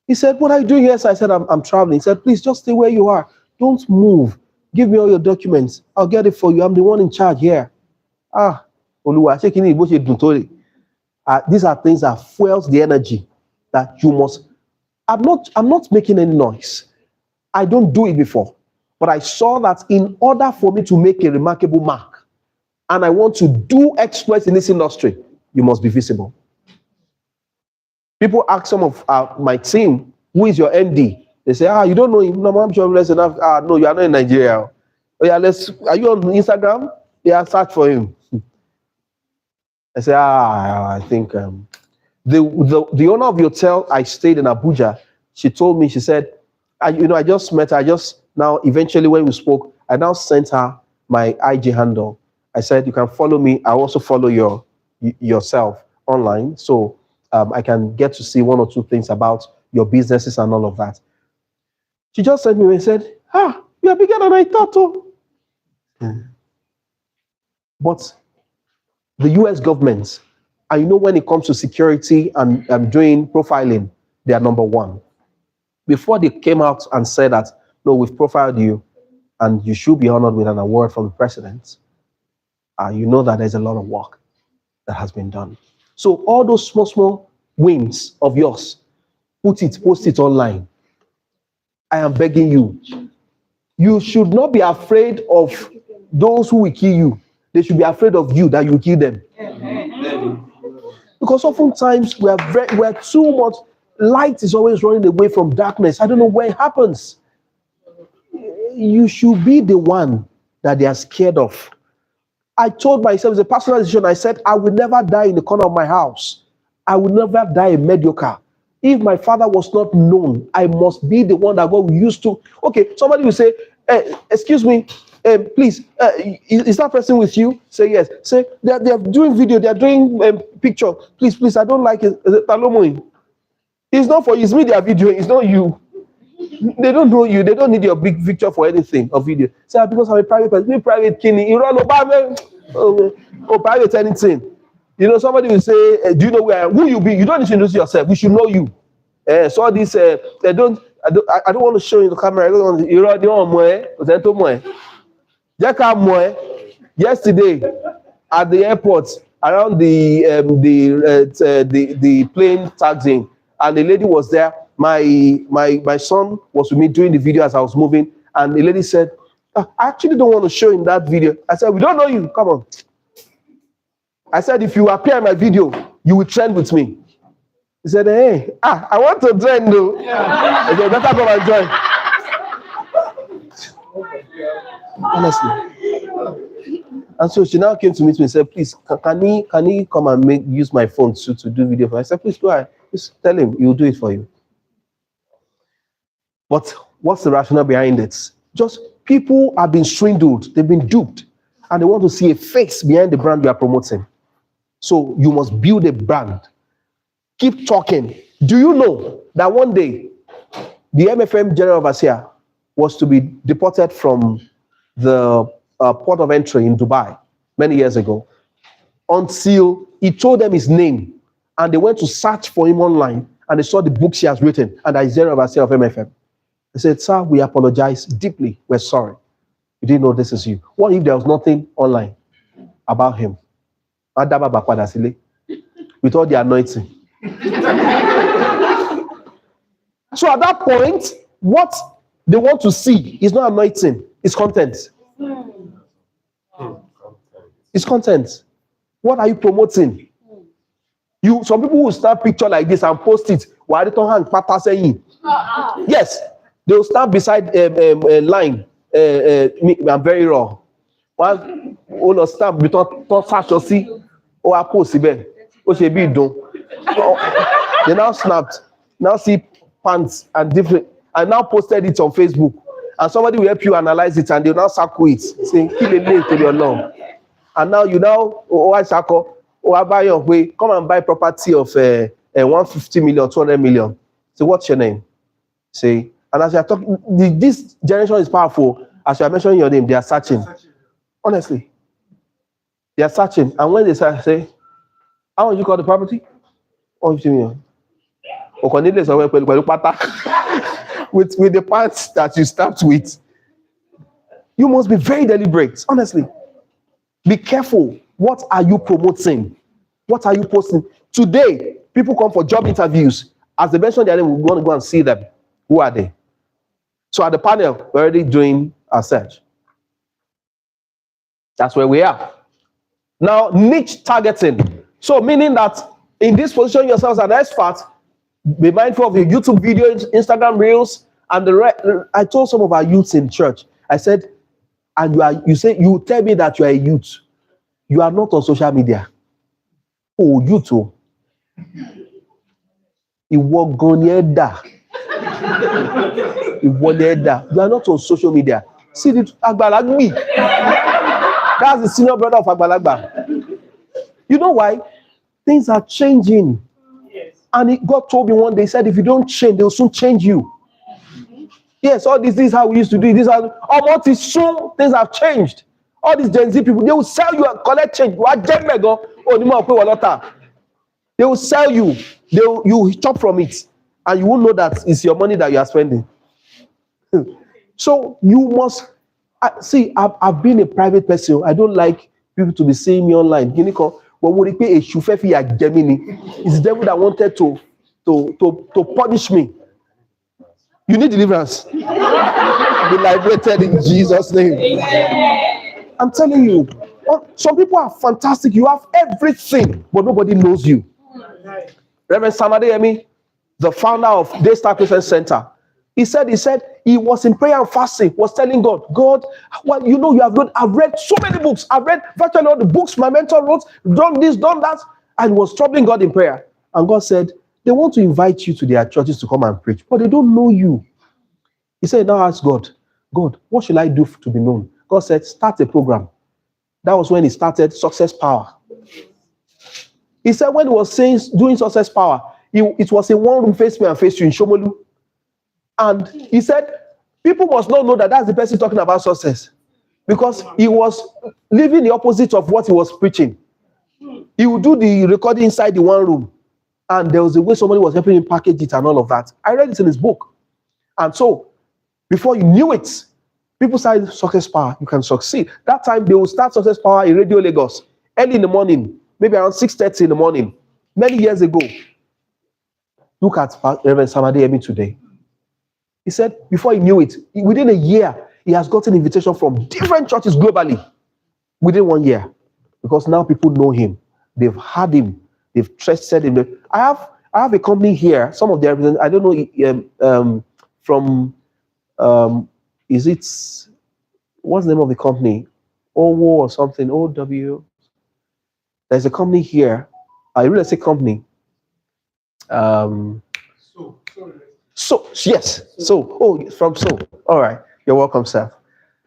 He said, "What are you doing here?" So I said, "I'm traveling." He said, "Please just stay where you are. Don't move. Give me all your documents. I'll get it for you. I'm the one in charge here." These are things that fuels the energy that you must. I'm not making any noise. I don't do it before. But I saw that in order for me to make a remarkable mark, and I want to do exploits in this industry, you must be visible. People ask some of my team, who is your MD? They say, you don't know him. No, I'm sure less enough. No, you are not in Nigeria. Oh, yeah, are you on Instagram? Yeah, search for him. I say, I think the owner of the hotel I stayed in Abuja, she told me, she said, I just met her. Eventually when we spoke, I now sent her my IG handle. I said, you can follow me. I also follow yourself online. So I can get to see 1 or 2 things about your businesses and all of that. She just sent me and said, you are bigger than I thought. But the US government, and you know when it comes to security and doing profiling, they are number 1. Before they came out and said that, no, we've profiled you and you should be honored with an award from the president, you know that there's a lot of work that has been done. So all those small wins of yours, post it online. I am begging you. You should not be afraid of those who will kill you. They should be afraid of you that you kill them. Because oftentimes we're too much, light is always running away from darkness. I don't know where it happens. You should be the one that they are scared of. I told myself, it's a personal decision. I said, I will never die in the corner of my house. I will never die a mediocre. If my father was not known, I must be the one that God will use to. Okay, somebody will say, excuse me, please, is that person with you? Say yes. Say, they're doing video, they're doing picture. Please, I don't like it. It's not for you, it's me they are videoing, it's not you. They don't know you, they don't need your big picture for anything or video. Say, because I'm a private person, private killing, you run over, private anything. You know, somebody will say, do you know who you be? You don't need to introduce yourself. We should know you. So this, I don't want to show you the camera. I don't want to, you know, yesterday at the airport, around the plane taxiing, and the lady was there. My son was with me doing the video as I was moving, and the lady said, I actually don't want to show in that video. I said, we don't know you. Come on. I said, if you appear in my video, you will trend with me. He said, hey, I want to trend though. I said, better come and join. Honestly. And so she now came to meet me and said, please, can he come and use my phone to do video for me? I said, please go ahead. Just tell him, he will do it for you. But what's the rationale behind it? Just people have been swindled, they've been duped, and they want to see a face behind the brand we are promoting. So you must build a brand. Keep talking. Do you know that one day the MFM General Overseer was to be deported from the port of entry in Dubai many years ago, until he told them his name, and they went to search for him online, and they saw the books he has written, and that is General Overseer of MFM. They said, sir, we apologize deeply. We're sorry. We didn't know this is you. What if there was nothing online about him? With all the anointing. So at that point, what they want to see is not anointing, it's content. It's content. What are you promoting? Some people will snap picture like this and post it. Yes, they will stand beside a line. I'm very raw. One will stamp between see or I post it. They now snapped, now see pants and different, and now posted it on Facebook. And somebody will help you analyze it, and they'll now circle it, saying, kill a link to your law. And now you now, come and buy property of 150 million, 200 million. So what's your name? Say, and as you are talking, this generation is powerful. As you are mentioning your name, they are searching. Honestly. They are searching. And when they say, how much you call the property? 150 million. With the parts that you start with, you must be very deliberate. Honestly. Be careful. What are you promoting? What are you posting? Today, people come for job interviews. As they mention their name, we want to go and see them. Who are they? So at the panel, we're already doing our search. That's where we are. Now, niche targeting. So meaning that in this position yourself as an expert, be mindful of your YouTube videos, Instagram reels, and the rest. I told some of our youths in church, I said, and you tell me that you are a youth. You are not on social media. Oh, you too. You are not on social media. See the Agbalagbi. That's the senior brother of Agbalagba. You know why? Things are changing. Yes. And God told me one day, he said, if you don't change, they'll soon change you. Yes, all this is how we used to do it. Soon things have changed. All these Gen Z people, they will sell you and collect change. They will sell you. You will chop from it. And you won't know that it's your money that you are spending. So you must see, I've been a private person. I don't like people to be seeing me online. but we pay a shufefi at Gemini. It's the devil that wanted to punish me. You need deliverance. Be liberated in Jesus' name. I'm telling you, some people are fantastic. You have everything, but nobody knows you. Reverend Adeyemi, the founder of Daystar Christian Center, he said he was in prayer and fasting, was telling God, well, you have done, I've read so many books. I've read virtually all the books my mentor wrote, done this, done that, and was troubling God in prayer. And God said, they want to invite you to their churches to come and preach, but they don't know you. He said, now ask God, what should I do to be known? God said, start a program. That was when he started Success Power. He said when he was doing Success Power, it was a one-room face me and face you in Shomolu. And he said, people must not know that that's the person talking about success, because he was living the opposite of what he was preaching. He would do the recording inside the one room, and there was a way somebody was helping him package it and all of that. I read it in his book. And so, before you knew it, people started Success Power. You can succeed. That time, they will start Success Power in Radio Lagos, early in the morning, maybe around 6:30 in the morning, many years ago. Look at Reverend Adeyemi today. He said, before he knew it, within a year, he has gotten invitation from different churches globally within 1 year, because now people know him. They've heard him. They've trusted him. I have a company here. Some of their, I don't know, is it, what's the name of the company? OWO or something, OW. There's a company here, a real estate company. From So. All right. You're welcome, sir.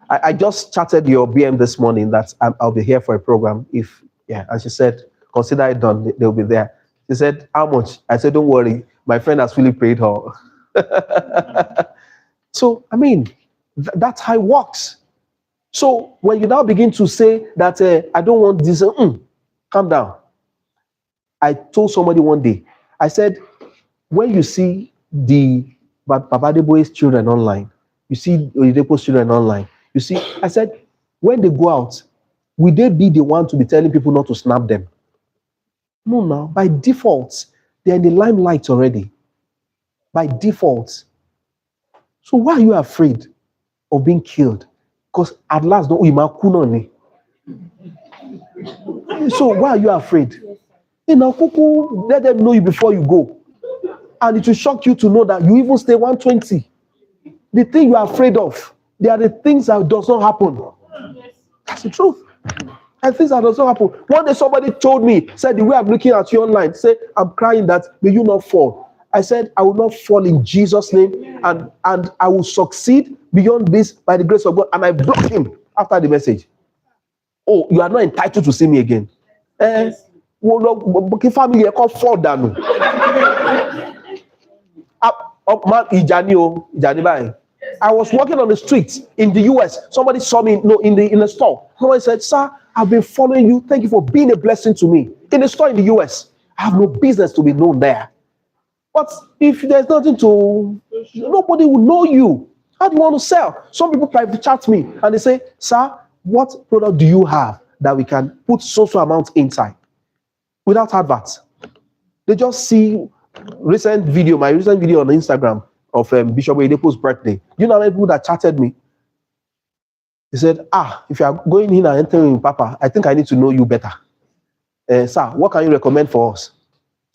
I just chatted your BM this morning that I'll be here for a program. And she said, consider it done. They'll be there. She said, how much? I said, don't worry. My friend has fully paid her. So, I mean, that's how it works. So when you now begin to say that I don't want this, calm down. I told somebody one day, I said, when you see the Baba Adeboye's children online, you see Oyedepo's children online, you see, I said, when they go out, will they be the one to be telling people not to snap them? No. By default, they're in the limelight already. By default. So why are you afraid of being killed? Because at last, so why are you afraid? Let them know you before you go. And it will shock you to know that you even stay 120. The thing you are afraid of, they are the things that does not happen. That's the truth. And things that does not happen. One day somebody told me, said, the way I'm looking at you online, say, I'm crying that may you not fall. I said, I will not fall in Jesus' name, and I will succeed beyond this by the grace of God. And I blocked him after the message. Oh, you are not entitled to see me again. Family, I can't fall down. I was walking on the street in the US. Somebody saw me in the store. Somebody said, sir, I've been following you. Thank you for being a blessing to me. In the store in the US, I have no business to be known there. But if there's nothing to, nobody will know you. How do you want to sell? Some people private chat me and they say, sir, what product do you have that we can put social amount inside without adverts? They just see my recent video on Instagram of Bishop Oyedepo's birthday. You know how many people that chatted me? They said, if you are going in and entering Papa, I think I need to know you better. Sir, what can you recommend for us?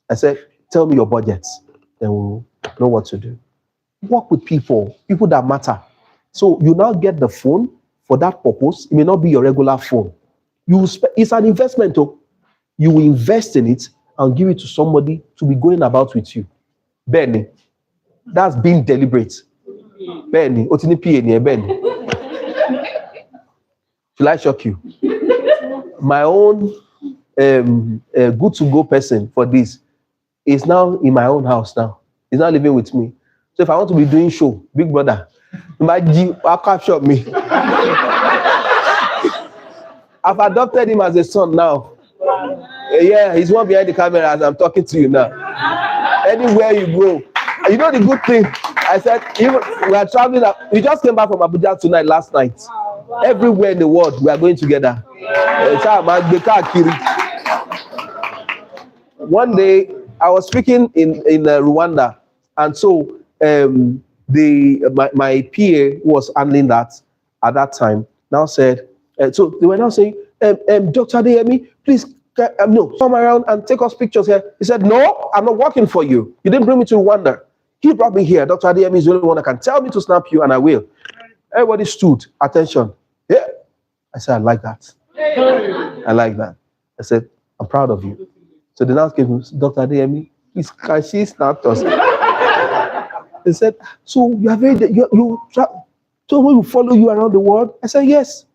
I said, tell me your budgets, then we'll know what to do. Work with people that matter. So you now get the phone for that purpose. It may not be your regular phone. It's an investment. You will invest in it and give it to somebody to be going about with you. Benny, that's being deliberate. Benny, Otini P. Benny. Will I shock you? My own good to go person for this is now in my own house now. He's not living with me. So if I want to be doing show, big brother, I'll capture me. I've adopted him as a son now. Yeah, he's one behind the camera as I'm talking to you now. Anywhere you go. You know the good thing? I said, even we are traveling. We just came back from Abuja tonight, last night. Everywhere in the world, we are going together. One day I was speaking in Rwanda, and so my PA who was handling that at that time now said, so they were now saying, Dr. Adeyemi, please no, come around and take us pictures here. He said, no, I'm not working for you. You didn't bring me to Rwanda. He brought me here. Dr. Adeyemi is the only one that can tell me to snap you, and I will. Everybody stood. Attention. Yeah. I said, I like that. I like that. I said, I'm proud of you. So they now gave me, Dr. Adeyemi, please, can she snap us? They said, so you are very, so we will follow you around the world? I said, yes.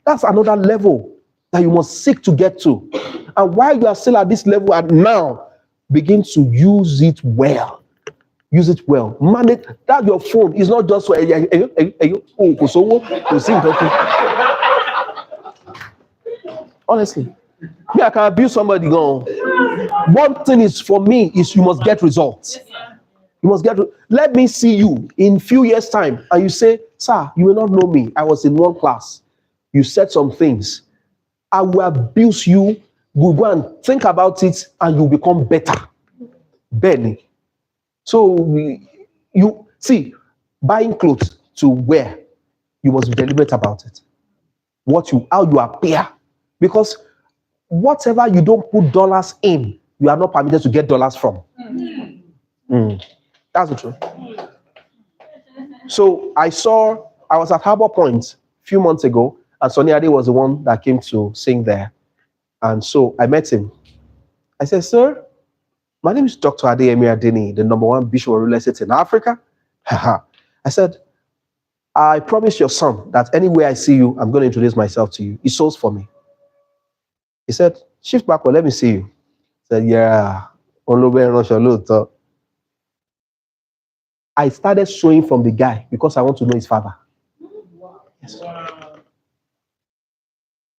That's another level that you must seek to get to. And while you are still at this level, and now, begin to use it well. Use it well. Manage that your phone is not just for honestly. Me, I can abuse somebody going. One thing is for me is you must get results. You must get. Let me see you in few years' time, and you say, "Sir, you will not know me. I was in one class. You said some things. I will abuse you. We'll go and think about it, and you become better." Benny. So you see, buying clothes to wear, you must be deliberate about it. How you appear, because whatever you don't put dollars in, you are not permitted to get dollars from. That's the truth. So I was at Harbour Point a few months ago, and Sonny Ade was the one that came to sing there. And so I met him. I said, sir, my name is Dr. Adeyemi Adeniyi, the #1 bishop of real estate in Africa. I said, I promise your son that anywhere I see you, I'm going to introduce myself to you. He sews for me. He said, shift backward, let me see you. I said, yeah. I started sewing from the guy because I want to know his father. Yes.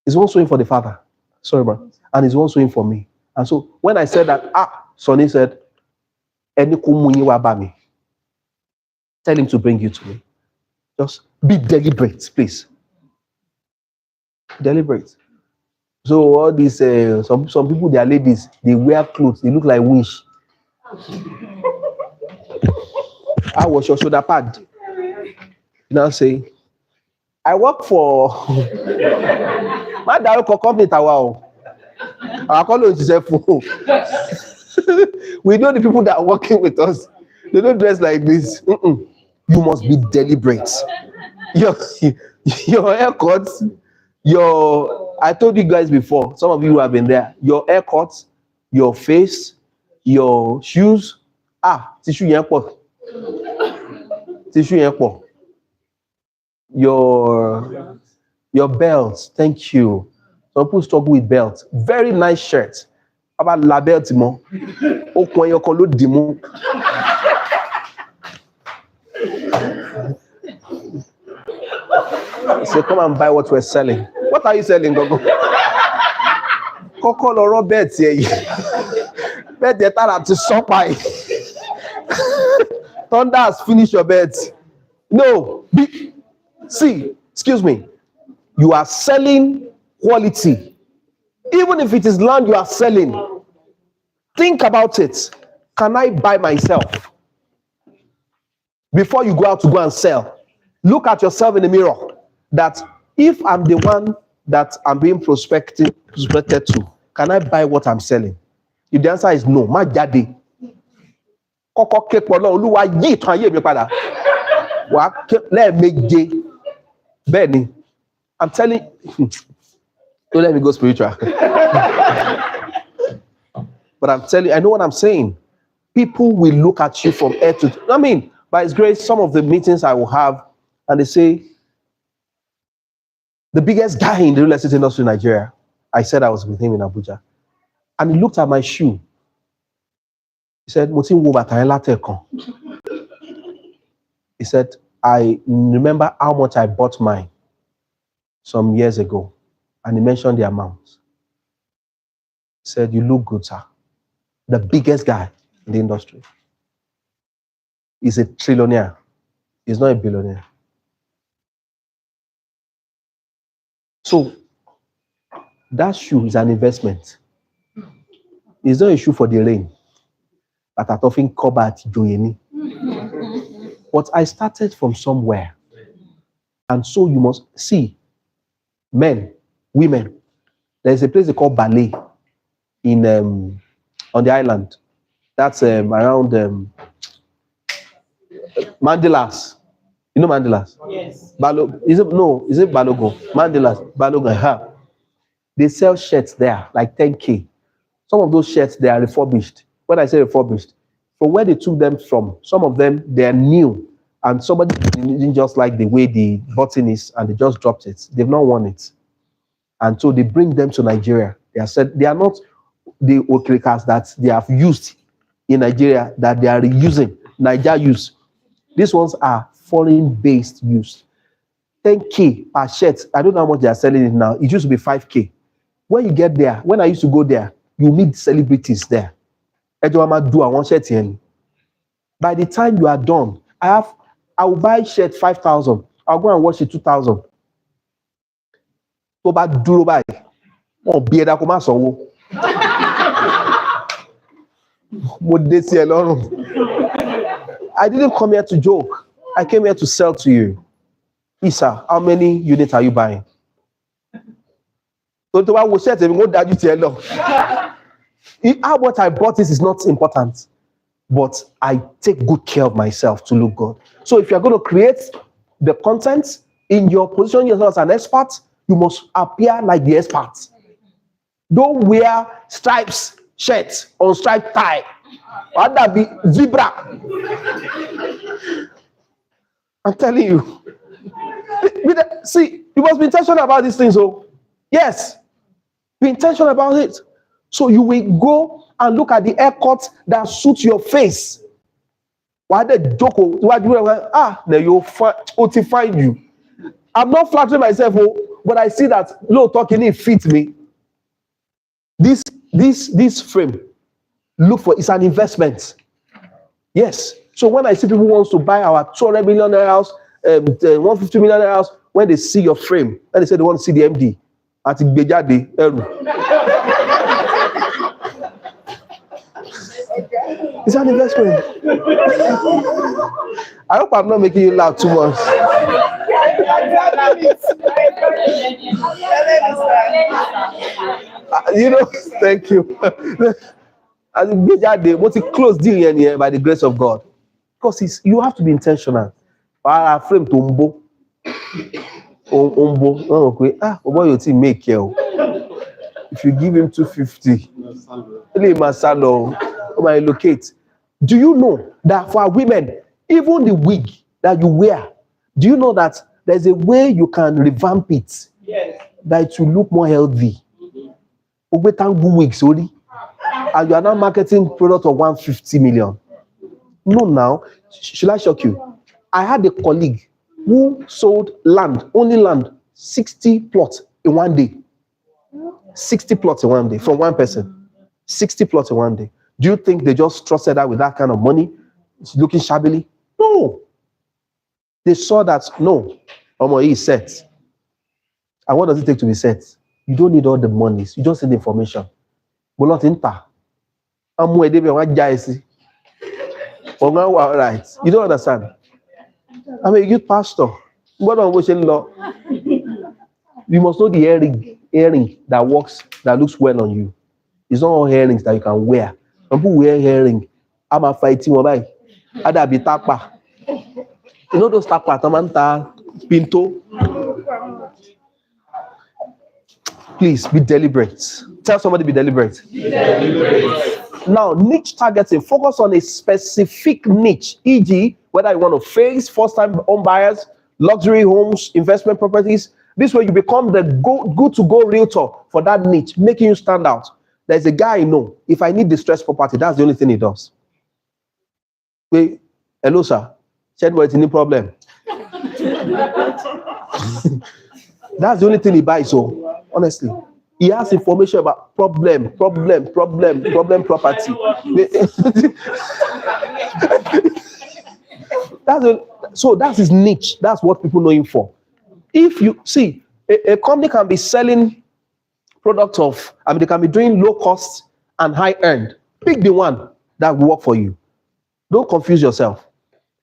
He's one sewing for the father. Sorry, man. And he's one sewing for me. And so when I said that, Sonny said, tell him to bring you to me. Just be deliberate, please. Deliberate. So all these some people, they are ladies, they wear clothes, they look like wish. I was your shoulder pad. You now say, I work for my direct company tower. Our college is full. We know the people that are working with us. They don't dress like this. You must be deliberate. Your haircuts, I told you guys before, some of you who have been there, your haircuts, your face, your shoes, tissue airport. Tissue airport. Your belts, thank you. Some people struggle with belts. Very nice shirt. How about la belt mo? So come and buy what we're selling. What are you selling, Gogo? Koko loro bet here. Bet the time to stop by. Thunder has finished your bet. No. See, excuse me. You are selling quality. Even if it is land you are selling, think about it. Can I buy myself? Before you go out to go and sell, look at yourself in the mirror. That if I'm the one that I'm being prospected to, can I buy what I'm selling? If the answer is no, my daddy. Benny, I'm telling you, don't let me go spiritual. But I'm telling you, I know what I'm saying. People will look at you from head to. I mean, by His grace, some of the meetings I will have, and they say, the biggest guy in the real estate industry in Nigeria, I said I was with him in Abuja. And he looked at my shoe. He said, he said, I remember how much I bought mine some years ago. And he mentioned the amount. He said, you look good, sir. The biggest guy in the industry. He's a trillionaire. He's not a billionaire. So that shoe is an investment. It's not a issue for the rain. But I often covered Joyeni. But I started from somewhere. And so you must see, men, women. There's a place they call Ballet in on the island. That's around Mandelas. You know Mandelas? Yes. Is it Balogo? Mandelas, Balogo. Huh? They sell shirts there, like 10K. Some of those shirts, they are refurbished. When I say refurbished, from where they took them from, some of them, they're new. And somebody didn't just like the way the button is, and they just dropped it. They've not worn it. And so they bring them to Nigeria. They are said they are not the okrikas that they have used in Nigeria, that they are reusing, Niger use. These ones are foreign-based use. 10K per shirt. I don't know how much they are selling it now. It used to be 5K. When you get there, when I used to go there, you meet celebrities there. By the time you are done, I will buy shirt 5,000. I'll go and wash it 2,000. Tó bá dúró báyìí, wọ́n bí ẹ̀dá kó má sanwó. Mo dé sí ẹ lọ́rùn. I didn't come here to joke. I came here to sell to you. Isa, how many units are you buying? So to buy shirt, even go dájú tí ẹ lọ. How much I bought this is not important, but I take good care of myself to look good. So if you're going to create the content in your position yourself as an expert, you must appear like the expert. Don't wear stripes shirts or striped tie. Or that be zebra. I'm telling you. See, you must be intentional about these things. So, yes, be intentional about it. So you will go and look at the haircut that suits your face. Why the joke? Now you find you. I'm not flattering myself, but I see that low talking it fits me. This frame, look for it's an investment. Yes. So when I see people who wants to buy our 200 million house, 150 million house, when they see your frame, and they say they want to see the MD, at Bejade Eru. It's an investment. I hope I'm not making you laugh too much. Thank you. As what it close deal here by the grace of God. Because you have to be intentional. Frame to umbo. What your team make here? If you give him 250, locate. Do you know that for women, even the wig that you wear, do you know that there's a way you can revamp it? Yes. That it will look more healthy. Wigs only, and you are now marketing product of 150 million. No, now, should I shock you? I had a colleague who sold land, only land, 60 plots in one day. 60 plots in one day from one person. 60 plots in one day. Do you think they just trusted her with that kind of money? It's looking shabbily? No. They saw that, no, he is set. And what does it take to be set? You don't need all the monies. You just need information. But not in ta. Right. You don't understand. I'm a youth pastor. You must know the earring that works, that looks well on you. It's not all earrings that you can wear. Some people wear earring. I'm a fighting mobile. Ada be tapa. You know those tapa, tamanta, pinto. Please be deliberate. Tell somebody be deliberate. Be deliberate. Now, niche targeting. Focus on a specific niche, e.g., whether you want to face first-time home buyers, luxury homes, investment properties. This way, you become the good-to-go realtor for that niche, making you stand out. There's a guy I know. If I need distressed property, that's the only thing he does. Wait, hello, sir. Said what's any problem? That's the only thing he buys. So honestly, he has information about problem property. That's his niche. That's what people know him for. If you see, a company can be selling product of, they can be doing low cost and high earned. Pick the one that will work for you. Don't confuse yourself.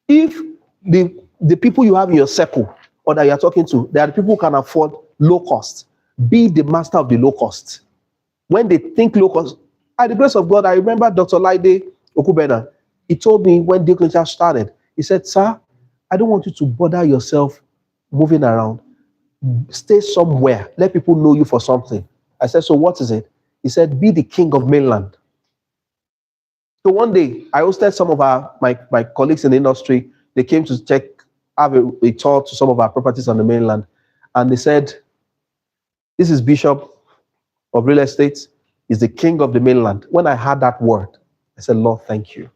If the people you have in your circle or that you're talking to, they are the people who can afford low cost, be the master of the low cost. When they think low cost, by the grace of God, I remember Dr. Laide Okubena. He told me when Deacon Church started, he said, sir, I don't want you to bother yourself moving around. Stay somewhere. Let people know you for something. I said, so what is it? He said, be the king of mainland. So one day, I hosted some of my colleagues in the industry. They came to have a tour to some of our properties on the mainland. And they said, this is Bishop of Real Estate. He's the king of the mainland. When I heard that word, I said, Lord, thank you.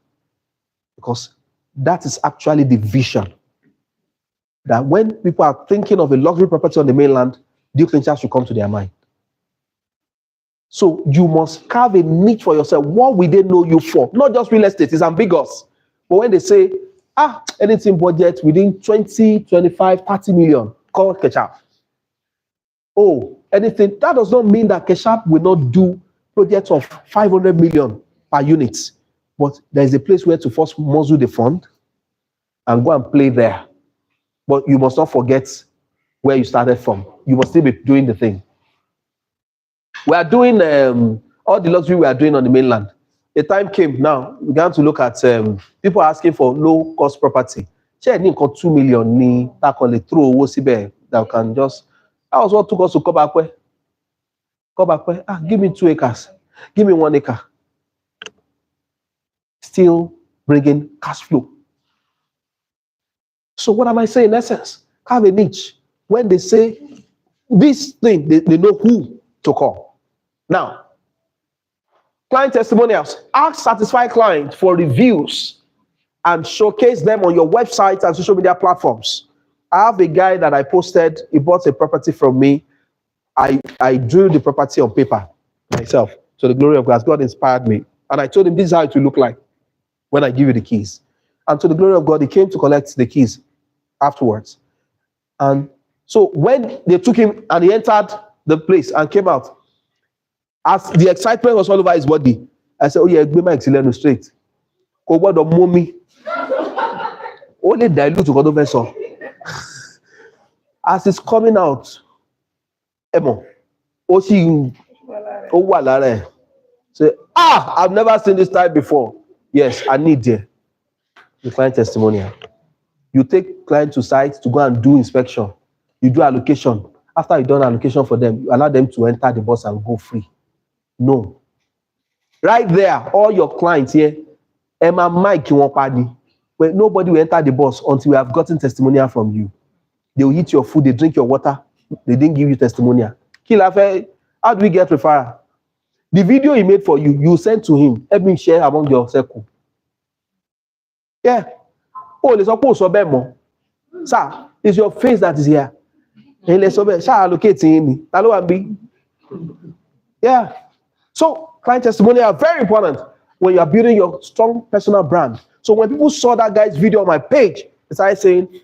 Because that is actually the vision. That when people are thinking of a luxury property on the mainland, Duke Church should come to their mind. So you must carve a niche for yourself. What will they know you for? Not just real estate, it's ambiguous. But when they say, anything budget within 20, 25, 30 million, call Keshap. Oh, anything, that does not mean that Keshap will not do projects of 500 million per unit. But there is a place where to first muzzle the fund and go and play there. But you must not forget where you started from. You must still be doing the thing. We are doing all the luxury we are doing on the mainland. A time came now, we began to look at people asking for low cost property. Share need 2 million ni that can throw that can just. That was what took us to come back where. Give me 2 acres. Give me 1 acre. Still bringing cash flow. So what am I saying in essence? Have a niche. When they say this thing, they know who to call. Now, client testimonials. Ask satisfied clients for reviews and showcase them on your website and social media platforms. I have a guy that I posted. He bought a property from me. I drew the property on paper myself. So the glory of God. God inspired me. And I told him this is how it will look like when I give you the keys. And to the glory of God, he came to collect the keys afterwards. And so when they took him and he entered the place and came out, as the excitement was all over his body, I said, oh yeah, give my excellent straight. Oh, what the mommy? Only dilute to God vessel. As it's coming out, Emo, say, I've never seen this type before. Yes, I need the client testimonial. You take client to site to go and do inspection. You do allocation. After you done allocation for them, you allow them to enter the bus and go free. No. Right there, all your clients here, Emma Mike, you want party. But nobody will enter the bus until we have gotten testimonial from you. They will eat your food, they drink your water. They didn't give you testimonial. How do we get referral? The video he made for you, you send to him. Help me share among your circle. Yeah. Oh, let's suppose so bad more. Sir, it's your face that is here. And let's allocate him. Yeah. So client testimonial are very important when you are building your strong personal brand. So when people saw that guy's video on my page, they started saying,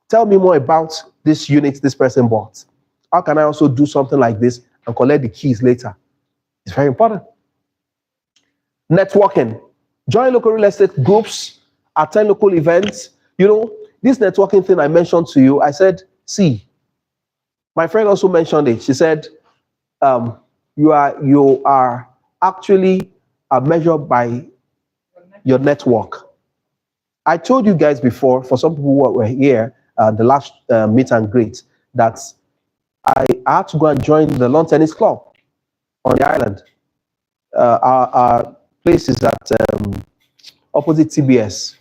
tell me more about this unit this person bought. How can I also do something like this and collect the keys later? It's very important. Networking. Join local real estate groups, attend local events. You know, this networking thing I mentioned to you, I said, see, my friend also mentioned it. She said, you are actually measured by your network. I told you guys before, for some people who were here, the last meet and greet, that I had to go and join the lawn tennis club on the island. Our place is at opposite TBS,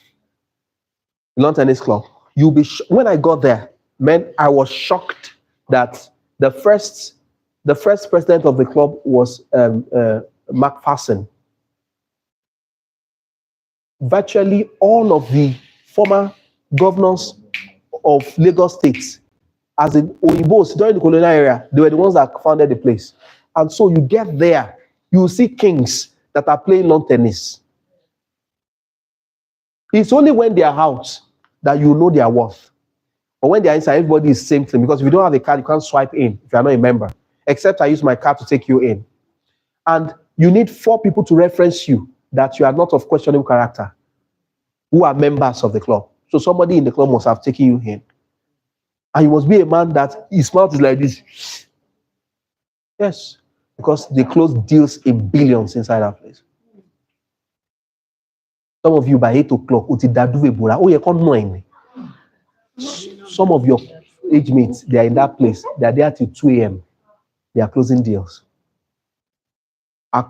lawn tennis club. You'll be when I got there, man, I was shocked that the first president of the club was McPherson. Virtually all of the former governors of Lagos State, as in Oyibos during the colonial era, they were the ones that founded the place. And so you get there, you see kings that are playing lawn tennis. It's only when they are out that you know their worth. But when they are inside, everybody is the same thing. Because if you don't have a card, you can't swipe in if you are not a member. Except I use my card to take you in. And You need 4 people to reference you that you are not of questionable character, who are members of the club. So somebody in the club must have taken you in. And you must be a man that his mouth is like this. Yes, because they close deals in billions inside that place. Some of you by 8 o'clock, some of your age mates, they are in that place. They are there till 2 a.m. They are closing deals.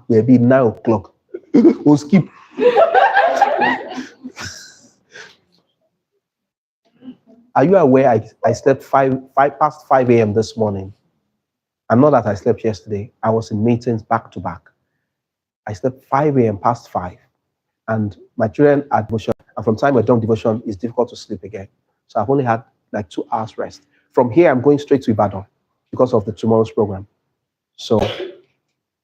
Maybe 9 o'clock. We'll skip. Are you aware I slept 5 past 5 a.m. this morning? And not that I slept yesterday. I was in meetings back to back. I slept 5 a.m. past 5. And my children at devotion, and from time we're done devotion, it's difficult to sleep again. So I've only had like 2 hours rest. From here, I'm going straight to Ibadan because of the tomorrow's program. So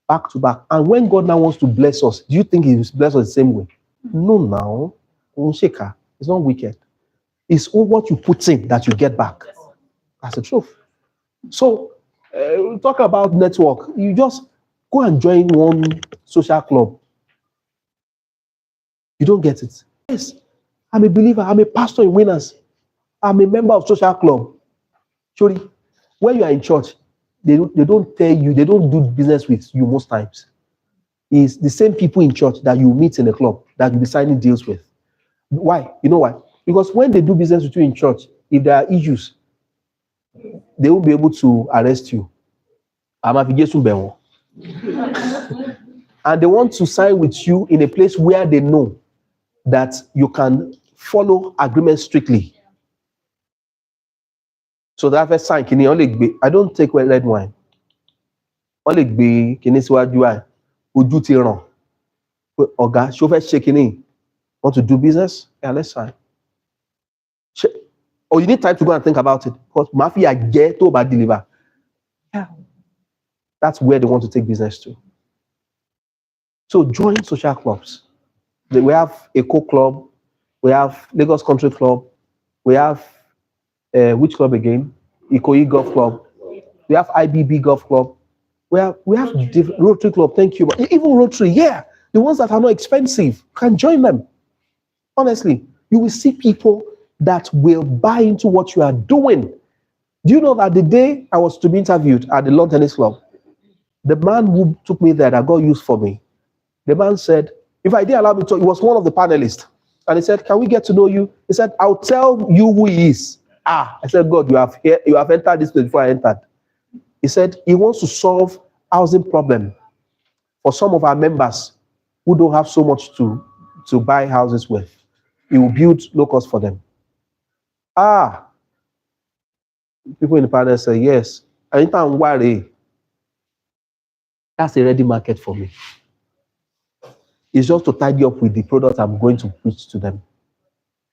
back to back. And when God now wants to bless us, do you think He will bless us the same way? No, now. It's not wicked. It's all what you put in that you get back. That's the truth. So we talk about network. You just go and join one social club. You don't get it. Yes, I'm a believer. I'm a pastor in Winners. I'm a member of social club. Surely, when you are in church, they don't tell you, they don't do business with you most times. It's the same people in church that you meet in the club that you'll be signing deals with. Why? You know why? Because when they do business with you in church, if there are issues, they won't be able to arrest you. And they want to sign with you in a place where they know that you can follow agreements strictly. So that first sign, I don't take red wine. Only be Oga, chauffeur shaking. Want to do business? Yeah, let's sign. Or you need time to go and think about it. Because mafia get to bad deliver. Yeah. That's where they want to take business to. So join social clubs. We have Eco Club, we have Lagos Country Club, we have which club again? Ikoyi Golf Club. We have IBB Golf Club. We have Rotary Club. Thank you. But even Rotary, yeah, the ones that are not expensive, you can join them. Honestly, you will see people that will buy into what you are doing. Do you know that the day I was to be interviewed at the Lawn Tennis Club, the man who took me there that got used for me, the man said, if I did allow me to, he was one of the panelists. And he said, can we get to know you? He said, I'll tell you who he is. I said, God, you have entered this place before I entered. He said, he wants to solve housing problem for some of our members who don't have so much to buy houses with. He will build locals for them. People in the panel say, yes. Anytime worry, that's a ready market for me. It's just to tidy up with the product I'm going to preach to them.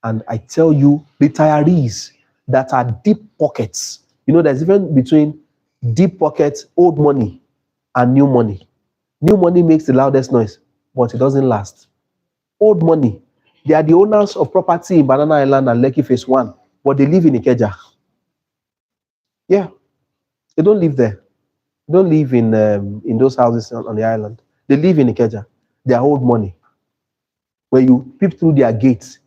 And I tell you, retirees that are deep pockets, there's a difference between deep pockets, old money, and new money. New money makes the loudest noise, but it doesn't last. Old money, they are the owners of property in Banana Island and Lekki Phase 1, but they live in Ikeja. Yeah, they don't live there. They don't live in those houses on the island. They live in Ikeja. They are old money. When you peep through their gates,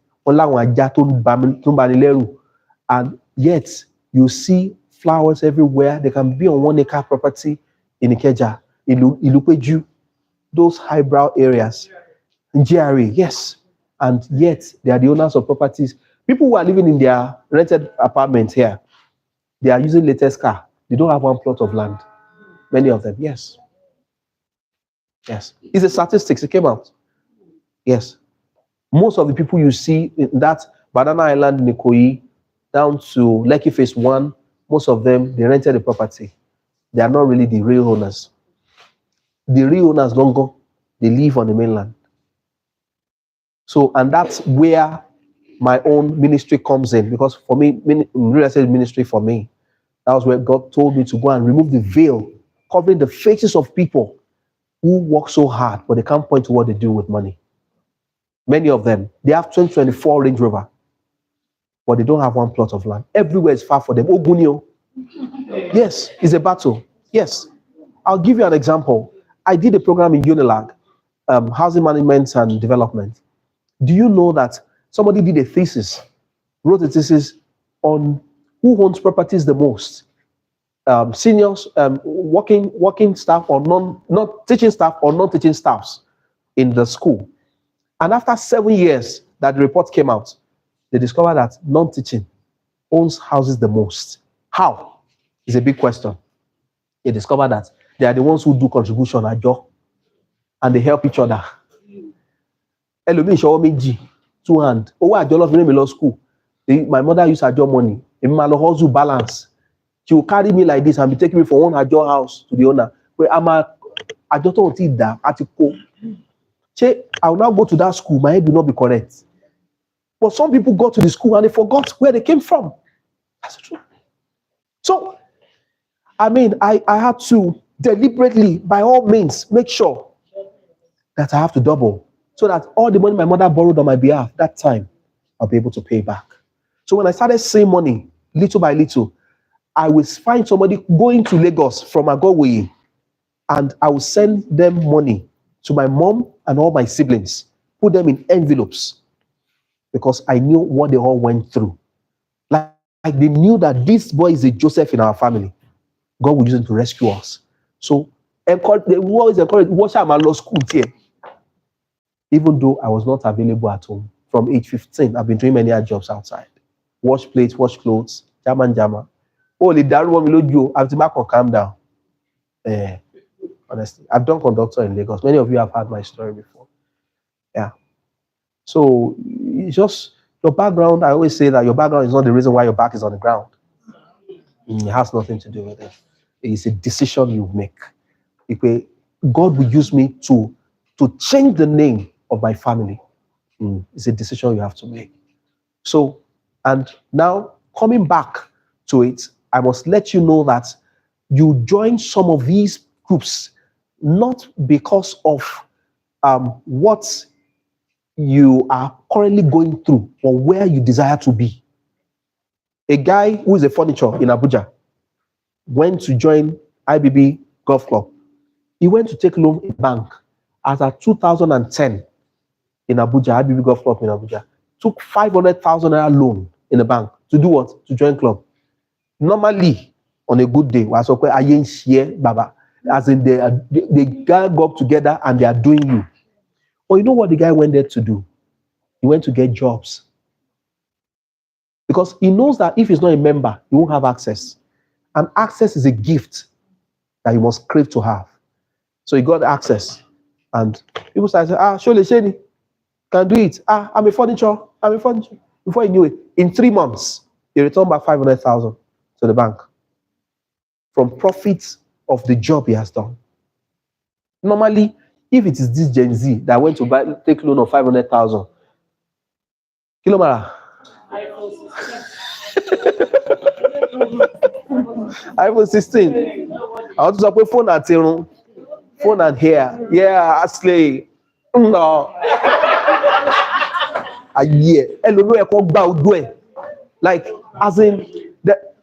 and yet you see flowers everywhere. They can be on 1 acre property in Ikeja, Ilupeju, those highbrow areas. In GRA, yes. And yet they are the owners of properties. People who are living in their rented apartments here, they are using latest car. They don't have one plot of land. Many of them, yes. Yes. It's a statistics, it came out. Yes. Most of the people you see in that Banana Island, Nikoyi, down to Lekki Phase 1, most of them, they rented the property. They are not really the real owners. The real owners don't go. They live on the mainland. So, and that's where my own ministry comes in. Because for me, real estate ministry for me, that was where God told me to go and remove the veil, covering the faces of people who work so hard, but they can't point to what they do with money. Many of them, they have 2024 Range Rover, but they don't have one plot of land. Everywhere is far for them. Ogunio. Yes, it's a battle. Yes. I'll give you an example. I did a program in Unilag, housing management and development. Do you know that somebody did a thesis, wrote a thesis on who owns properties the most? Seniors, working staff or not teaching staff or non-teaching staffs in the school. And after 7 years that the report came out, they discovered that non-teaching owns houses the most. How? Is a big question. They discovered that they are the ones who do contribution at job and they help each other. Ẹlòmíì ṣọwọ́ méjì, 2 hand. Owó àjọ lọ fi rán mi lọ school. My mother used her job money. Èmi máa lọ hustle balance. She will carry me like this and be taking me from one àjọ house to the owner. Where àjọ tó ń tí dà àti kó. I will now go to that school. My head will not be correct. But some people go to the school and they forgot where they came from. That's true. So, I mean, I had to deliberately, by all means, make sure that I have to double so that all the money my mother borrowed on my behalf that time, I'll be able to pay back. So when I started saving money, little by little, I will find somebody going to Lagos from Agowe, and I will send them money to my mom and all my siblings, put them in envelopes, because I knew what they all went through. Like they knew that this boy is a Joseph in our family. God will use him to rescue us. So they always encourage, watch out, my law school here. Even though I was not available at home. From age 15, I've been doing many jobs outside. Wash plates, wash clothes, jama. Oh, the dad want me to do, I have to back or calm down. Honestly, I've done conductor in Lagos. Many of you have heard my story before. Yeah. So it's just your background. I always say that your background is not the reason why your back is on the ground. It has nothing to do with it. It's a decision you make. God will use me to change the name of my family. It's a decision you have to make. So, and now coming back to it, I must let you know that you join some of these groups not because of what you are currently going through or where you desire to be. A guy who is a furniture in Abuja went to join IBB Golf Club. He went to take loan in bank as at 2010 in Abuja, IBB Golf Club in Abuja. Took 500,000 naira loan in the bank to do what? To join club. Normally, on a good day, Baba, as in they go up together and they are doing you. But you know what the guy went there to do? He went to get jobs. Because he knows that if he's not a member, he won't have access. And access is a gift that you must crave to have. So he got access. And people started saying, surely Shani can do it. I'm a furniture. Before he knew it, in 3 months, he returned back 500,000 to the bank from profits of the job he has done. Normally, if it is this Gen Z that went to take loan of 500,000, Kilomara. iPhone 16. I want to say phone at phone and hair. Yeah, Ashley. No. Like, as in that,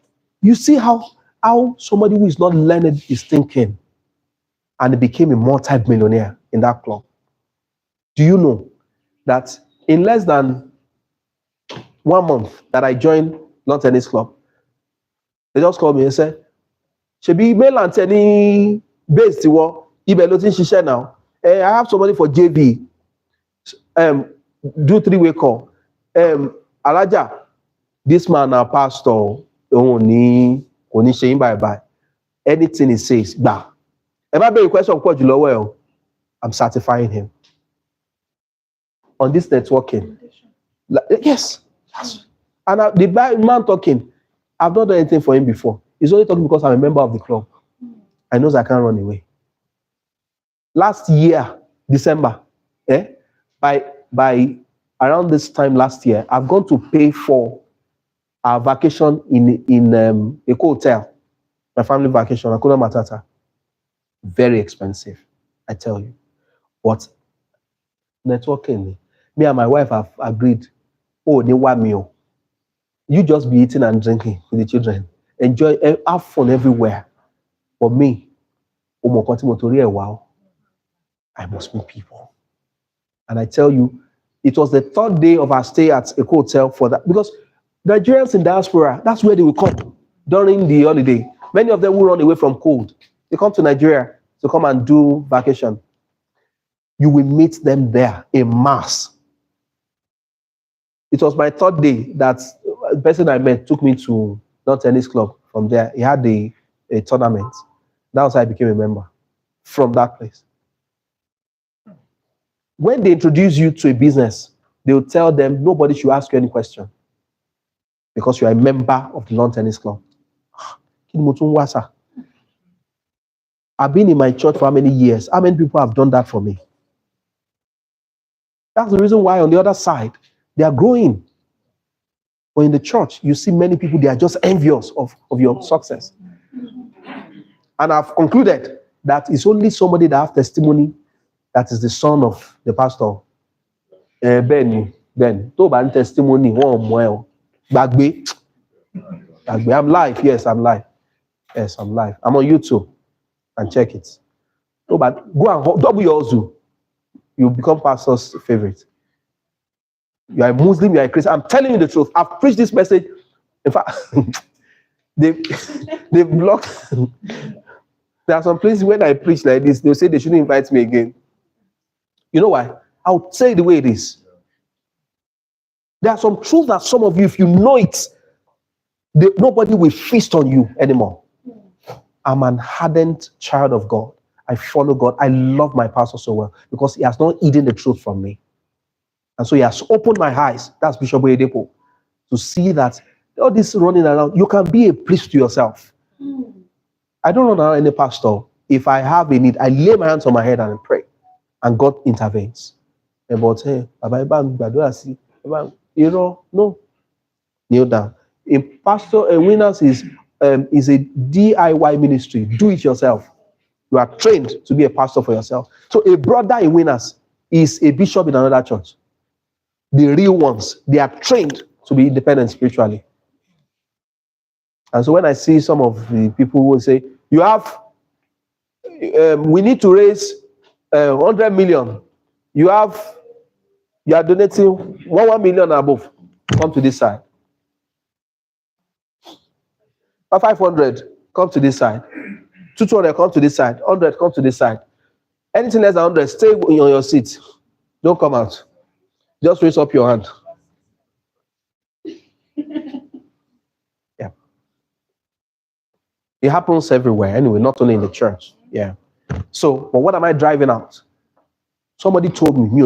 you see how somebody who is not learned is thinking, and he became a multi-millionaire in that club. Do you know that in less than 1 month that I joined lawn tennis club, they just called me and said, "Shebi mail and tennis based now. I have somebody for JV. Do 3-way call. Alaja, this man a pastor. Only saying bye. Anything he says, bah. If I be question of I'm certifying him on this networking. Yes. And the man talking, I've not done anything for him before. He's only talking because I'm a member of the club. I know I can't run away. Last year, December, by around this time last year, I've gone to pay for our vacation in a hotel, my family vacation, Hakuna Matata. Very expensive, I tell you. But networking, me and my wife have agreed. Oh, ni wa meal. You just be eating and drinking with the children. Enjoy, have fun everywhere. For me, wow. I must meet people. And I tell you, it was the third day of our stay at a hotel for that, because Nigerians in diaspora, that's where they will come during the holiday. Many of them will run away from cold. They come to Nigeria to come and do vacation. You will meet them there in mass. It was my third day that the person I met took me to non tennis club. From there, he had a tournament. That was how I became a member from that place. When they introduce you to a business, they will tell them nobody should ask you any question because you are a member of the lawn tennis club. I've been in my church for how many years? How many people have done that for me? That's the reason why on the other side, they are growing. But in the church, you see many people, they are just envious of your success. And I've concluded that it's only somebody that has testimony that is the son of the pastor. Ben, to ban testimony, Bagbe. I'm live. Yes, I'm live. Yes, I'm live. I'm on YouTube. And check it. No, but go and double your Zoom. You become pastor's favorite. You are a Muslim, you are a Christian. I'm telling you the truth. I've preached this message. In fact, they blocked. There are some places when I preach like this, they'll say they shouldn't invite me again. You know why? I'll say it the way it is. There are some truths that some of you, if you know it, nobody will feast on you anymore. I'm an ardent child of God. I follow God. I love my pastor so well because he has not hidden the truth from me. And so he has opened my eyes, that's Bishop Oyedepo, to see that all this running around, you can be a priest to yourself. I don't run around any pastor. If I have a need, I lay my hands on my head and I pray. And God intervenes. But hey, no. Kneel down. A pastor, a winners is a DIY ministry. Do it yourself. You are trained to be a pastor for yourself. So a brother in winners is a bishop in another church. The real ones, they are trained to be independent spiritually. And so when I see some of the people who say, we need to raise 100 million. You are donating 1 million above. Come to this side. 500, come to this side. 200, come to this side. 100, come to this side. Anything less than 100, stay on your seat. Don't come out. Just raise up your hand. Yeah. It happens everywhere anyway, not only in the church. Yeah. So, but what am I driving out? Somebody told me,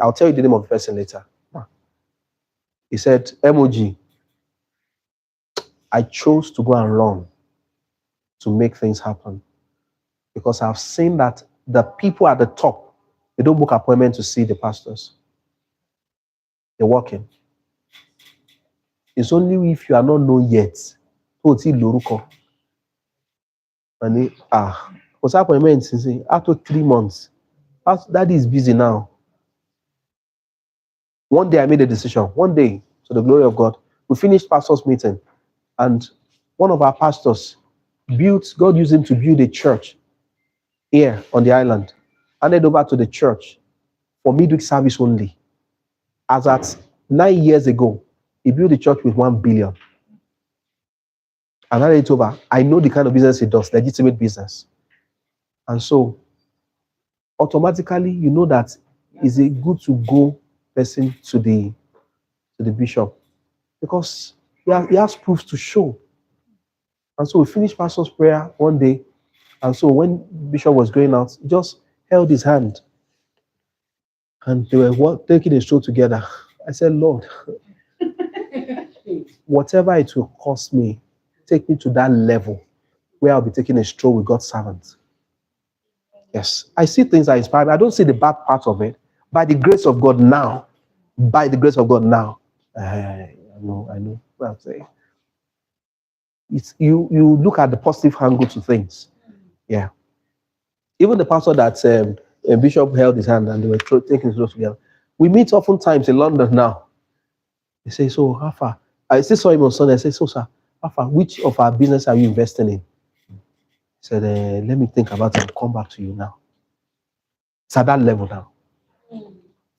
I'll tell you the name of the person later. He said, MOG, I chose to go and run to make things happen because I've seen that the people at the top, they don't book appointment to see the pastors. They're working. It's only if you are not known yet. And what's appointment since after 3 months? Daddy is busy now. One day I made a decision. One day, to the glory of God, we finished pastors' meeting, and one of our pastors God used him to build a church here on the island, handed over to the church for midweek service only. As at 9 years ago, he built a church with 1 billion. And handed it over. I know the kind of business he does, legitimate business. And so, automatically, you know that it's a good to go person to the bishop because he has proofs to show. And so we finished pastor's prayer one day. And so when Bishop was going out, he just held his hand. And they were taking a stroll together. I said, Lord, whatever it will cost me, take me to that level where I'll be taking a stroll with God's servants. Yes, I see things that inspire me. I don't see the bad part of it. By the grace of God now, I know what I'm saying. It's you look at the positive angle to things. Yeah. Even the pastor that Bishop held his hand and they were taking it together. We meet oftentimes in London now. They say, so how far? I still saw him on Sunday. I said, so sir, how far? Which of our business are you investing in? He said, let me think about it and come back to you now. It's at that level now.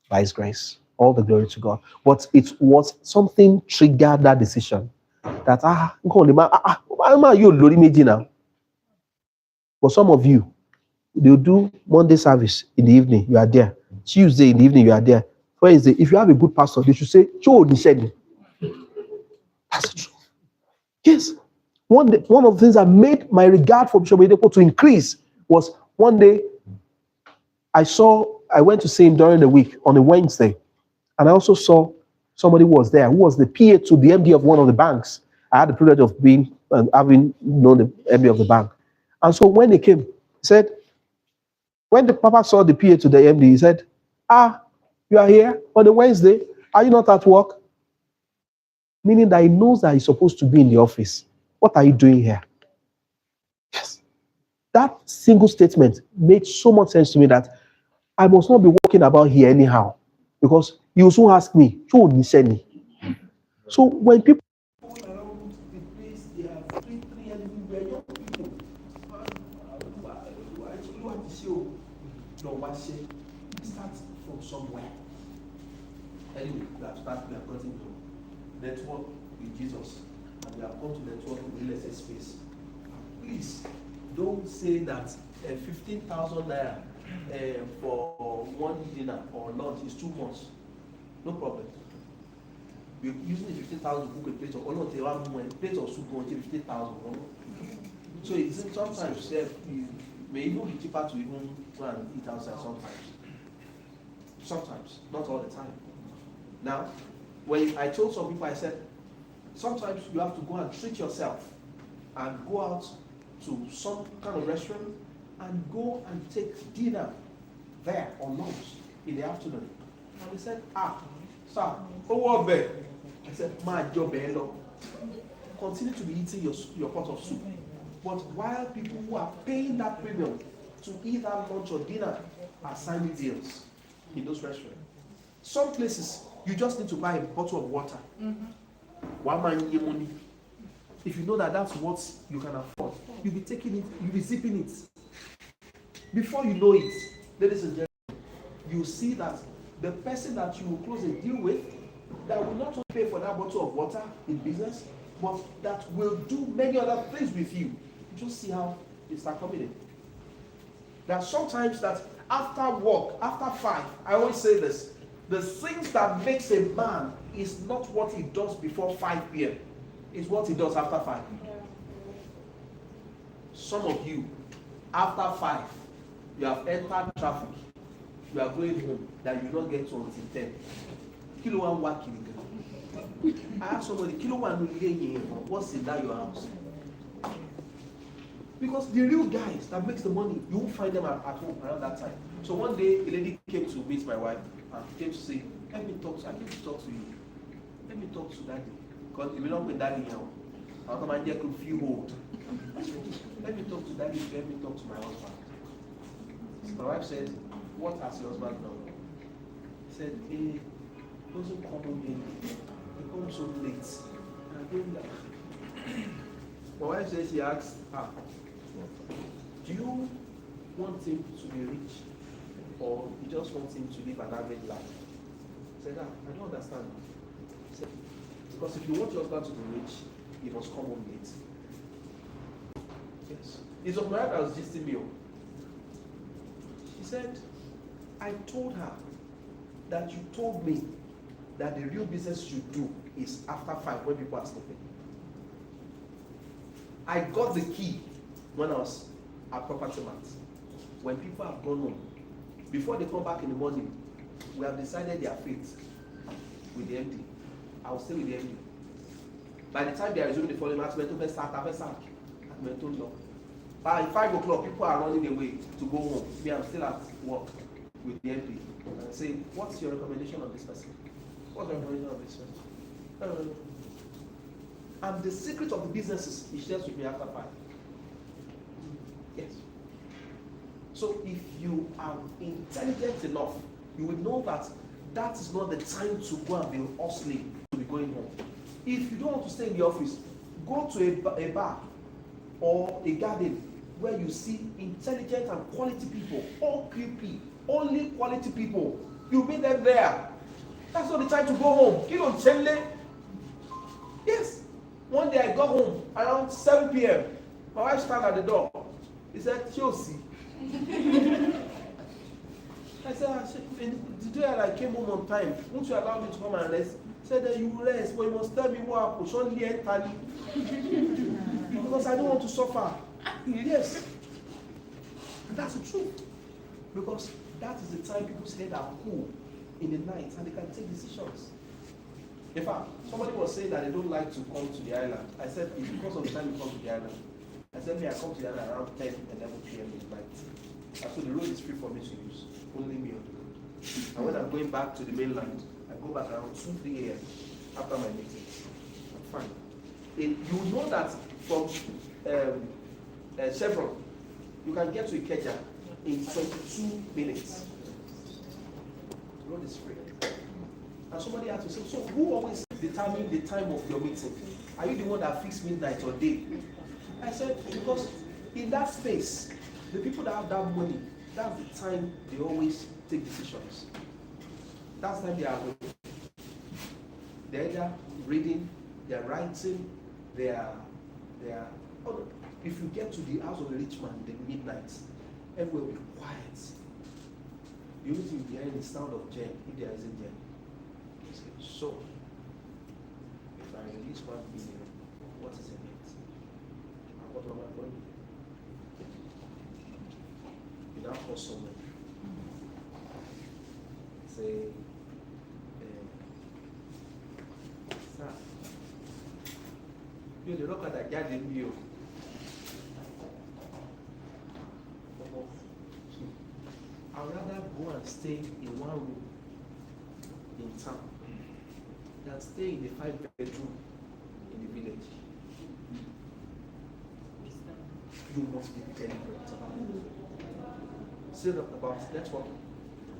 By His grace. All the glory to God. But it was something triggered that decision. That you lori meji now. For some of you, they'll do Monday service in the evening, you are there. Tuesday in the evening, you are there. Wednesday, if you have a good pastor, they should say, Cho Nisheni. That's the truth. Yes. One of the things that made my regard for Bishop Oyedepo to increase was one day I went to see him during the week on a Wednesday, and I also saw somebody who was there, who was the PA to the MD of one of the banks. I had the privilege of having known the MD of the bank. And so when he came, he said, when the Papa saw the PA to the MD, he said, you are here on a Wednesday. Are you not at work? Meaning that he knows that he's supposed to be in the office. What are you doing here? Yes. That single statement made so much sense to me that I must not be walking about here anyhow. Because he will soon ask me, so when people around the place, they are three everywhere, young people. Start from somewhere. Anyway, we have gotten to network with Jesus, and we have come to network with real estate space. Please don't say that 15,000 naira for one dinner or lunch is 2 months. No problem. We're using the 15,000 to book a plate of a plate of soup on 15,000. So it's sometimes it may even be cheaper to even go and eat outside sometimes. Sometimes, not all the time. Now, when I told some people, I said, sometimes you have to go and treat yourself and go out to some kind of restaurant and go and take dinner there or lunch in the afternoon. And they said, sir, over there. I said, my job, continue to be eating your pot of soup. But while people who are paying that premium to eat that lunch or dinner are signing deals in those restaurants. Some places, you just need to buy a bottle of water. One man your money. If you know that that's what you can afford, you'll be taking it, you'll be zipping it. Before you know it, ladies and gentlemen, you see that the person that you will close a deal with, that will not only pay for that bottle of water in business, but that will do many other things with you. Just see how they start coming in. There are sometimes that after work, after 5, I always say this, the things that makes a man is not what he does before 5 p.m. It's what he does after 5. Some of you, after 5, you have entered traffic, you are going home, that you don't get to until 10. Kilo one working. I asked somebody, Kilo one what's in that your house? Because the real guys that makes the money, you won't find them at home around that time. So one day, a lady came to meet my wife and came to say, I came to talk to you. Let me talk to daddy. Because if you don't with daddy now, I'll come and get a few old. Let me talk to daddy, let me talk to my husband. My wife said, what has your husband done? He said, he doesn't come home again. He comes so late. And I'm going like, my wife says, she asked, do you want him to be rich, or you just want him to live an average life? I said, I don't understand. He said, because if you want your husband to be rich, he must come home late. Yes. It's of my wife that was gisting me. She said, I told her that you told me that the real business you do is after 5 when people are sleeping. I got the key when I was at property mart. When people have gone home, before they come back in the morning, we have decided their fate with the MD. I will stay with the MD. By the time they are resuming the following match, by 5 o'clock, people are running away to go home. Me, I'm still at work with the MD. And say, what's your recommendation of this person? What's your recommendation of this person? And the secret of the businesses is shared with me after 5. Yes. So if you are intelligent enough, you will know that that is not the time to go and be hustling to be going home. If you don't want to stay in the office, go to a bar or a garden where you see intelligent and quality people, all QP, Only quality people. You meet them there. That's not the time to go home. You don't tell them. Yes. One day I got home around 7 p.m. My wife stand at the door. He said, Chelsea. I said, the day I came home on time, won't you allow me to come and rest? He said that you rest, but you must tell me what happened. Only entirely. Because I don't want to suffer. Yes. And that's the truth. Because that is the time people's head are cool in the night and they can take decisions. In fact, somebody was saying that they don't like to come to the island. I said, it's because of the time you come to the island. I said, I come to the island around 10, 11 p.m. at night. And so the road is free for me to use. Only me on the road. And when I'm going back to the mainland, I go back around 2, 3 a.m. after my meetings. I'm fine. You know that from Chevron, you can get to Ikeja in 22 minutes. The road is free. And somebody had to say, so who always determines the time of your meeting? Are you the one that fixes midnight or day? I said, because in that space, the people that have that money, that's the time they always take decisions. That's the time they are awake. They're either reading, they're writing, they're oh, if you get to the house of a rich man in the midnight, everywhere will be quiet. The only thing you're hearing is sound of jam, if there isn't jam. So, if I release 1 billion, what is in it? And what am I going to do? You now call someone. Say, sir, you're the rocker that got in you. I'd rather go and stay in one room in town than stay in a 5-bedroom in the village. You must be deliberate about networking.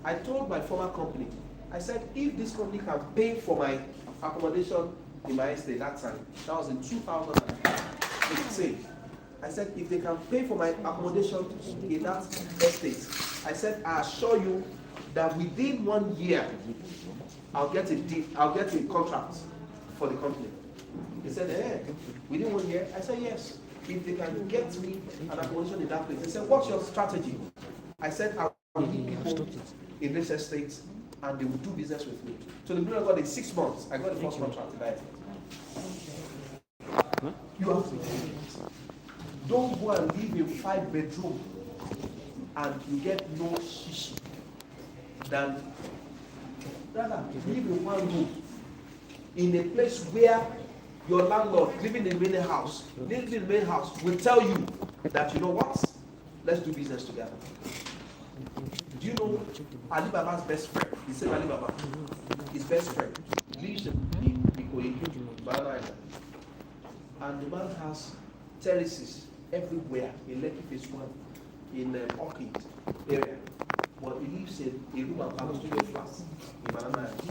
I told my former company, I said, if this company can pay for my accommodation in my estate that time, that was in 2015. I said, if they can pay for my accommodation in that estate, I said, I assure you that within 1 year, I'll get a contract for the company. He said, within 1 year? I said, yes. If they can get me an accommodation in that place. They said, what's your strategy? I said, I will need people in this estate and they will do business with me. So the period I got in 6 months, I got the first contract in that estate. You have to do it. Don't go and live in 5-bedroom and you get no shishi. Than rather live in one room in a place where your landlord living in the main house, will tell you that, you know what, let's do business together. Do you know Ali Baba's best friend? He said Ali Baba, his best friend, lives in Ikoyi, Banana Island. And the man has terraces everywhere in Lekki Phase 1, in Orchid area. But he lives in a room and parlour studio flat in Banana Island.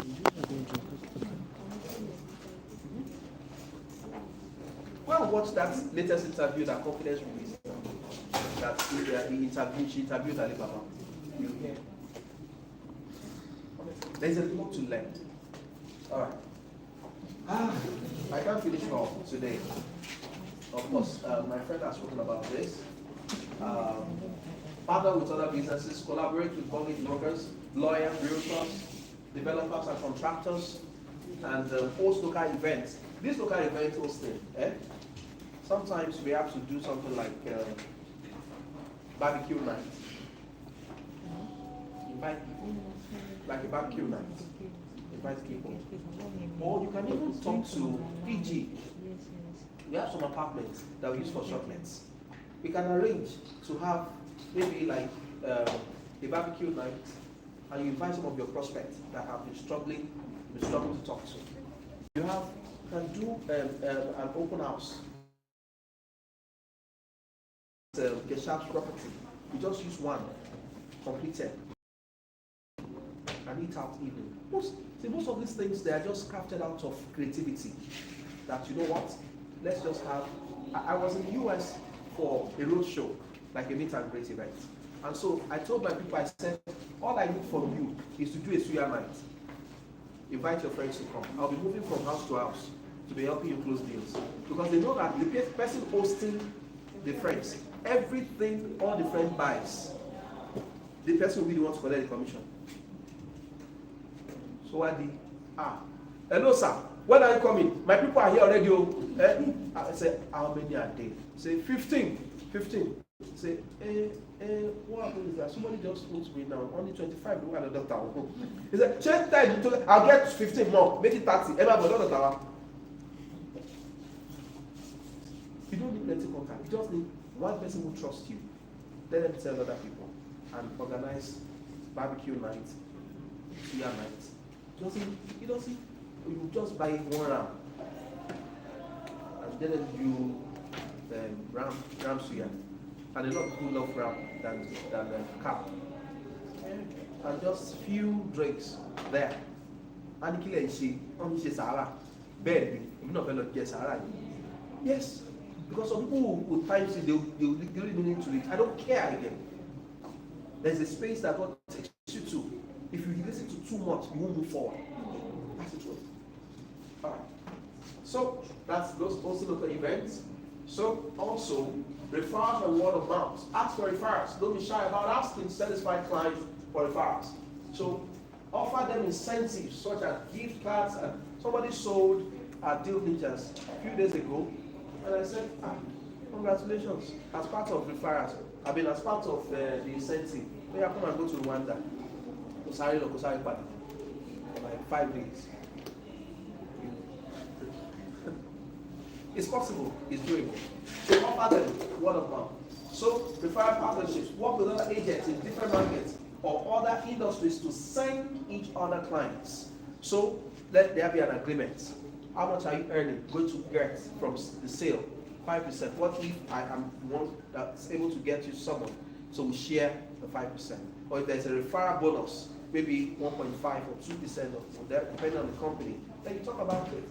Well, watch that latest interview that Confidence released. That she interviewed Ali Baba. You hear? There's a lot to learn. All right. I can't finish off today. Of course, my friend has spoken about this. Partner with other businesses, collaborate with mortgage brokers, lawyers, realtors, developers and contractors, and host local events. This local event hosting, sometimes we have to do something like barbecue night. Invite people, like a barbecue night. Invite people. Or you can even talk to PG. We have some apartments that we use for shortlets. We can arrange to have maybe like a barbecue night, and you invite some of your prospects that have been struggling to talk to. You can do an open house. Get sharp property. You just use one completed and eat out evening. Most of these things, they are just crafted out of creativity. That, you know what, let's just have. I was in the US for a road show, like a meet and greet event. And so I told my people, I said, all I need from you is to do a suya night. Invite your friends to come. I'll be moving from house to house to be helping you close deals. Because they know that the person hosting the friends, everything all the friend buys, the person will be the one to collect the commission. So what the hello sir, when are you coming? My people are here already. I say, how many are there? Say 15. Say, what happened is that somebody just told me now, only 25 do another town. He said, change time, I'll get 15 more, make it 30. Everybody another town. You don't need plenty contact. You just need one person who trusts you. Let them tell other people and organize barbecue night, beer night. You just buy one ram and then you ram suya. And a lot of people love ram than cow. And just few drinks there. And the killer is she Sahara. Baby, you're not going to get Sahara. Yes. Because some people will times they really need to read. I don't care again. There's a space that God takes you to. If you listen to too much, you won't move forward. That's the truth. Alright. So that's those also local events. So also referrals and word of mouth. Ask for referrals. Don't be shy about asking satisfied clients for referrals. So offer them incentives such as gift cards. And somebody sold deal ninjas a few days ago. And I said, congratulations, as part of referrals, as part of the incentive, may I come and go to Rwanda, Kosari Party, for like 5 days. It's possible, it's doable. So offer them word of mouth. So referral partnerships, work with other agents in different markets or other industries to send each other clients. So let there be an agreement. How much are you earning, going to get from the sale? 5%. What if I am one that's able to get you someone? So we share the 5%. Or if there's a referral bonus, maybe 1.5 or 2% of that, depending on the company, then you talk about it.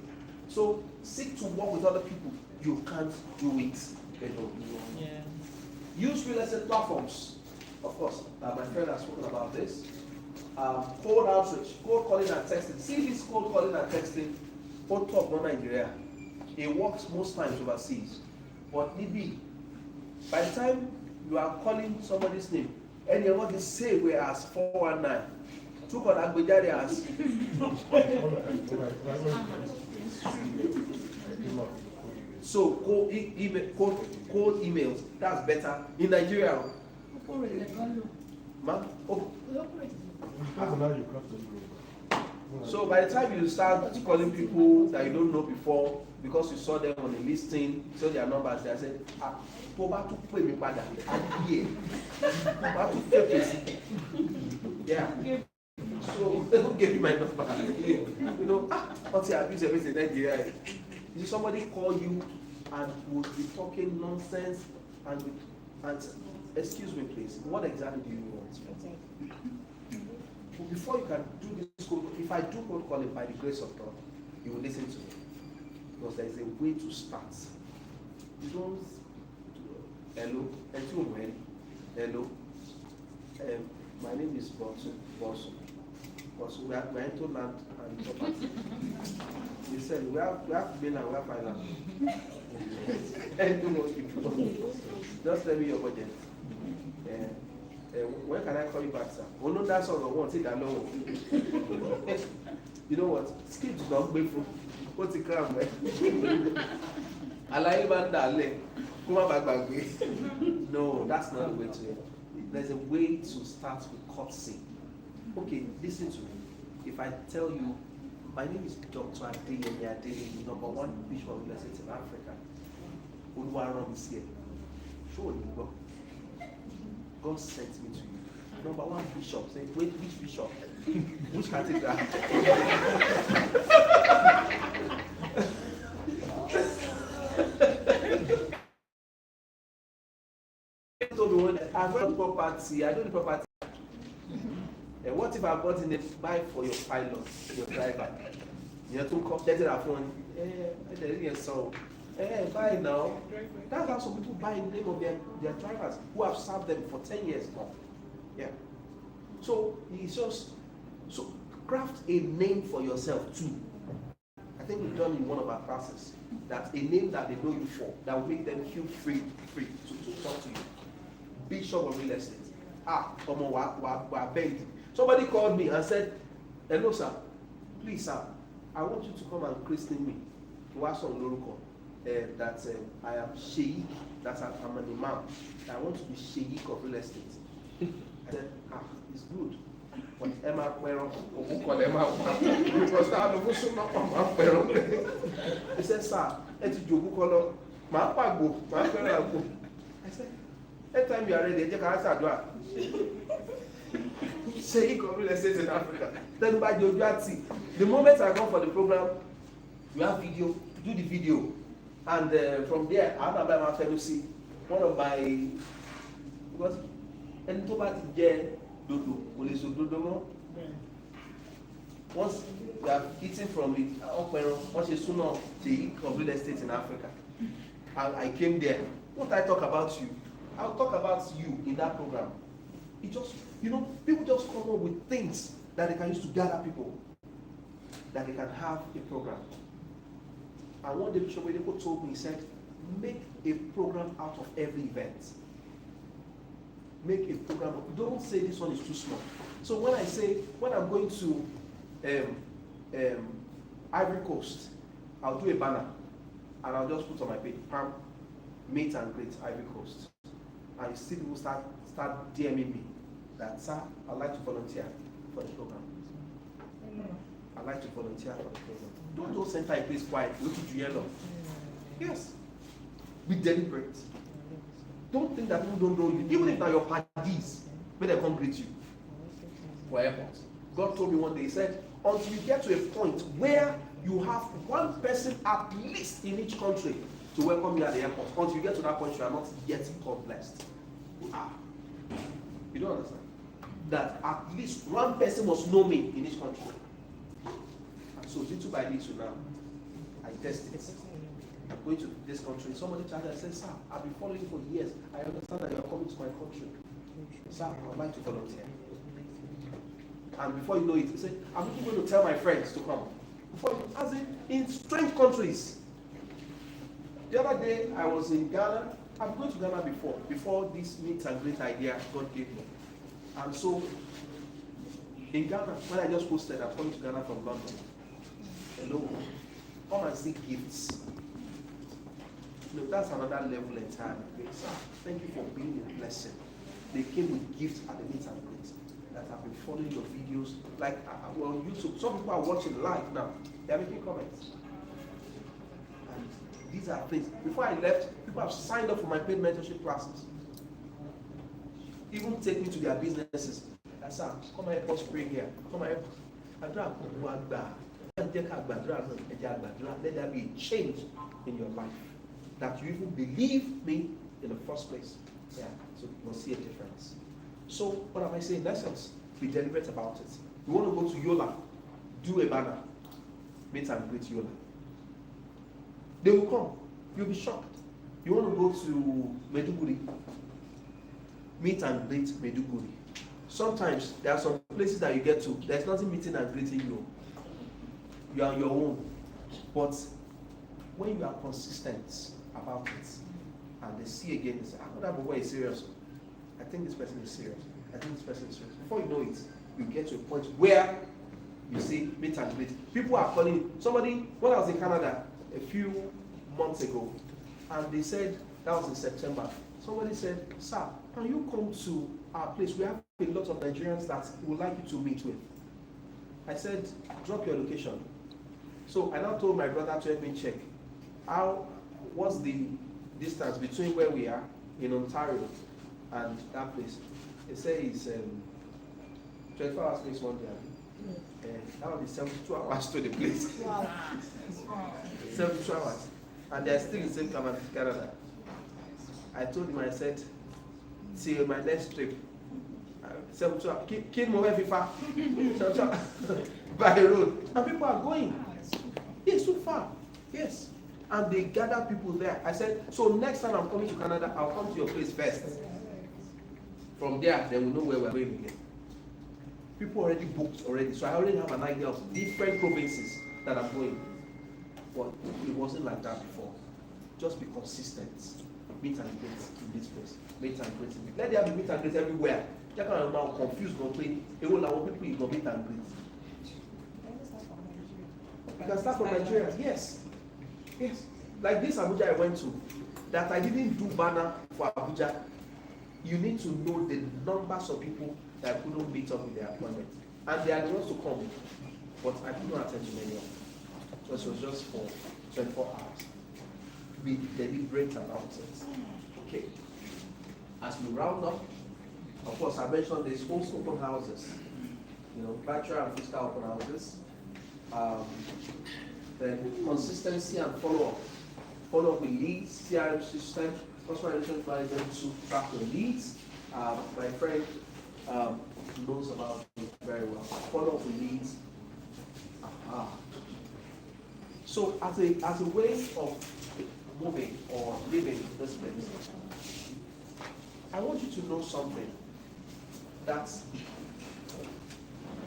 So seek to work with other people. You can't do it alone. Yeah. Use real estate platforms. Of course, my friend has spoken about this. Cold outreach, cold calling and texting. See this cold calling and texting. On top of Nigeria, it works most times overseas. But maybe by the time you are calling somebody's name, and you want to say we as 419, two call Agbejare as. So cold emails, that's better in Nigeria. Ma'am? Oh. So by the time you start calling people that you don't know before because you saw them on a listing, saw their numbers, they said, yeah. So they don't give you my number. You know, until I abuse everything in Nigeria. Somebody call you and would be talking nonsense and excuse me please, what exactly do you want? Before you can do this code, if I do code calling by the grace of God, you will listen to me. Because there is a way to start. You don't, hello, hello, my name is Bonsu. We are into land and property. He said, we have been and we have finance. And do most people. Just tell me your budget. When can I call you back, sir? Oh no, that's all I want. Take that long. You know what? Skip to not wait for. What's the crime, man? No, that's not the way to it. There's a way to start with courtesy. Okay, listen to me. If I tell you, my name is Dr. Adeyemi Adeniyi, #1 Bishop of Blessed in Africa. Oluwaran is here. Sure, you go. God sent me to you. #1 bishop. Say, wait, which bishop? Which cathedral? I've got property. I don't need property. And what if I bought in a buy for your pilot, your driver? You have to come get it phone. Buy now. That's how some people buy in the name of their drivers who have served them for 10 years now. Yeah. So it's just, so craft a name for yourself too. I think we've done in one of our classes, that a name that they know you for, that will make them feel free to talk to you. Bishop of real estate. Somebody called me and said, hello sir, please sir, I want you to come and christen me. That I am Sheikh, that I'm an imam. I want to be Sheikh of real estate. I said, it's good. But Emma Quero, who called Emma, because I don't know. He said, sir, it's Jogu Kolo, my pago, my Quero. I said, every time you are ready, you can answer. Sheikh of real estate in Africa. Then by Joguati, the moment I come for the program, you have video, do the video. And from there, I remember my fellowship, one of my, because and to back dodo, once you are eating from it, once you soon know the real estate in Africa, and I came there. What I talk about you, I'll talk about you in that program. It just, people just come up with things that they can use to gather people, that they can have a program. And one day Bishop Oyedepo told me, he said, make a program out of every event. Make a program. Don't say this one is too small. So when I'm going to Ivory Coast, I'll do a banner and I'll just put on my page, Pam, meet and greet Ivory Coast. And you see people start DMing me that, sir, I'd like to volunteer for the program. I'd like to volunteer for the program. Don't center a place quiet, look at you yellow. Yes. Be deliberate. Don't think that people don't know you. Even if they're your parties, when they come greet you for airport. God told me one day, he said, until you get to a point where you have one person at least in each country to welcome you at the airport, until you get to that point, you are not yet called blessed. You are. You don't understand? That at least one person must know me in each country. And so little by little now, I test it. I'm going to this country. Somebody chatted and said, sir, I've been following you for years. I understand that you're coming to my country. Sir, I would like to volunteer. And before you know it, he said, I'm even going to tell my friends to come. As in strange countries. The other day, I was in Ghana. I've been going to Ghana before this meet and greet idea God gave me. And so, in Ghana, when I just posted, I'm coming to Ghana from London. Hello. Come and see gifts. Look, that's another level entirely. Sir, thank you for being a blessing. They came with gifts at the meet and greet that have been following your videos. Like, well, on YouTube, some people are watching live now. They are making comments. And these are things. Before I left, people have signed up for my paid mentorship classes. Even take me to their businesses. I said, come and help us pray here. Come and help us. Let there be a change in your life. That you even believe me in the first place. Yeah, so you will see a difference. So, what am I saying? In essence, be deliberate about it. You want to go to Yola, do a banner, meet and greet Yola. They will come. You'll be shocked. You want to go to Meduguri, meet and greet Meduguri. Sometimes there are some places that you get to, there's nothing meeting and greeting you. You are on your own. But when you are consistent about it, and they see again, they say, that boy is serious. I think this person is serious. I think this person is serious. Before you know it, you get to a point where you see meet and greet. People are calling. Somebody, when I was in Canada a few months ago, and they said, that was in September, somebody said, sir, can you come to our place? We have a lot of Nigerians that we would like you to meet with. I said, drop your location. So I now told my brother to help me check what's the distance between where we are in Ontario and that place. They say it's 24 hours place one day. That will be 72 hours to the place. Wow. 72 hours. And they're still in the same Canada. I told him, I said, till my next trip, 72 hours. Kid Mowe Fifa. By road. And people are going. It's too far. Yes. And they gather people there. I said, so next time I'm coming to Canada, I'll come to your place first. From there, then we know where we're going again. People already booked already, so I already have an idea of different provinces that I'm going. But it wasn't like that before. Just be consistent. Meet and greet in this place. Meet and greet. Let there be meet and greet everywhere. You can now confused, not play. It will allow people you go meet and greet. You can start from Nigeria. Yes. Yes. Like this Abuja I went to, that I didn't do banner for Abuja. You need to know the numbers of people that couldn't meet up with their appointment. And they are the ones to come. But I could not attend to many of them. So it was just for 24 hours. We deliberate about it. Okay. As we round up, of course, I mentioned there's also open houses. You know, virtual and physical open houses. Then consistency and follow-up. Follow-up with leads, CRM system, customer relationship management to track your leads. My friend knows about it very well. Follow-up with leads. So as a way of moving or living this place, I want you to know something, that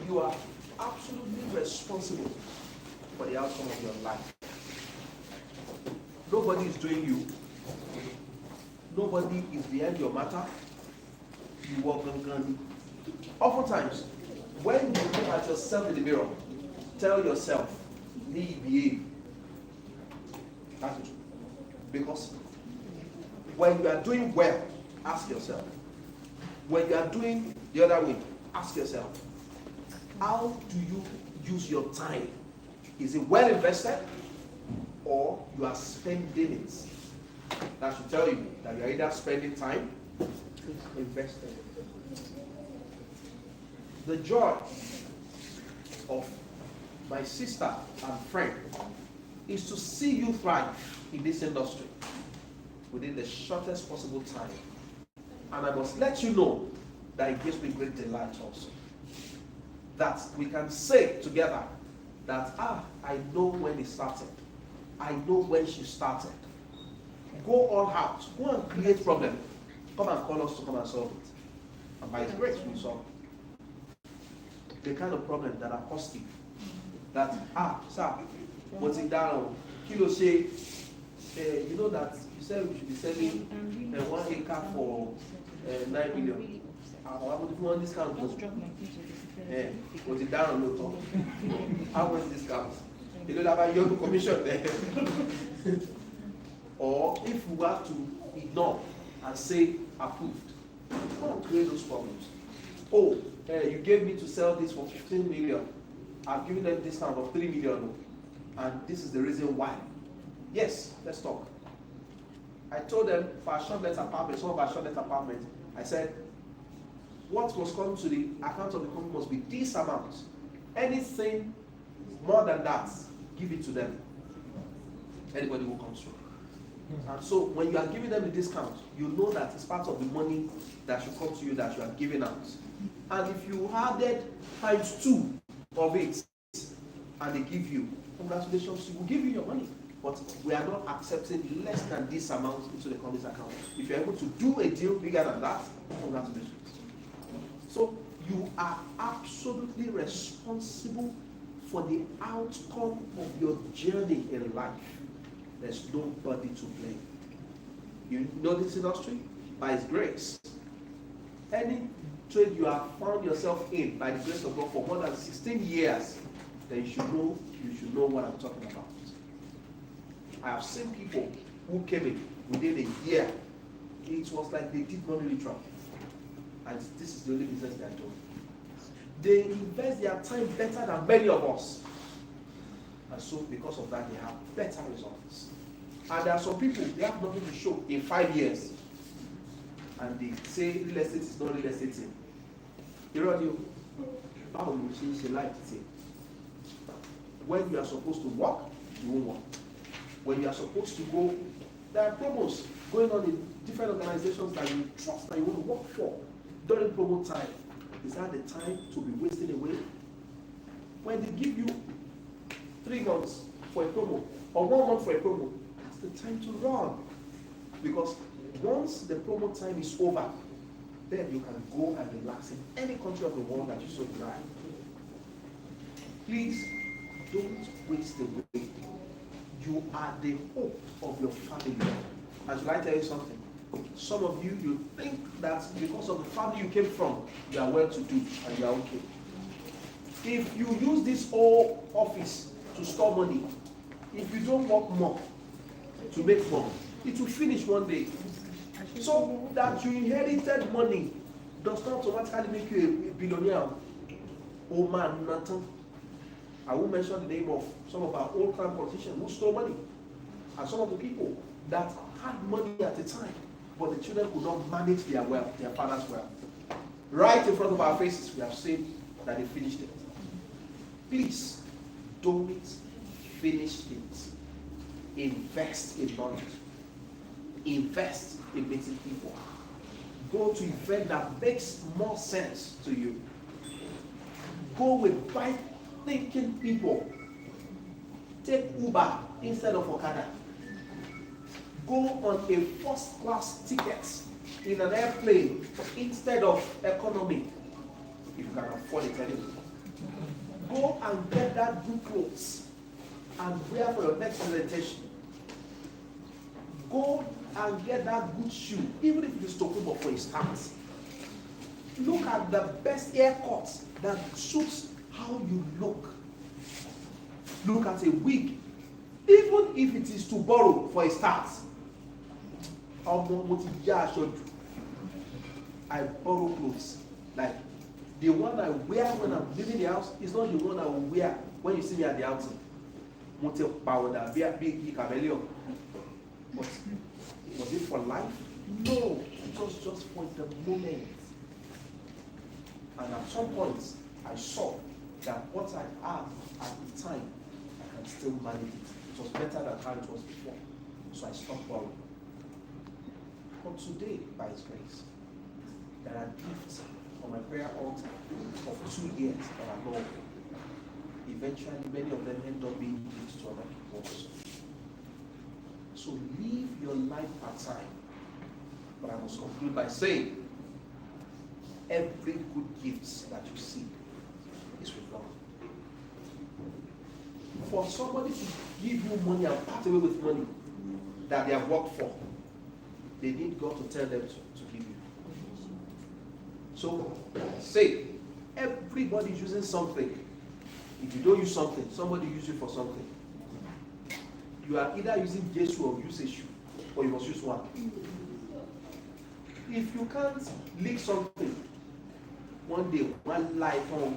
you are absolutely responsible for the outcome of your life. Nobody is doing you. Nobody is behind your matter. You walk on. Oftentimes, when you look at yourself in the mirror, tell yourself, me behave. That's it. Because when you are doing well, ask yourself. When you are doing the other way, ask yourself, how do you use your time? Is it well invested, or you are spending it? That should tell you that you are either spending time or investing. The joy of my sister and friend is to see you thrive in this industry within the shortest possible time. And I must let you know that it gives me great delight also. That we can say together that, I know when it started. I know when she started. Go all out. Go and create problem. Come and call us to come and solve it. And by His grace, we solve it. The kind of problem that are positive. That, sir, what's it down? Kilo say, you know that you said we should be selling 1 acre for 9 million. How would you want discount? What's it down? No, how much discount? You don't have a young commission there. Or if we have to ignore and say approved, don't create those problems. Oh, you gave me to sell this for 15 million. I've given them discount of 3 million. And this is the reason why. Yes, let's talk. I told them for our short-let apartment, some of our short-let apartments, I said, what was coming to the account of the company must be this amount. Anything more than that, give it to them. Anybody who comes through. And so when you are giving them the discount, you know that it's part of the money that should come to you that you are giving out. And if you added ×2 of it, and they give you, congratulations, we will give you your money. But we are not accepting less than this amount into the company's account. If you're able to do a deal bigger than that, congratulations. So you are absolutely responsible for the outcome of your journey in life. There's nobody to blame. You know this industry? By His grace. Any trade you have found yourself in by the grace of God for more than 16 years, then you should know what I'm talking about. I have seen people who came in within a year. It was like they did not really try. And this is the only business they are doing. They invest their time better than many of us. And so because of that, they have better results. And there are some people, they have nothing to show in 5 years. And they say real estate is not real estate. When you are supposed to work, you won't work. When you are supposed to go, there are promos going on in different organizations that you trust that you want to work for during promo time. Is that the time to be wasting away? When they give you 3 months for a promo or 1 month for a promo, it's the time to run. Because once the promo time is over, then you can go and relax in any country of the world that you so desire. Please don't waste away. You are the hope of your family. And should I tell you something? Some of you, you think that because of the family you came from, you are well to do and you are okay. If you use this whole office to store money, if you don't work more to make more, it will finish one day. So that you inherited money does not automatically make you a billionaire. Oh man, nothing. I will mention the name of some of our old time politicians who stole money, and some of the people that had money at the time, but the children could not manage their wealth, their father's wealth. Right in front of our faces, we have seen that they finished it. Please, don't finish it. Invest in knowledge. Invest in meeting people. Go to event that makes more sense to you. Go with right thinking people. Take Uber instead of Okada. Go on a first class ticket in an airplane instead of economy, if you can afford it anyway. Go and get that good clothes and wear for your next presentation. Go and get that good shoe, even if it is Tokubo for a start. Look at the best haircuts that suits how you look. Look at a wig, even if it is to borrow for a start. I borrow clothes. Like the one I wear when I'm leaving the house is not the one I will wear when you see me at the outing. But was it for life? No, it was just for the moment. And at some point, I saw that what I had at the time, I can still manage it. It was better than how it was before. So I stopped borrowing. But today, by His grace, there are gifts on my prayer altar of 2 years that are not. Eventually, many of them end up being gifts to other people also. So live your life part-time. But I must conclude by saying, every good gift that you seek is with God. For somebody to give you money and part away with money that they have worked for, they need God to tell them to give you. So, say, everybody is using something. If you don't use something, somebody use you for something. You are either using Jesus or use a shoe, or you must use one. If you can't lick something, one day, one light on.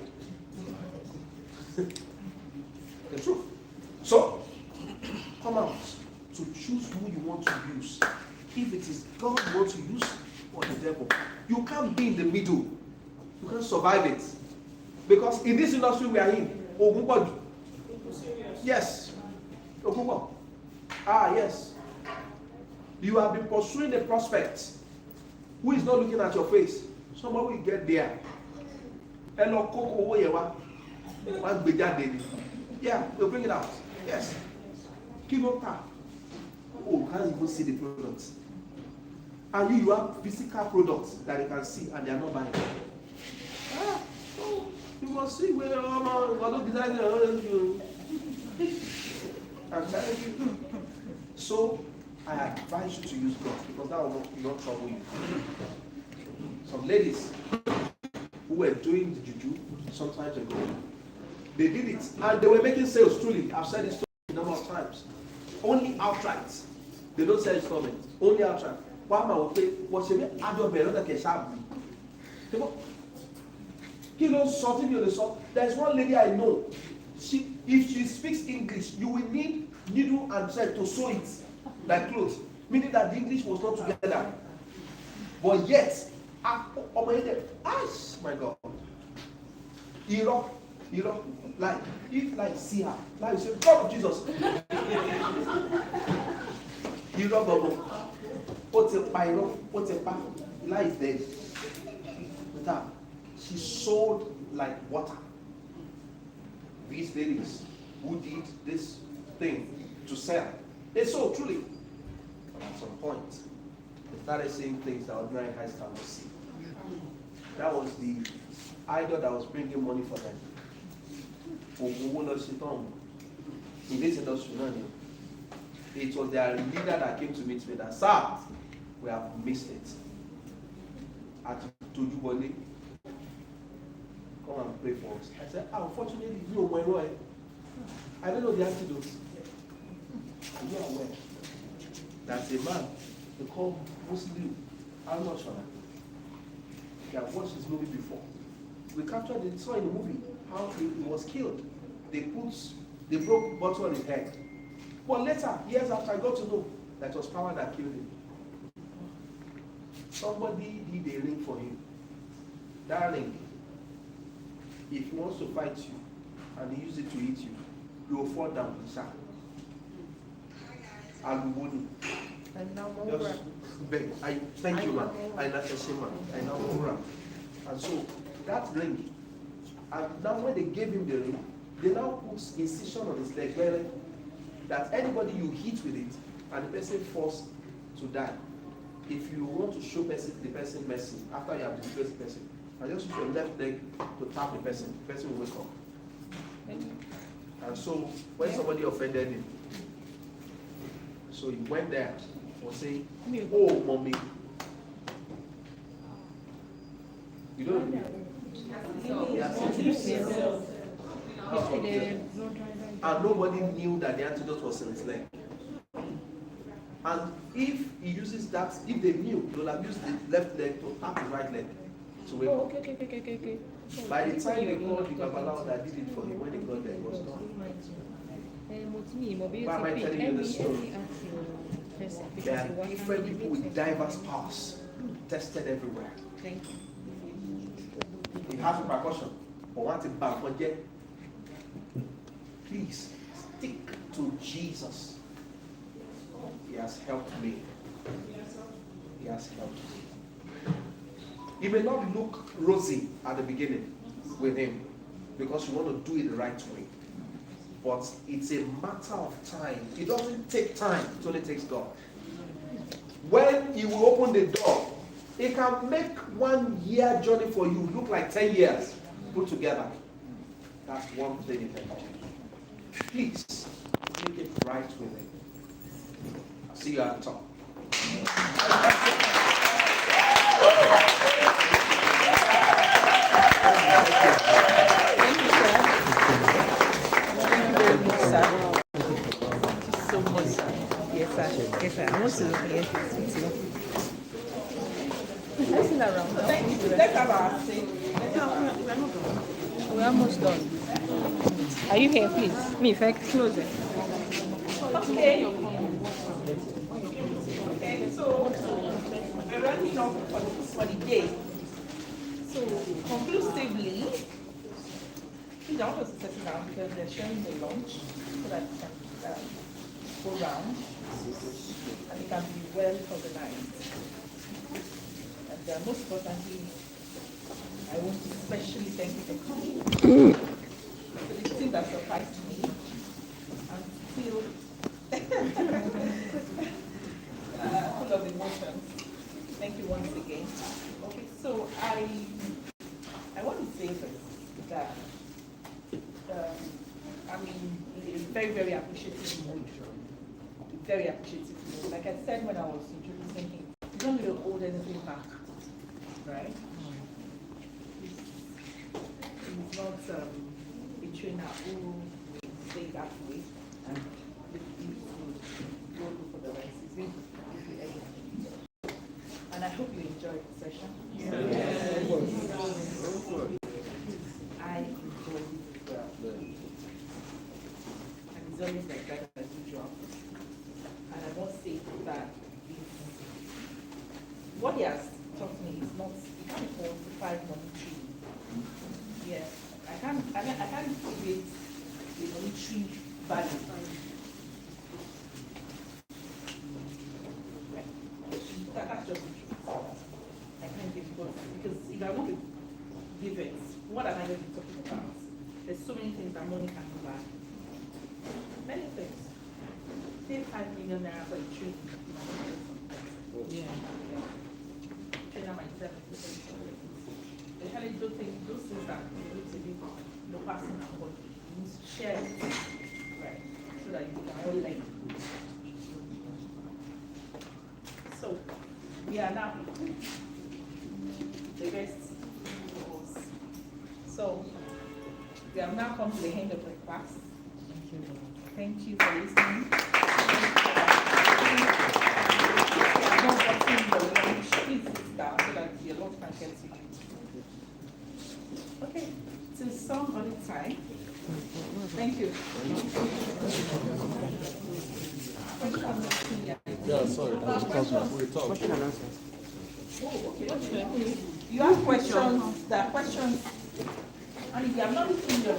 The truth. So, come out to choose who you want to use. If it is God you want to use, or the devil. You can't be in the middle. You can't survive it. Because in this industry we are in, Ogunbodi. Yes. Ogunbodi. Yes. You have been pursuing a prospect who is not looking at your face. Somebody will get there. Hello, Coco, yeah, they'll bring it out. Yes. Kilota. Oh, can't even see the products. And you have physical products that you can see and they are not buying. So you must see where So I advise you to use God because that will not trouble you. Some ladies who were doing the juju some time ago, they did it and they were making sales truly. I've said this a number of times. Only outright. They don't sell installments. Only outright. There's one lady I know. If she speaks English, you will need needle and thread to sew it like clothes. Meaning that the English was not together. But yet, my God. Like, if like see her, like you say, God of Jesus. What's a pack? Life is dead. With her, she sold like water. These ladies who did this thing to sell, they sold truly. But at some point, they started saying things that ordinary eyes cannot see. That was the idol that was bringing money for them. In this industry, it was their leader that came to meet me that, sir, we have missed it. At Tojubole, come and pray for us. I said, unfortunately, no, I don't know the antidote. Are you aware? That's a man they call Muslim. I'm not sure. They have watched this movie before. We captured it, saw in the movie how he was killed. They broke bottle on his head. But later, years after, I got to know that it was power that killed him. Somebody did a ring for him. That ring, if he wants to fight you and he uses it to eat you, you will fall down in sack. Alumoni. Just beg. Thank you, man. I not a shame, man. I know. And so that ring, and now when they gave him the ring, they now put incision on his leg, where that anybody you hit with it and the person forced to die. If you want to show the person mercy after you have disgraced the person, I just use your left leg to tap the person will wake up. And so when somebody offended him, so he went there and saying, oh mommy. You don't know. And nobody knew that the antidote was in his leg. And if he uses that, if they knew, they will have used the left leg to tap the right leg to wake up. Okay. By the time they called the Babalawo that did it for him, when they got there, it was done. Why am I telling you this story? There are different people with diverse powers tested everywhere. Thank you. It has a percussion, but once it back, please stick to Jesus. He has helped me. He has helped me. It may not look rosy at the beginning with him because you want to do it the right way. But it's a matter of time. It doesn't take time, it only takes God. When you open the door, it can make 1 year journey for you look like 10 years put together. That's one thing you can do. Please make it right with him. I'll see you at the top. Yes, sir. I want to speak to you. Let's sit around. Let's have our seat. We're almost done. Are you here, please? Me, if I close it. Okay. Okay, so we're running off for the day. So conclusively, please, I want us to settle down because they're sharing the lunch so that we can go round and it can be well organized. And most importantly, I want to especially thank you for coming. So the thing that surprised me and feel full of emotions. Thank you once again. Okay, so I want to say first that I'm in a very, very appreciative mood. Very appreciative mood. Like I said when I was introducing him, you don't really hold anything back, right? He's not a trainer who will say that way and he's go for the rest. He's going to give you everything. And I hope you enjoyed the session. Yes. I enjoyed it well. And it's always like that as usual. And I must say that what he has taught me is not, you can't quantify monetary. Yes, I can't create the monetary value. That's just the truth. I can't give it because if I want to give it, what am I going to be talking about? There's so many things that money can buy. Many things. Pay 5 million naira for a tree. Yeah. Trainer myself. especially those things that you need to be passing out, but you need to share it, right? So that you can all learn. So we are now the rest of us. So we have now come to the end of the class. Thank you for listening. Please sit down so that your lunch can get to you. Okay, till some other time. Thank you. Yeah, sorry. Oh, okay. You have questions, there are questions, and if you have not listened